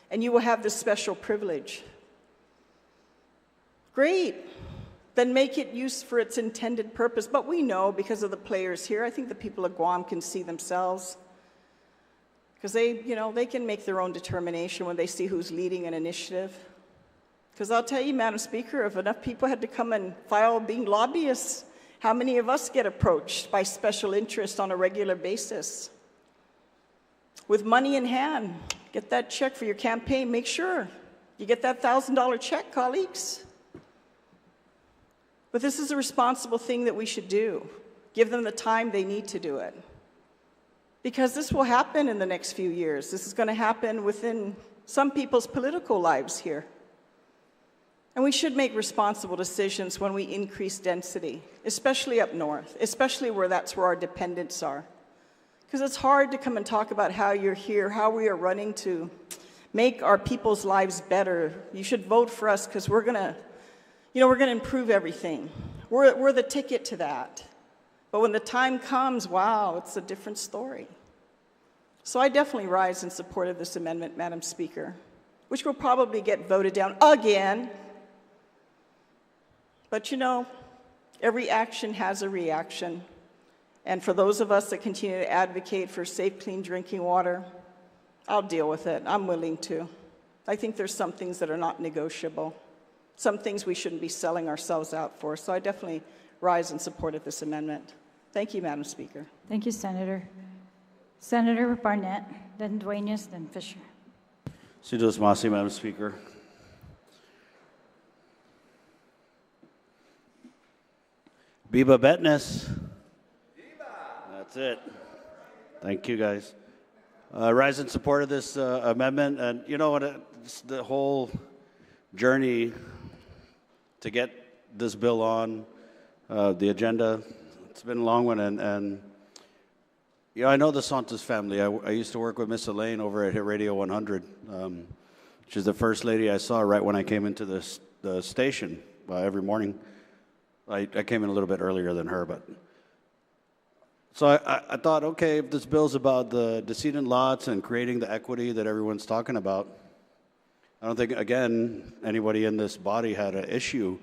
and you will have this special privilege. Great. Then make it used for its intended purpose. But we know, because of the players here, I think the people of Guam can see themselves, because they can make their own determination when they see who's leading an initiative. Because I'll tell you, Madam Speaker, if enough people had to come and file being lobbyists, how many of us get approached by special interest on a regular basis? With money in hand, get that check for your campaign. Make sure you get that $1,000 check, colleagues. But this is a responsible thing that we should do. Give them the time they need to do it. Because this will happen in the next few years. This is going to happen within some people's political lives here. And we should make responsible decisions when we increase density, especially up north, especially that's where our dependents are. Because it's hard to come and talk about how you're here, how we are running to make our people's lives better. You should vote for us because we're going to improve everything. We're the ticket to that. But when the time comes, wow, it's a different story. So I definitely rise in support of this amendment, Madam Speaker, which will probably get voted down again. But every action has a reaction. And for those of us that continue to advocate for safe, clean drinking water, I'll deal with it. I'm willing to. I think there's some things that are not negotiable, some things we shouldn't be selling ourselves out for. So I definitely rise in support of this amendment. Thank you, Madam Speaker. Thank you, Senator. Senator Barnett, then Duenas, then Fisher. Sidos Masi, Madam Speaker. Biba Betness. That's it. Thank you, guys. Rise in support of this amendment. And you know what? It's the whole journey to get this bill on the agenda, it's been a long one. And I know the Santos family. I used to work with Miss Elaine over at Hit Radio 100. She's the first lady I saw right when I came into the station every morning. I came in a little bit earlier than her, but so I thought, okay, if this bill's about the decedent lots and creating the equity that everyone's talking about, I don't think, again, anybody in this body had an issue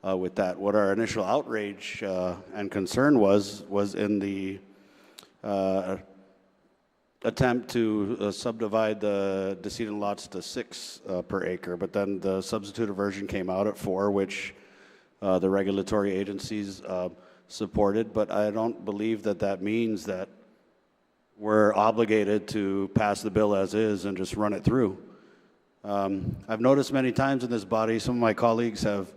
with that. What our initial outrage and concern was in the attempt to subdivide the decedent lots to 6 per acre, but then the substituted version came out at 4, which the regulatory agencies supported, but I don't believe that means that we're obligated to pass the bill as is and just run it through. I've noticed many times in this body, some of my colleagues have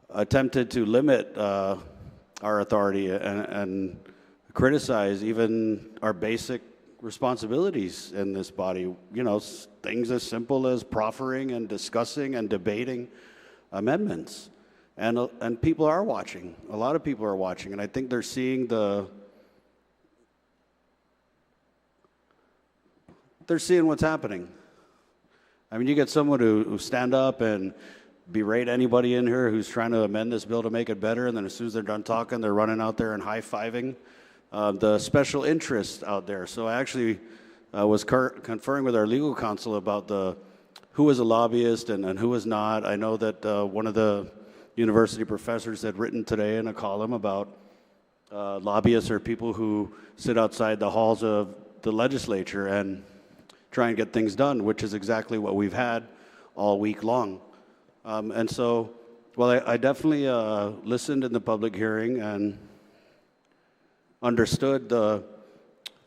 attempted to limit our authority and criticize even our basic responsibilities in this body. Things as simple as proffering and discussing and debating amendments. And people are watching. A lot of people are watching, and I think they're seeing what's happening. I mean, you get someone who stand up and berate anybody in here who's trying to amend this bill to make it better, and then as soon as they're done talking, they're running out there and high-fiving the special interests out there. So I actually was conferring with our legal counsel about who was a lobbyist and who was not. I know that one of the university professors had written today in a column about lobbyists are people who sit outside the halls of the legislature and try and get things done, which is exactly what we've had all week long. And so, well, I definitely listened in the public hearing and understood the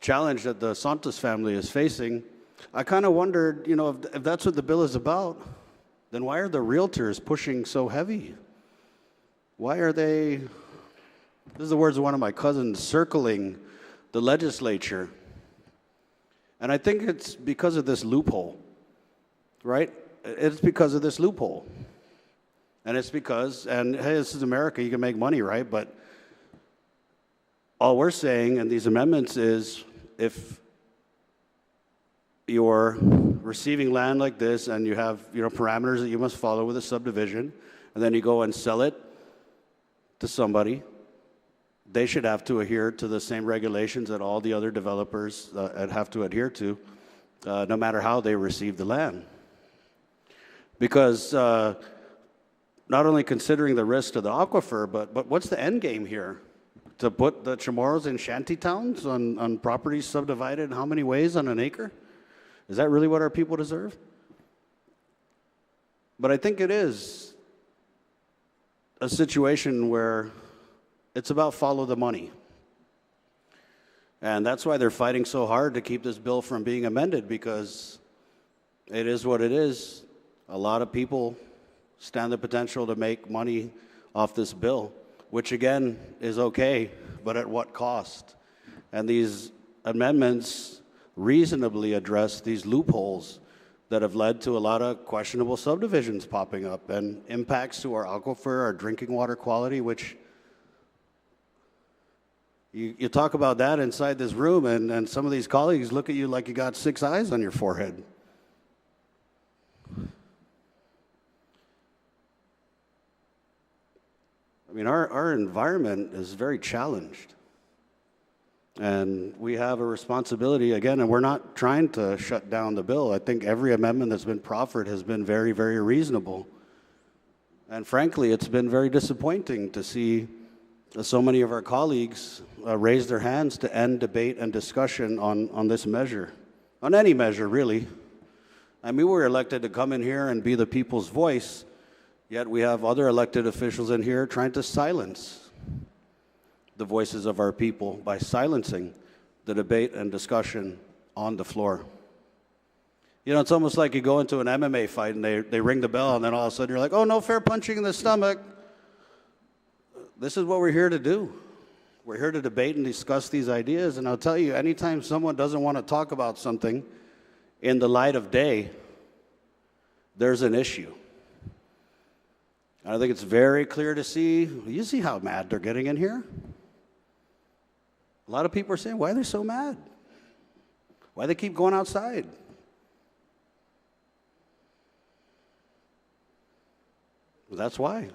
challenge that the Santos family is facing. I kind of wondered, you know, if that's what the bill is about, then why are the realtors pushing so heavy? Why are they, this is the words of one of my cousins, circling the legislature? And I think it's because of this loophole, right? It's because of this loophole. And it's because, and hey, this is America, you can make money, right? But all we're saying in these amendments is if you're receiving land like this and you have, you know, parameters that you must follow with a subdivision, and then you go and sell it to somebody, they should have to adhere to the same regulations that all the other developers have to adhere to, no matter how they receive the land. Because not only considering the risk to the aquifer, but what's the end game here? To put the Chamorros in shanty towns on properties subdivided in how many ways on an acre? Is that really what our people deserve? But I think it is a situation where it's about follow the money. And that's why they're fighting so hard to keep this bill from being amended, because it is what it is. A lot of people stand the potential to make money off this bill, which again is okay, but at what cost? And these amendments reasonably address these loopholes that have led to a lot of questionable subdivisions popping up and impacts to our aquifer, our drinking water quality, which you talk about that inside this room, and some of these colleagues look at you like you got 6 eyes on your forehead. I mean, our environment is very challenged. And we have a responsibility, again, and we're not trying to shut down the bill. I think every amendment that's been proffered has been very, very reasonable. And frankly, it's been very disappointing to see so many of our colleagues raise their hands to end debate and discussion on this measure, on any measure, really. I mean, we were elected to come in here and be the people's voice, yet we have other elected officials in here trying to silence the voices of our people by silencing the debate and discussion on the floor. You know, it's almost like you go into an MMA fight and they ring the bell, and then all of a sudden you're like, oh, no fair punching in the stomach. This is what we're here to do. We're here to debate and discuss these ideas, and I'll tell you, anytime someone doesn't want to talk about something in the light of day, there's an issue. I think it's very clear to see, you see how mad they're getting in here? A lot of people are saying, why are they so mad? Why they keep going outside? Well, that's why.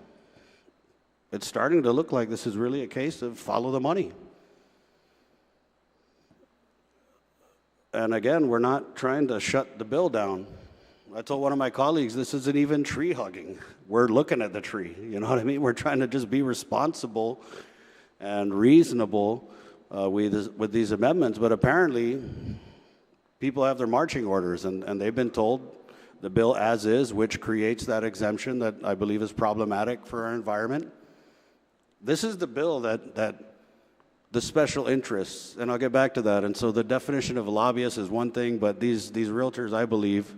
It's starting to look like this is really a case of follow the money. And again, we're not trying to shut the bill down. I told one of my colleagues, this isn't even tree hugging. We're looking at the tree, you know what I mean? We're trying to just be responsible and reasonable with these amendments, but apparently people have their marching orders, and they've been told the bill as is, which creates that exemption that I believe is problematic for our environment. This is the bill that the special interests, and I'll get back to that, and so the definition of a lobbyist is one thing, but these realtors, I believe,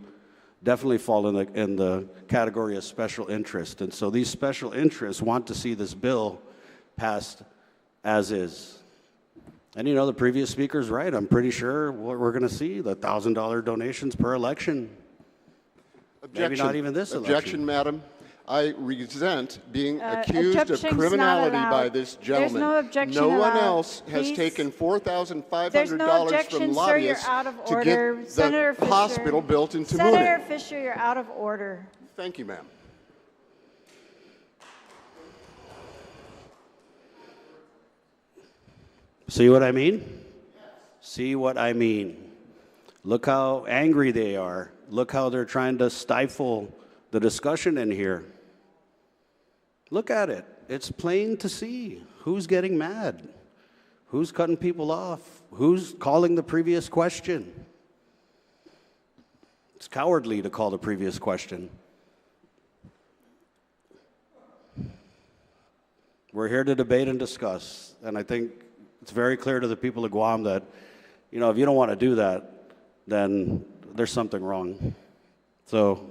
definitely fall in the category of special interest, and so these special interests want to see this bill passed as is. And you know, the previous speaker's right. I'm pretty sure what we're going to see, the $1,000 donations per election. Objection. Maybe not even this election. Objection, madam. I resent being accused of objection's criminality not by allowed. this gentleman. There's no objection No one allowed. else has Please. taken $4,500 There's no objection, from sir. You're lobbyists out of to order. get Senator the Fisher. hospital built in Senator Tamunin. Fisher, you're out of order. Thank you, ma'am. See what I mean? See what I mean? Look how angry they are. Look how they're trying to stifle the discussion in here. Look at it. It's plain to see who's getting mad, who's cutting people off, who's calling the previous question. It's cowardly to call the previous question. We're here to debate and discuss, and I think it's very clear to the people of Guam that, if you don't want to do that, then there's something wrong. So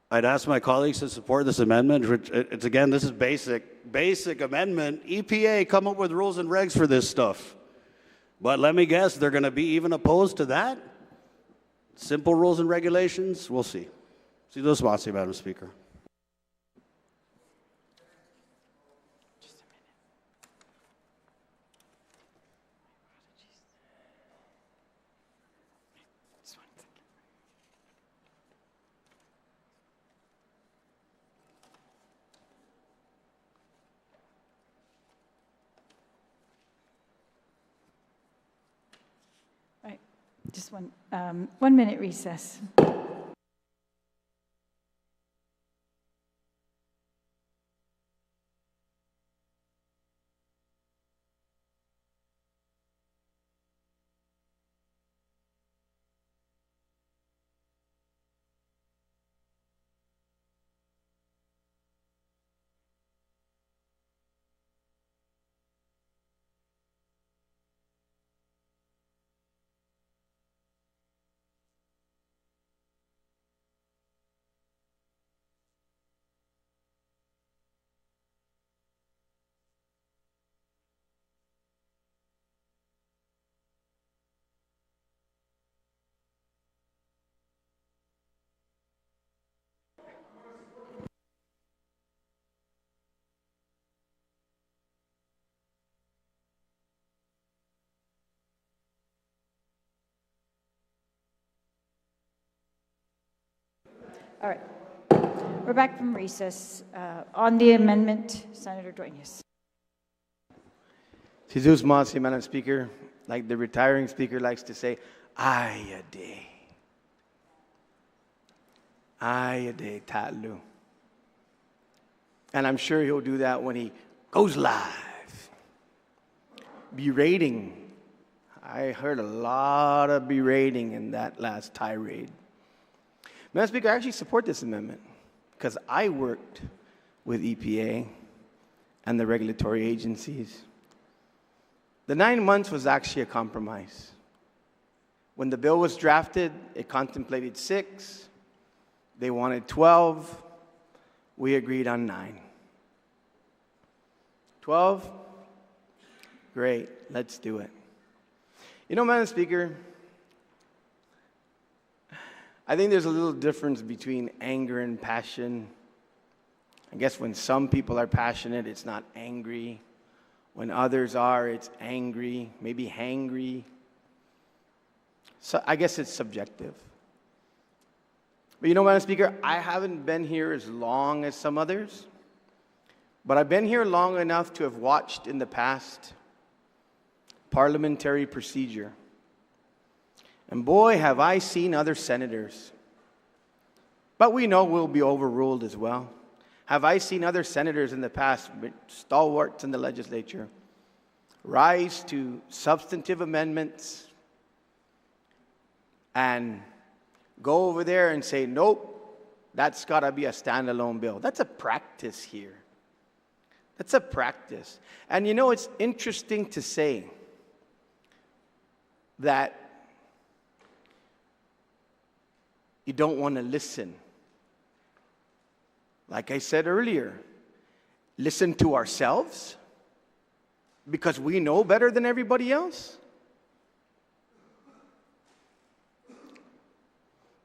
I'd ask my colleagues to support this amendment, which it's again, this is basic amendment. EPA, come up with rules and regs for this stuff. But let me guess, they're going to be even opposed to that? Simple rules and regulations? We'll see. See those spots, Madam Speaker. Just 1 minute recess. All right. We're back from recess. On the amendment, Senator Dueñas. Jesus Masi, Madam Speaker, like the retiring speaker likes to say, ay a day. Ay a day, Tatlu. And I'm sure he'll do that when he goes live. Berating. I heard a lot of berating in that last tirade. Madam Speaker, I actually support this amendment because I worked with EPA and the regulatory agencies. The 9 months was actually a compromise. When the bill was drafted, it contemplated 6. They wanted 12. We agreed on 9. 12? Great, let's do it. Madam Speaker, I think there's a little difference between anger and passion. I guess when some people are passionate, it's not angry. When others are, it's angry, maybe hangry. So I guess it's subjective. But Madam Speaker, I haven't been here as long as some others, but I've been here long enough to have watched in the past parliamentary procedure. And boy, have I seen other senators, but we know we'll be overruled as well. Have I seen other senators in the past, stalwarts in the legislature, rise to substantive amendments and go over there and say, nope, that's got to be a standalone bill. That's a practice here. That's a practice. And it's interesting to say that you don't want to listen. Like I said earlier, listen to ourselves because we know better than everybody else.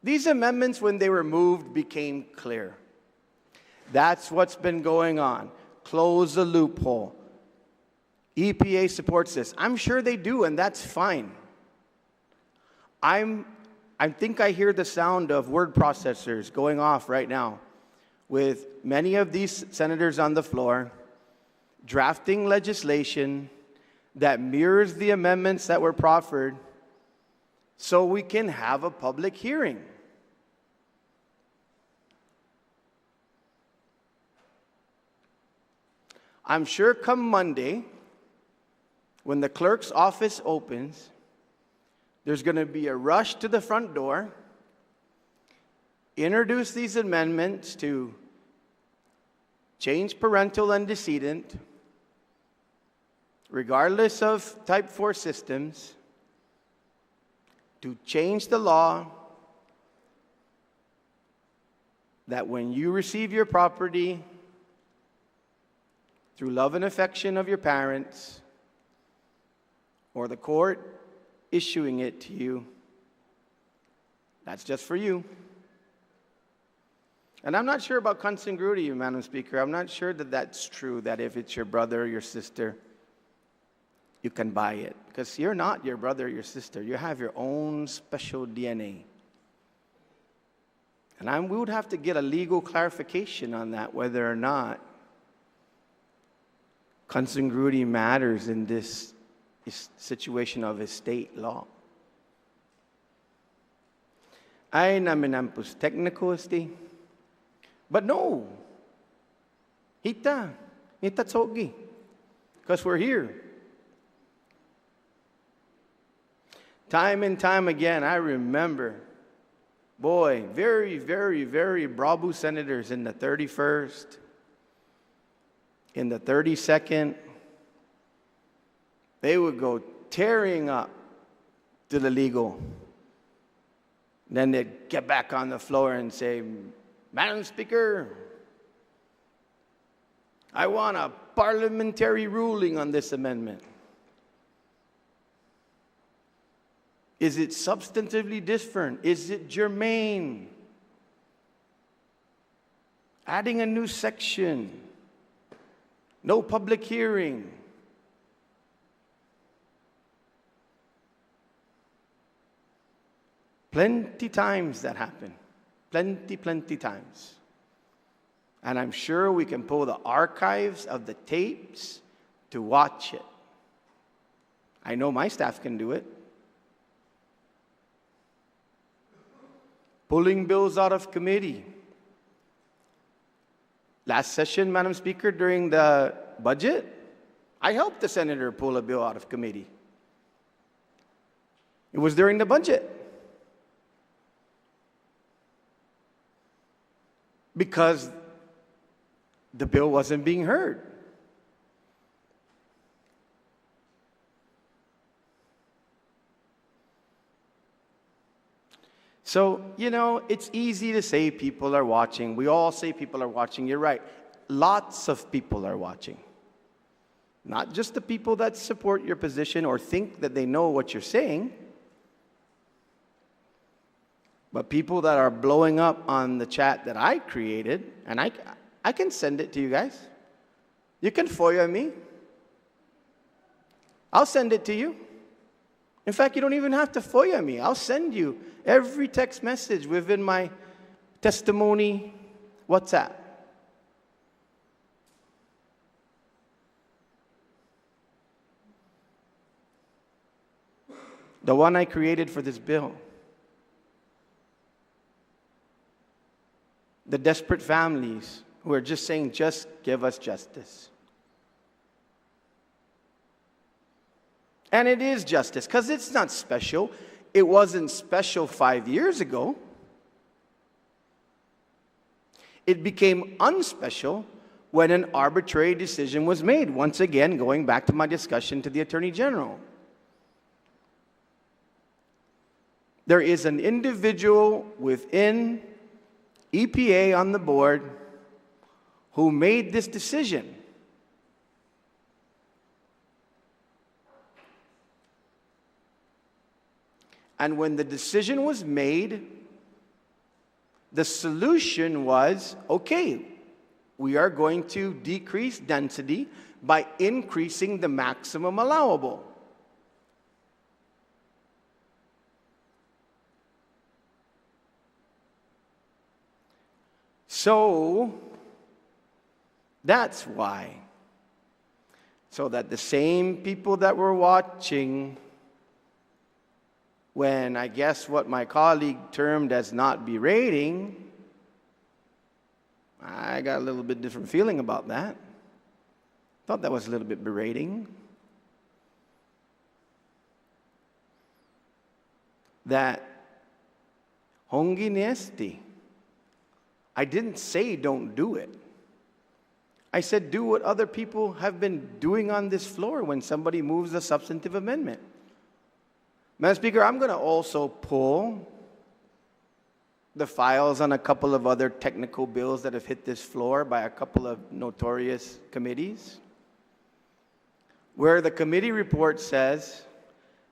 These amendments, when they were moved, became clear. That's what's been going on. Close the loophole. EPA supports this. I'm sure they do, and that's fine. I think I hear the sound of word processors going off right now with many of these senators on the floor drafting legislation that mirrors the amendments that were proffered so we can have a public hearing. I'm sure come Monday, when the clerk's office opens, there's going to be a rush to the front door, introduce these amendments to change parental antecedent, regardless of type 4 systems, to change the law that when you receive your property through love and affection of your parents, or the court issuing it to you, that's just for you. And I'm not sure about consanguinity, Madam Speaker. I'm not sure that that's true, that if it's your brother or your sister, you can buy it. Because you're not your brother or your sister. You have your own special DNA. And we would have to get a legal clarification on that, whether or not consanguinity matters in this situation of estate law. Ay namin ang technical esti. But no. Hita tsogi. Because we're here. Time and time again, I remember, boy, very, very, very bravo senators in the 31st, in the 32nd, they would go tearing up to the legal. Then they'd get back on the floor and say, Madam Speaker, I want a parliamentary ruling on this amendment. Is it substantively different? Is it germane? Adding a new section. No public hearing. Plenty times that happen. Plenty times. And I'm sure we can pull the archives of the tapes to watch it. I know my staff can do it. Pulling bills out of committee. Last session, Madam Speaker, during the budget, I helped the senator pull a bill out of committee. It was during the budget. Because the bill wasn't being heard. So, it's easy to say people are watching. We all say people are watching. You're right. Lots of people are watching. Not just the people that support your position or think that they know what you're saying, but people that are blowing up on the chat that I created, and I can send it to you guys. You can FOIA me. I'll send it to you. In fact, you don't even have to FOIA me. I'll send you every text message within my testimony WhatsApp. The one I created for this bill. The desperate families who are just saying, just give us justice. And it is justice, because it's not special. It wasn't special 5 years ago. It became unspecial when an arbitrary decision was made. Once again, going back to my discussion to the Attorney General. There is an individual within EPA on the board who made this decision. And when the decision was made, the solution was, okay, we are going to decrease density by increasing the maximum allowable. So, that's why. so that the same people that were watching when I guess what my colleague termed as not berating, I got a little bit different feeling about that. Thought that was a little bit berating. That hongi nesti. I didn't say don't do it. I said do what other people have been doing on this floor when somebody moves a substantive amendment. Madam Speaker, I'm going to also pull the files on a couple of other technical bills that have hit this floor by a couple of notorious committees, where the committee report says,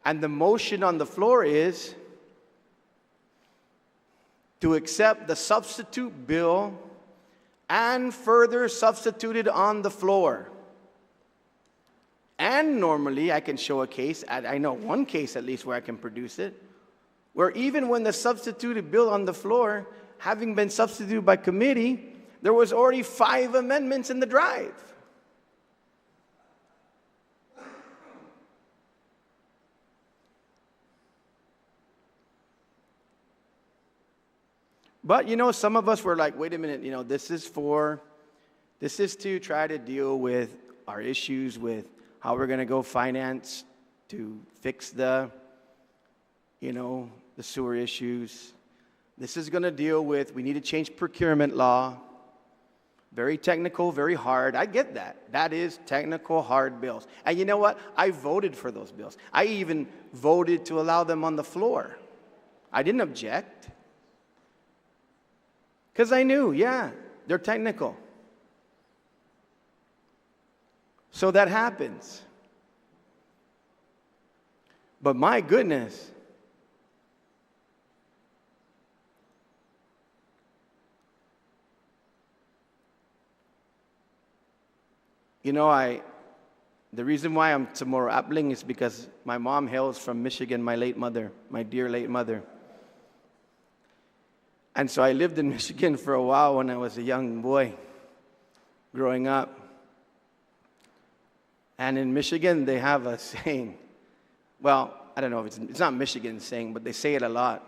and the motion on the floor is to accept the substitute bill and further substituted on the floor. And normally I can show a case, I know one case at least where I can produce it, where even when the substituted bill on the floor, having been substituted by committee, there was already 5 amendments in the drive. But, you know, some of us were like, wait a minute, you know, this is to try to deal with our issues with how we're going to go finance to fix the, you know, the sewer issues. This is going to deal with, we need to change procurement law. Very technical, very hard. I get that. That is technical, hard bills. And you know what? I voted for those bills. I even voted to allow them on the floor. I didn't object. Because I knew, yeah, they're technical. So that happens. But my goodness, you know, the reason why I'm Tamoro Appling is because my mom hails from Michigan, my late mother, my dear late mother. And so I lived in Michigan for a while when I was a young boy growing up. And in Michigan, they have a saying. Well, I don't know if it's not Michigan saying, but they say it a lot.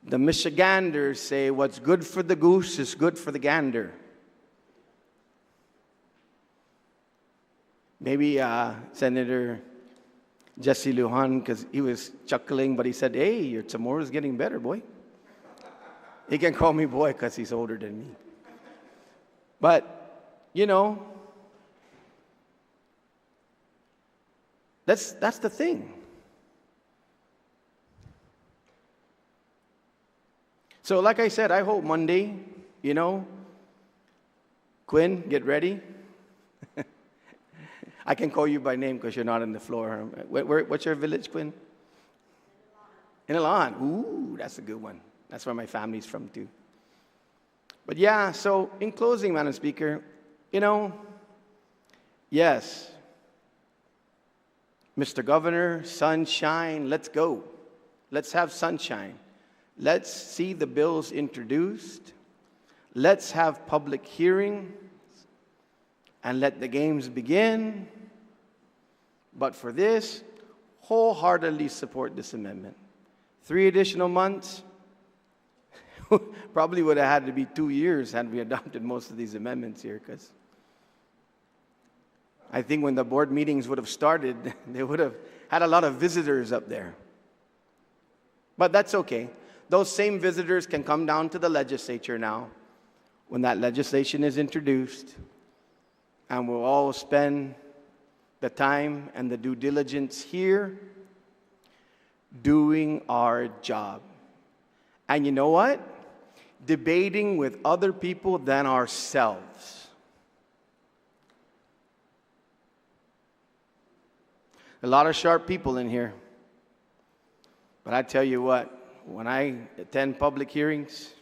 The Michiganders say, what's good for the goose is good for the gander. Maybe Senator Jesse Lujan, because he was chuckling, but he said, hey, your Tamoro's getting better, boy. He can call me boy because he's older than me. But, you know, that's the thing. So like I said, I hope Monday, you know, Quinn, get ready. I can call you by name because you're not on the floor. What's your village, Quinn? In Ilan. Ooh, that's a good one. That's where my family's from, too. But yeah, so in closing, Madam Speaker, you know, yes, Mr. Governor, sunshine, let's go. Let's have sunshine. Let's see the bills introduced. Let's have public hearing and let the games begin. But for this, wholeheartedly support this amendment. 3 additional months, probably would have had to be 2 years had we adopted most of these amendments here, because I think when the board meetings would have started, they would have had a lot of visitors up there. But that's okay. Those same visitors can come down to the legislature now when that legislation is introduced, and we'll all spend the time and the due diligence here doing our job. And you know what? Debating with other people than ourselves. A lot of sharp people in here. But I tell you what, when I attend public hearings,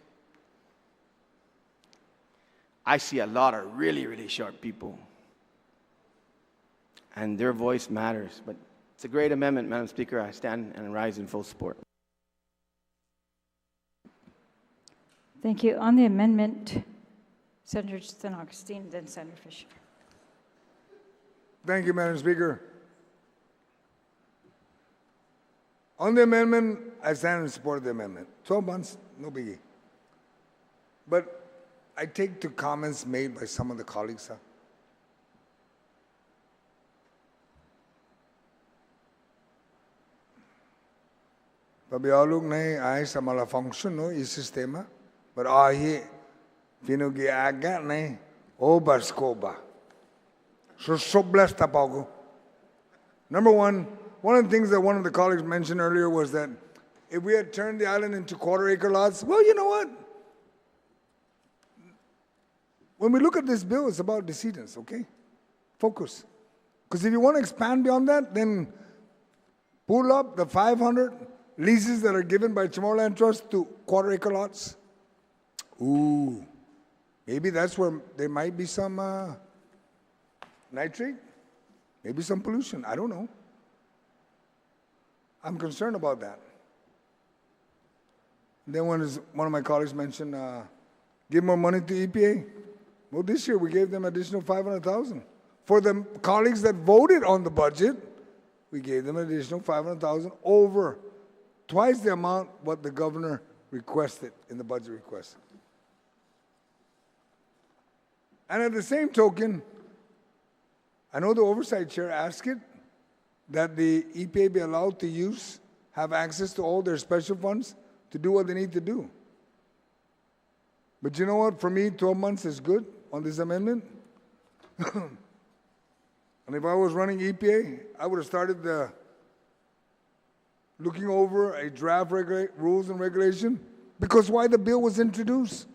I see a lot of really, really sharp people. And their voice matters. But it's a great amendment, Madam Speaker. I stand and rise in full support. Thank you. On the amendment, Senator San Augustine, then Senator Fisher. Thank you, Madam Speaker. On the amendment, I stand in support of the amendment. 12 months, no biggie. But I take to comments made by some of the colleagues. Pabialog na ay sa malfunction no i sistema, but ahi pinugiaga na obarskoba. So blessed tapago. Number one of the things that one of the colleagues mentioned earlier was that if we had turned the island into quarter-acre lots, well, you know what? When we look at this bill, it's about decedents, okay? Focus. Because if you want to expand beyond that, then pull up the 500 leases that are given by Chamorro Trust to quarter-acre lots. Ooh, maybe that's where there might be some nitrate, maybe some pollution. I don't know. I'm concerned about that. Then one of my colleagues mentioned, give more money to EPA. Well, this year we gave them additional $500,000. For the colleagues that voted on the budget, we gave them an additional $500,000 over twice the amount what the governor requested in the budget request. And at the same token, I know the oversight chair asked it, that the EPA be allowed to have access to all their special funds to do what they need to do. But you know what? For me, 12 months is good on this amendment. And if I was running EPA, I would have started looking over a draft rules and regulation, because why the bill was introduced.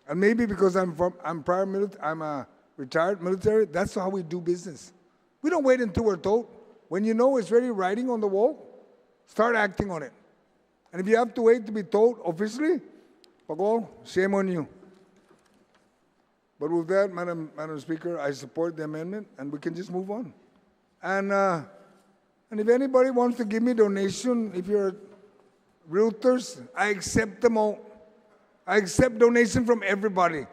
And maybe because I'm a retired military, that's how we do business. We don't wait until we're told. When you know it's ready writing on the wall, start acting on it. And if you have to wait to be told officially, Pago, shame on you. But with that, Madam Speaker, I support the amendment, and we can just move on. And if anybody wants to give me donation, if you're realtors, I accept them all. I accept donation from everybody,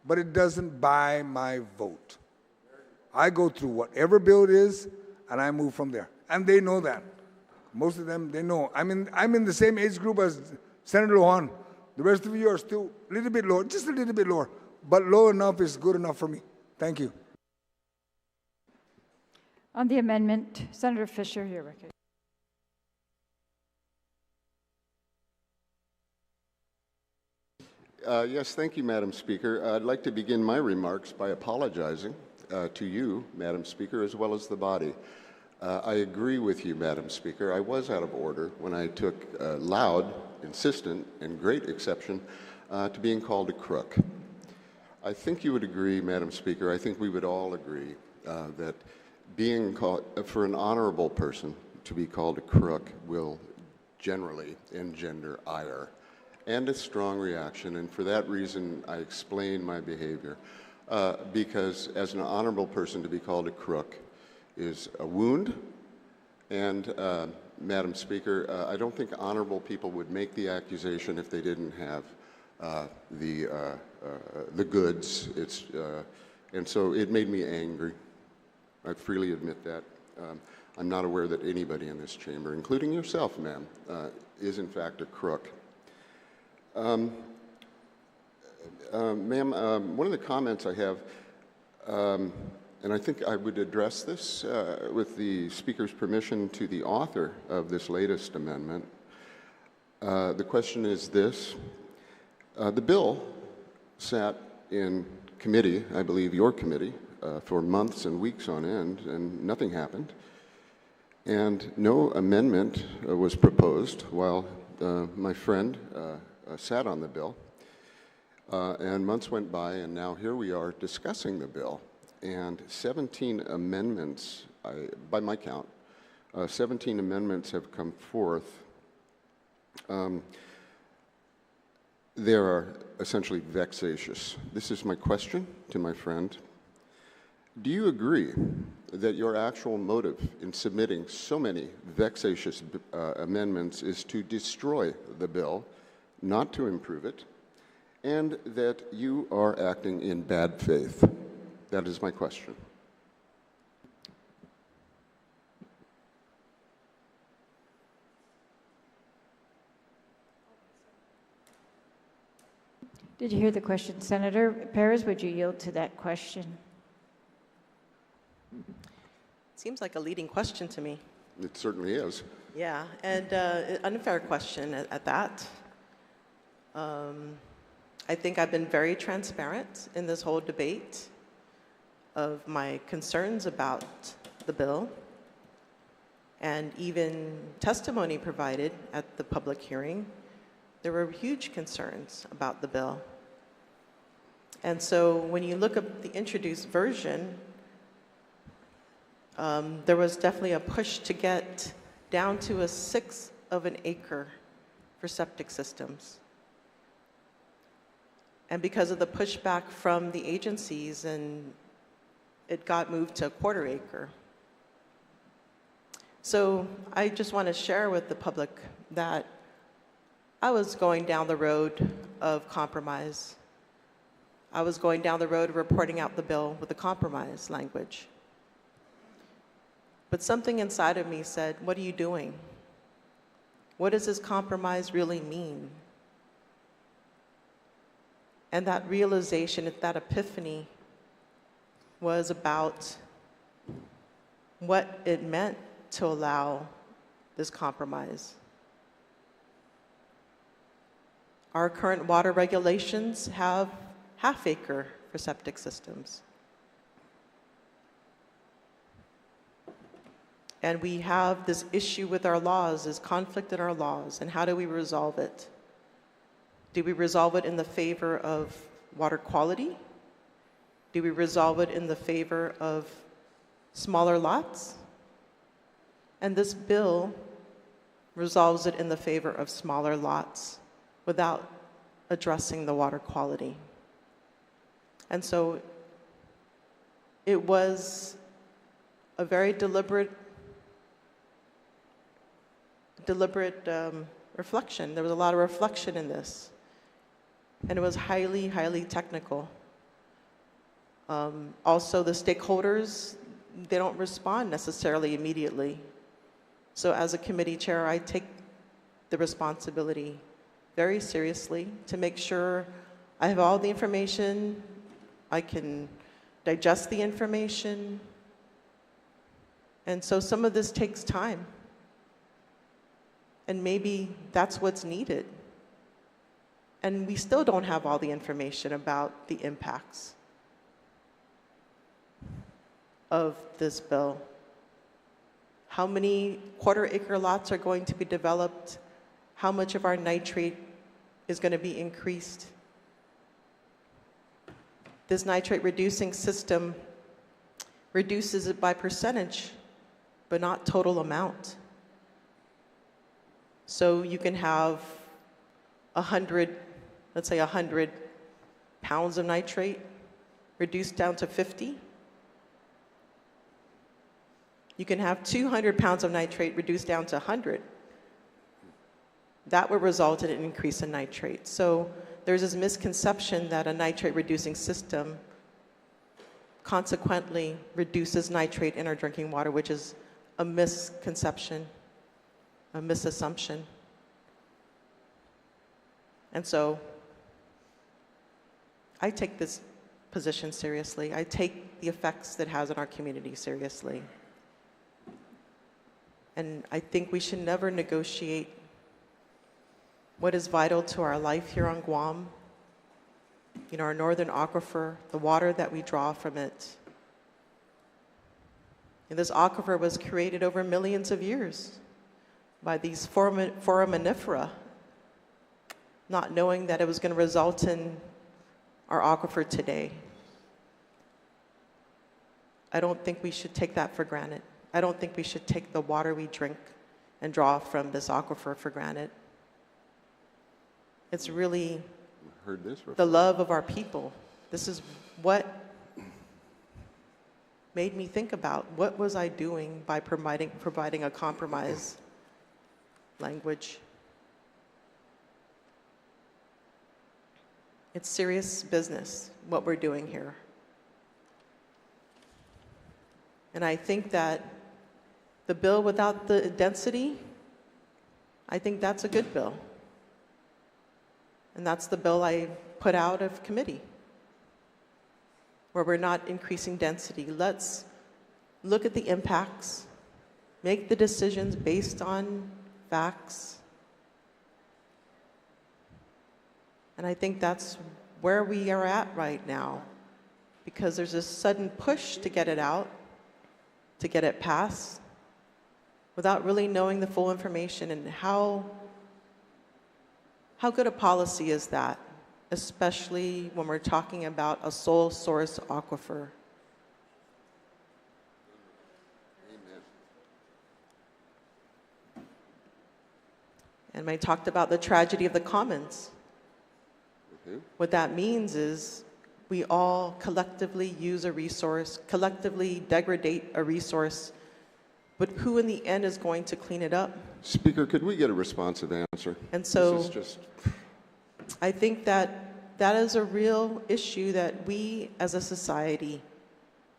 but it doesn't buy my vote. I go through whatever bill it is, and I move from there. And they know that. Most of them, they know. I'm in the same age group as Senator Lujan. The rest of you are still a little bit lower, just a little bit lower. But low enough is good enough for me. Thank you. On the amendment, Senator Fisher, your record. Yes, thank you, Madam Speaker. I'd like to begin my remarks by apologizing to you, Madam Speaker, as well as the body. I agree with you, Madam Speaker. I was out of order when I took loud, insistent, and great exception to being called a crook. I think you would agree, Madam Speaker, I think we would all agree that being called, for an honorable person to be called a crook will generally engender ire and a strong reaction, and for that reason I explain my behavior. Because as an honorable person to be called a crook is a wound, and Madam Speaker, I don't think honorable people would make the accusation if they didn't have the goods. And so it made me angry. I freely admit that. I'm not aware that anybody in this chamber, including yourself, ma'am, is in fact a crook. Ma'am, one of the comments I have, and I think I would address this with the Speaker's permission to the author of this latest amendment. The question is this. The bill sat in committee, I believe your committee, for months and weeks on end, and nothing happened. And no amendment was proposed while my friend sat on the bill. And months went by, and now here we are discussing the bill. And 17 amendments, by my count, 17 amendments have come forth. They are essentially vexatious. This is my question to my friend. Do you agree that your actual motive in submitting so many vexatious amendments is to destroy the bill, not to improve it, and that you are acting in bad faith? That is my question. Did you hear the question? Senator Perez, would you yield to that question? Seems like a leading question to me. It certainly is. Yeah, and an unfair question at that. I think I've been very transparent in this whole debate of my concerns about the bill, and even testimony provided at the public hearing. There were huge concerns about the bill. And so when you look at the introduced version, there was definitely a push to get down to a 1/6 of an acre for septic systems. And because of the pushback from the agencies, and it got moved to a 1/4 acre. So I just want to share with the public that I was going down the road of compromise. I was going down the road of reporting out the bill with the compromise language. But something inside of me said, what are you doing? What does this compromise really mean? And that realization, that epiphany, was about what it meant to allow this compromise. Our current water regulations have 1/2 acre for septic systems. And we have this issue with our laws, this conflict in our laws, and how do we resolve it? Do we resolve it in the favor of water quality? Do we resolve it in the favor of smaller lots? And this bill resolves it in the favor of smaller lots without addressing the water quality. And so it was a very deliberate reflection. There was a lot of reflection in this. And it was highly, highly technical. Also, the stakeholders, they don't respond necessarily immediately. So as a committee chair, I take the responsibility very seriously to make sure I have all the information, I can digest the information. And so some of this takes time. And maybe that's what's needed. And we still don't have all the information about the impacts of this bill. How many 1/4 acre lots are going to be developed? How much of our nitrate is going to be increased? This nitrate reducing system reduces it by percentage, but not total amount. So you can have 100, let's say 100 pounds of nitrate reduced down to 50. You can have 200 pounds of nitrate reduced down to 100. That would result in an increase in nitrate. So there's this misconception that a nitrate reducing system consequently reduces nitrate in our drinking water, which is a misconception, a misassumption. And so I take this position seriously. I take the effects that it has on our community seriously. And I think we should never negotiate what is vital to our life here on Guam. You know, our northern aquifer, the water that we draw from it. And this aquifer was created over millions of years by these foraminifera, not knowing that it was going to result in our aquifer today. I don't think we should take that for granted. I don't think we should take the water we drink and draw from this aquifer for granted. It's really the love of our people. This is what made me think about what was I doing by providing a compromise language. It's serious business, what we're doing here. And I think that the bill without the density, I think that's a good bill. And that's the bill I put out of committee, where we're not increasing density. Let's look at the impacts, make the decisions based on facts. And I think that's where we are at right now, because there's a sudden push to get it out, to get it passed, without really knowing the full information. And how good a policy is that, especially when we're talking about a sole source aquifer? And I talked about the tragedy of the commons. What that means is we all collectively use a resource, collectively degrade a resource, but who in the end is going to clean it up? Speaker, could we get a responsive answer? And so This is just... I think that that is a real issue that we as a society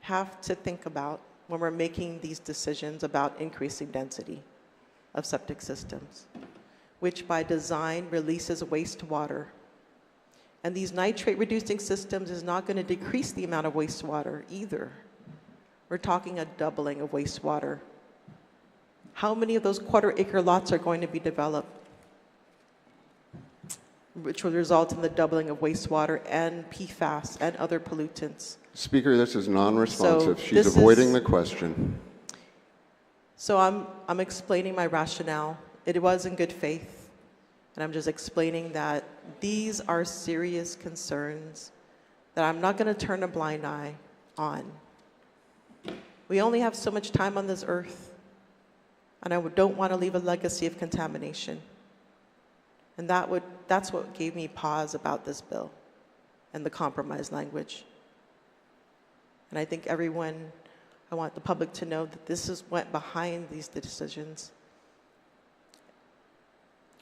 have to think about when we're making these decisions about increasing density of septic systems, which by design releases wastewater. And these nitrate-reducing systems is not going to decrease the amount of wastewater either. We're talking a doubling of wastewater. How many of those quarter-acre lots are going to be developed, which will result in the doubling of wastewater and PFAS and other pollutants? Speaker, this is non-responsive. So She's avoiding the question. So I'm explaining my rationale. It was in good faith. And I'm just explaining that these are serious concerns that I'm not going to turn a blind eye on. We only have so much time on this earth, and I don't want to leave a legacy of contamination. And that's what gave me pause about this bill and the compromise language. And I think I want the public to know that this is what behind these decisions,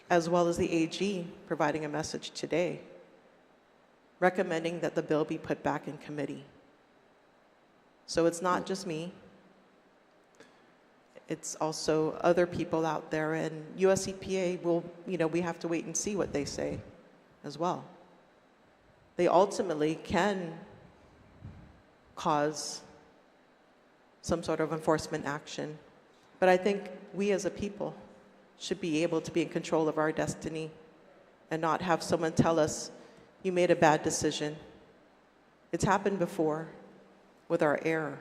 as well as the AG providing a message today, recommending that the bill be put back in committee. So it's not just me, it's also other people out there, and US EPA will, we have to wait and see what they say as well. They ultimately can cause some sort of enforcement action, but I think we as a people should be able to be in control of our destiny and not have someone tell us, you made a bad decision. It's happened before with our air.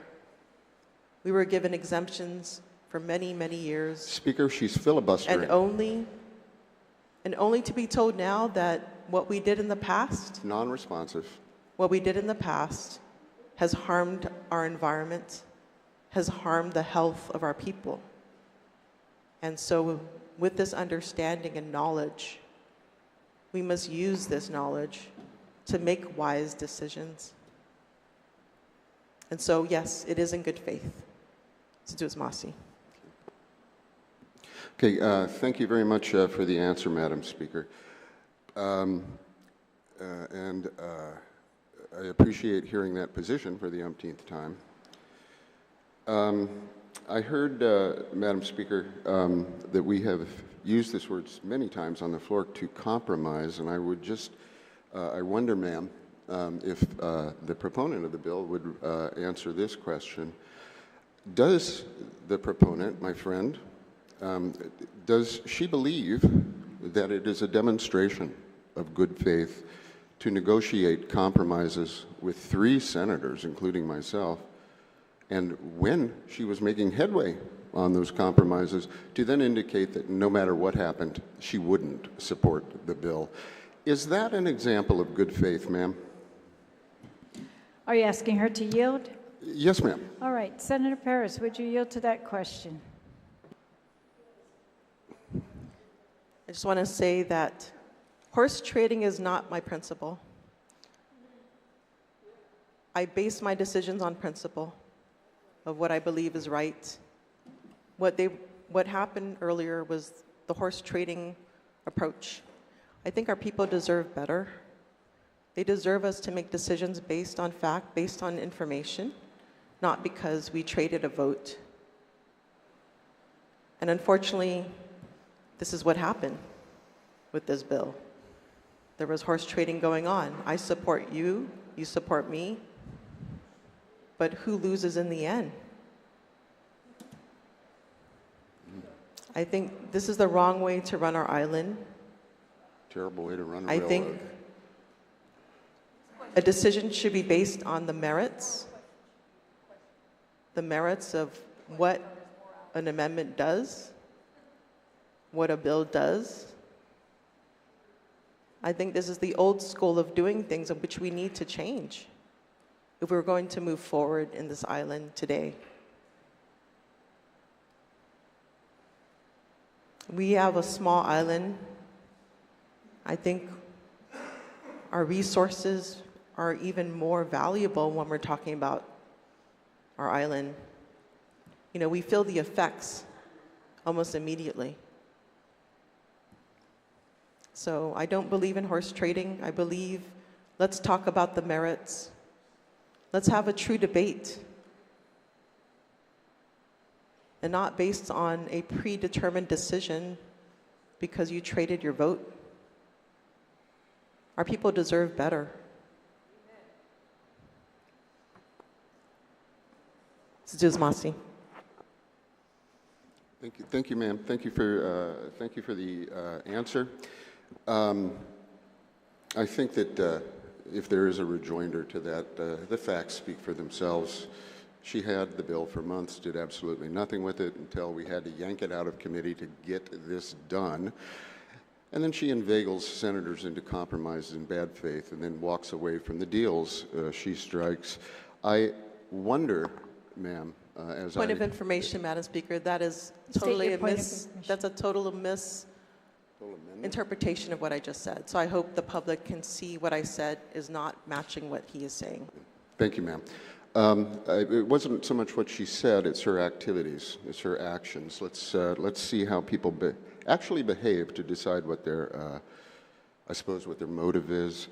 We were given exemptions for many, many years. Speaker, she's filibustering. And only to be told now that what we did in the past, Non-responsive. what we did in the past has harmed our environment, has harmed the health of our people. And so with this understanding and knowledge, we must use this knowledge to make wise decisions. And so, yes, it is in good faith. Sidus Masi. Okay, thank you very much for the answer, Madam Speaker. I appreciate hearing that position for the umpteenth time. I heard, Madam Speaker, that we have used this word many times on the floor, to compromise, and I would just, I wonder, ma'am, if the proponent of the bill would answer this question. Does the proponent, my friend, does she believe that it is a demonstration of good faith to negotiate compromises with 3 senators, including myself, and when she was making headway on those compromises, to then indicate that no matter what happened, she wouldn't support the bill? Is that an example of good faith, ma'am? Are you asking her to yield? Yes, ma'am. All right, Senator Paris, would you yield to that question? I just want to say that horse trading is not my principle. I base my decisions on principle of what I believe is right. What happened earlier was the horse trading approach. I think our people deserve better. They deserve us to make decisions based on fact, based on information, not because we traded a vote. And unfortunately, this is what happened with this bill. There was horse trading going on. I support you, you support me, but who loses in the end? I think this is the wrong way to run our island. Terrible way to run a I railroad. think a decision should be based on the merits of what an amendment does, what a bill does. I think this is the old school of doing things of which we need to change if we're going to move forward in this island today. We have a small island. I think our resources are even more valuable when we're talking about our island. You know, we feel the effects almost immediately. So I don't believe in horse trading. I believe, let's talk about the merits. Let's have a true debate. And not based on a predetermined decision because you traded your vote. Our people deserve better. Masi. Thank you, ma'am. Thank you for the answer. I think that if there is a rejoinder to that, the facts speak for themselves. She had the bill for months, did absolutely nothing with it until we had to yank it out of committee to get this done. And then she inveigles senators into compromises in bad faith and then walks away from the deals she strikes. I wonder, ma'am, Point of information, Madam Speaker, that is totally that's a total misinterpretation of what I just said. So I hope the public can see what I said is not matching what he is saying. Thank you, ma'am. It wasn't so much what she said, it's her activities, it's her actions. Let's see how people actually behave to decide what their, I suppose, what their motive is.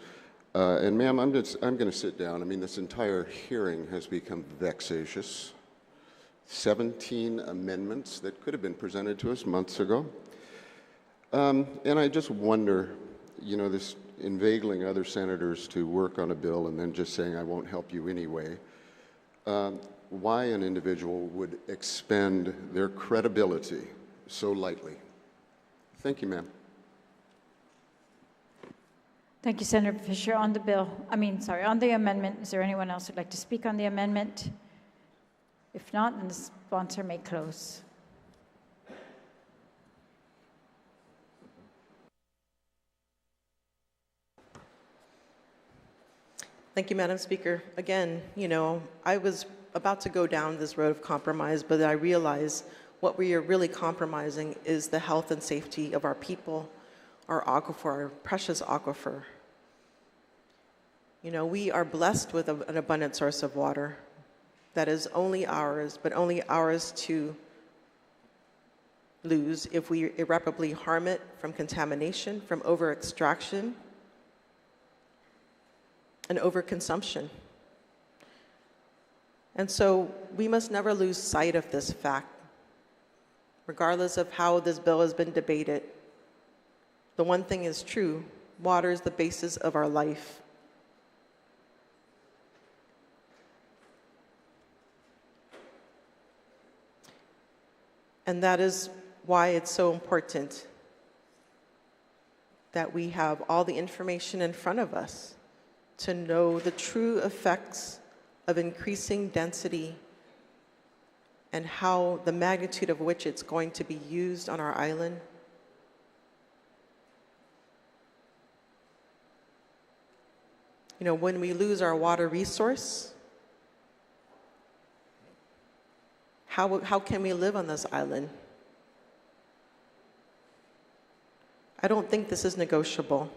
And ma'am, I'm going to sit down. I mean, this entire hearing has become vexatious. 17 amendments that could have been presented to us months ago. And I just wonder, you know, this inveigling other senators to work on a bill and then just saying, I won't help you anyway. Why an individual would expend their credibility so lightly. Thank you, ma'am. Thank you, Senator Fisher. On the bill, on the amendment, is there anyone else who'd like to speak on the amendment? If not, then the sponsor may close. Thank you, Madam Speaker. Again, you know, I was about to go down this road of compromise, but I realized what we are really compromising is the health and safety of our people, our aquifer, our precious aquifer. You know, we are blessed with an abundant source of water that is only ours, but only ours to lose if we irreparably harm it from contamination, from over-extraction, and overconsumption. And so we must never lose sight of this fact, regardless of how this bill has been debated. The one thing is true, water is the basis of our life. And that is why it's so important that we have all the information in front of us to know the true effects of increasing density and how the magnitude of which it's going to be used on our island. You know, when we lose our water resource, how can we live on this island? I don't think this is negotiable.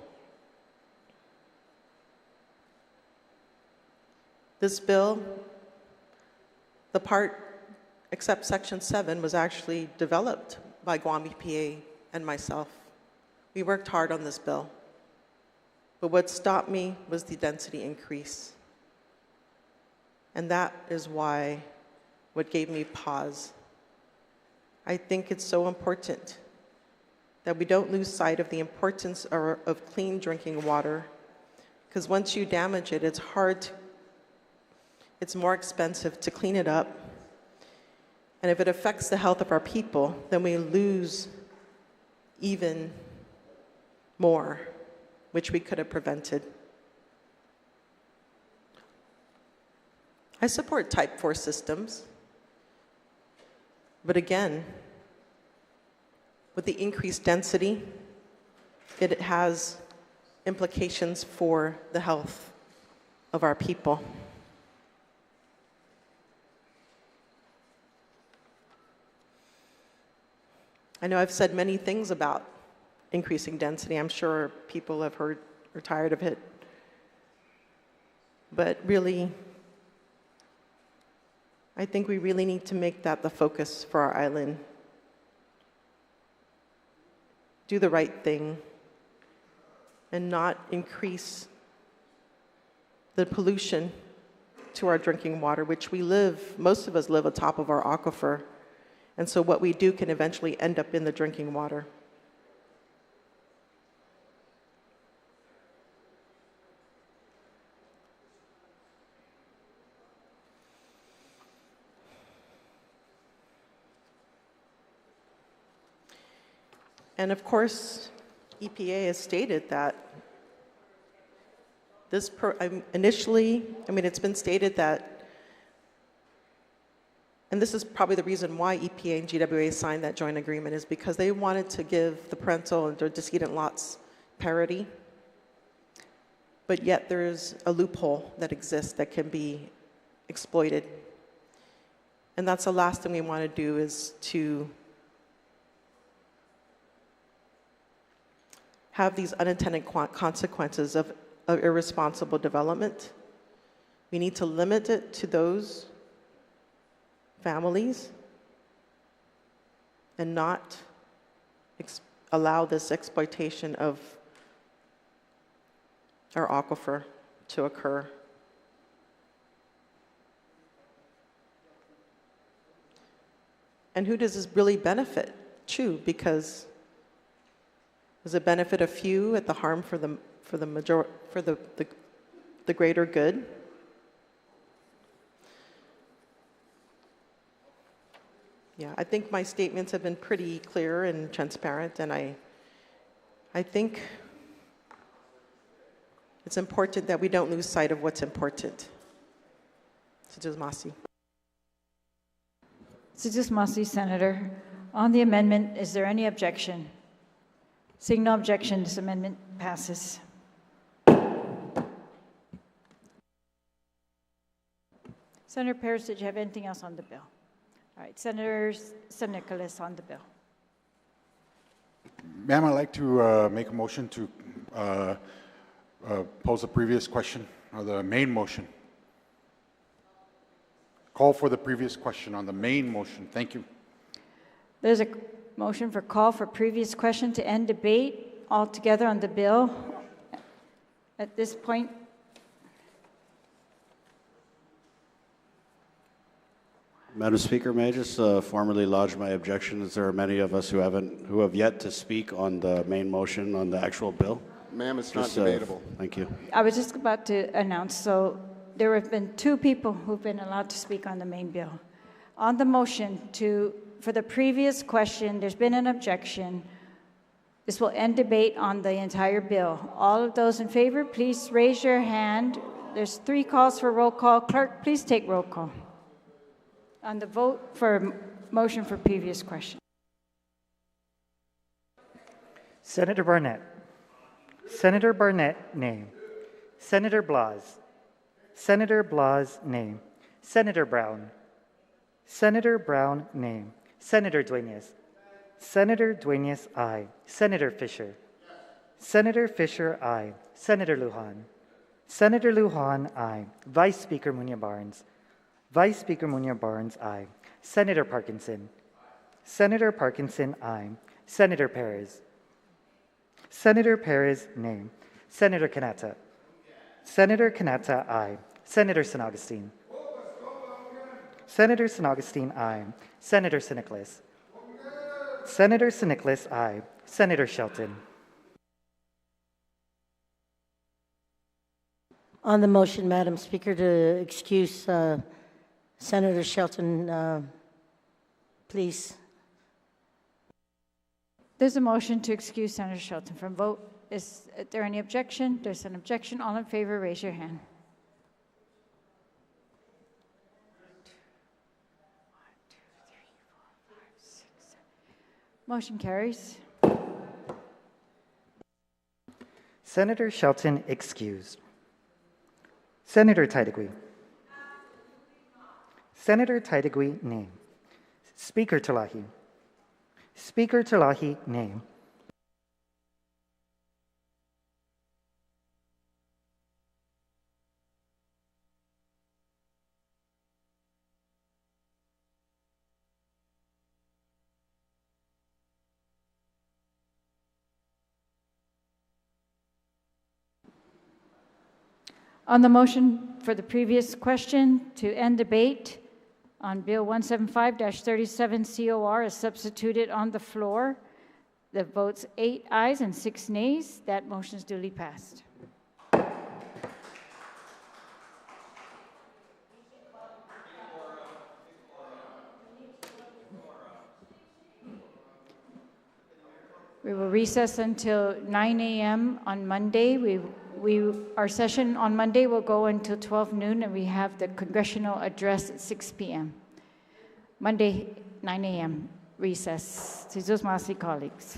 This bill, the part except Section 7, was actually developed by Guam EPA and myself. We worked hard on this bill. But what stopped me was the density increase. And that is what gave me pause. I think it's so important that we don't lose sight of the importance of clean drinking water, because once you damage it, it's more expensive to clean it up. And if it affects the health of our people, then we lose even more, which we could have prevented. I support type 4 systems, but again, with the increased density, it has implications for the health of our people. I know I've said many things about increasing density. I'm sure people have heard or tired of it. But really, I think we really need to make that the focus for our island. Do the right thing and not increase the pollution to our drinking water, which most of us live atop of our aquifer. And so what we do can eventually end up in the drinking water. And of course, EPA has stated that it's been stated that, and this is probably the reason why EPA and GWA signed that joint agreement, is because they wanted to give the parental and decedent lots parity, but yet there's a loophole that exists that can be exploited. And that's the last thing we want to do, is to have these unintended consequences of irresponsible development. We need to limit it to those families and not allow this exploitation of our aquifer to occur. And who does this really benefit? True, because does it benefit a few at the harm for the greater good? Yeah, I think my statements have been pretty clear and transparent, and I think it's important that we don't lose sight of what's important. Sijusmasi. Sijusmasi, Senator. On the amendment, is there any objection? Seeing no objection, this amendment passes. Senator Paris, did you have anything else on the bill? All right, Senator Nicholas on the bill. Ma'am, I'd like to make a motion to pose a previous question, or the main motion. Call for the previous question on the main motion. Thank you. There's a motion for call for previous question to end debate altogether on the bill. At this point, Madam Speaker, may I just formally lodge my objection, as there are many of us who have yet to speak on the main motion on the actual bill. Ma'am, it's not debatable. Thank you. I was just about to announce, so there have been 2 people who've been allowed to speak on the main bill. On the motion for the previous question, there's been an objection. This will end debate on the entire bill. All of those in favor, please raise your hand. There's 3 calls for roll call. Clerk, please take roll call on the vote for motion for previous question. Senator Barnett. Senator Barnett, name. Senator Blas. Senator Blas, name. Senator Brown. Senator Brown, name. Senator Dueñas. Senator Dueñas, aye. Senator Fisher. Senator Fisher, aye. Senator Lujan. Senator Lujan, aye. Vice Speaker Muñoz Barnes. Vice Speaker Muñoz Barnes, aye. Senator Parkinson. Senator Parkinson, aye. Senator Perez. Senator Perez, name. Senator Kanata. Senator Kanata, aye. Senator San Augustine. Senator San Augustine, aye. Senator Siniclis. Senator Siniclis, aye. Senator Shelton. On the motion, Madam Speaker, to excuse Senator Shelton, please. There's a motion to excuse Senator Shelton from vote. Is there any objection? There's an objection. All in favor, raise your hand. Motion carries. Senator Shelton excused. Senator Taitigui. Senator Taitigui, name. Speaker Talahi. Speaker Talahi, name. On the motion for the previous question to end debate on Bill 175-37 COR is substituted on the floor. The votes 8 ayes and 6 nays. That motion is duly passed. We will recess until 9 a.m. on Monday. Our session on Monday will go until 12 noon, and we have the congressional address at 6 p.m. Monday, 9 a.m. recess. To those Masi colleagues.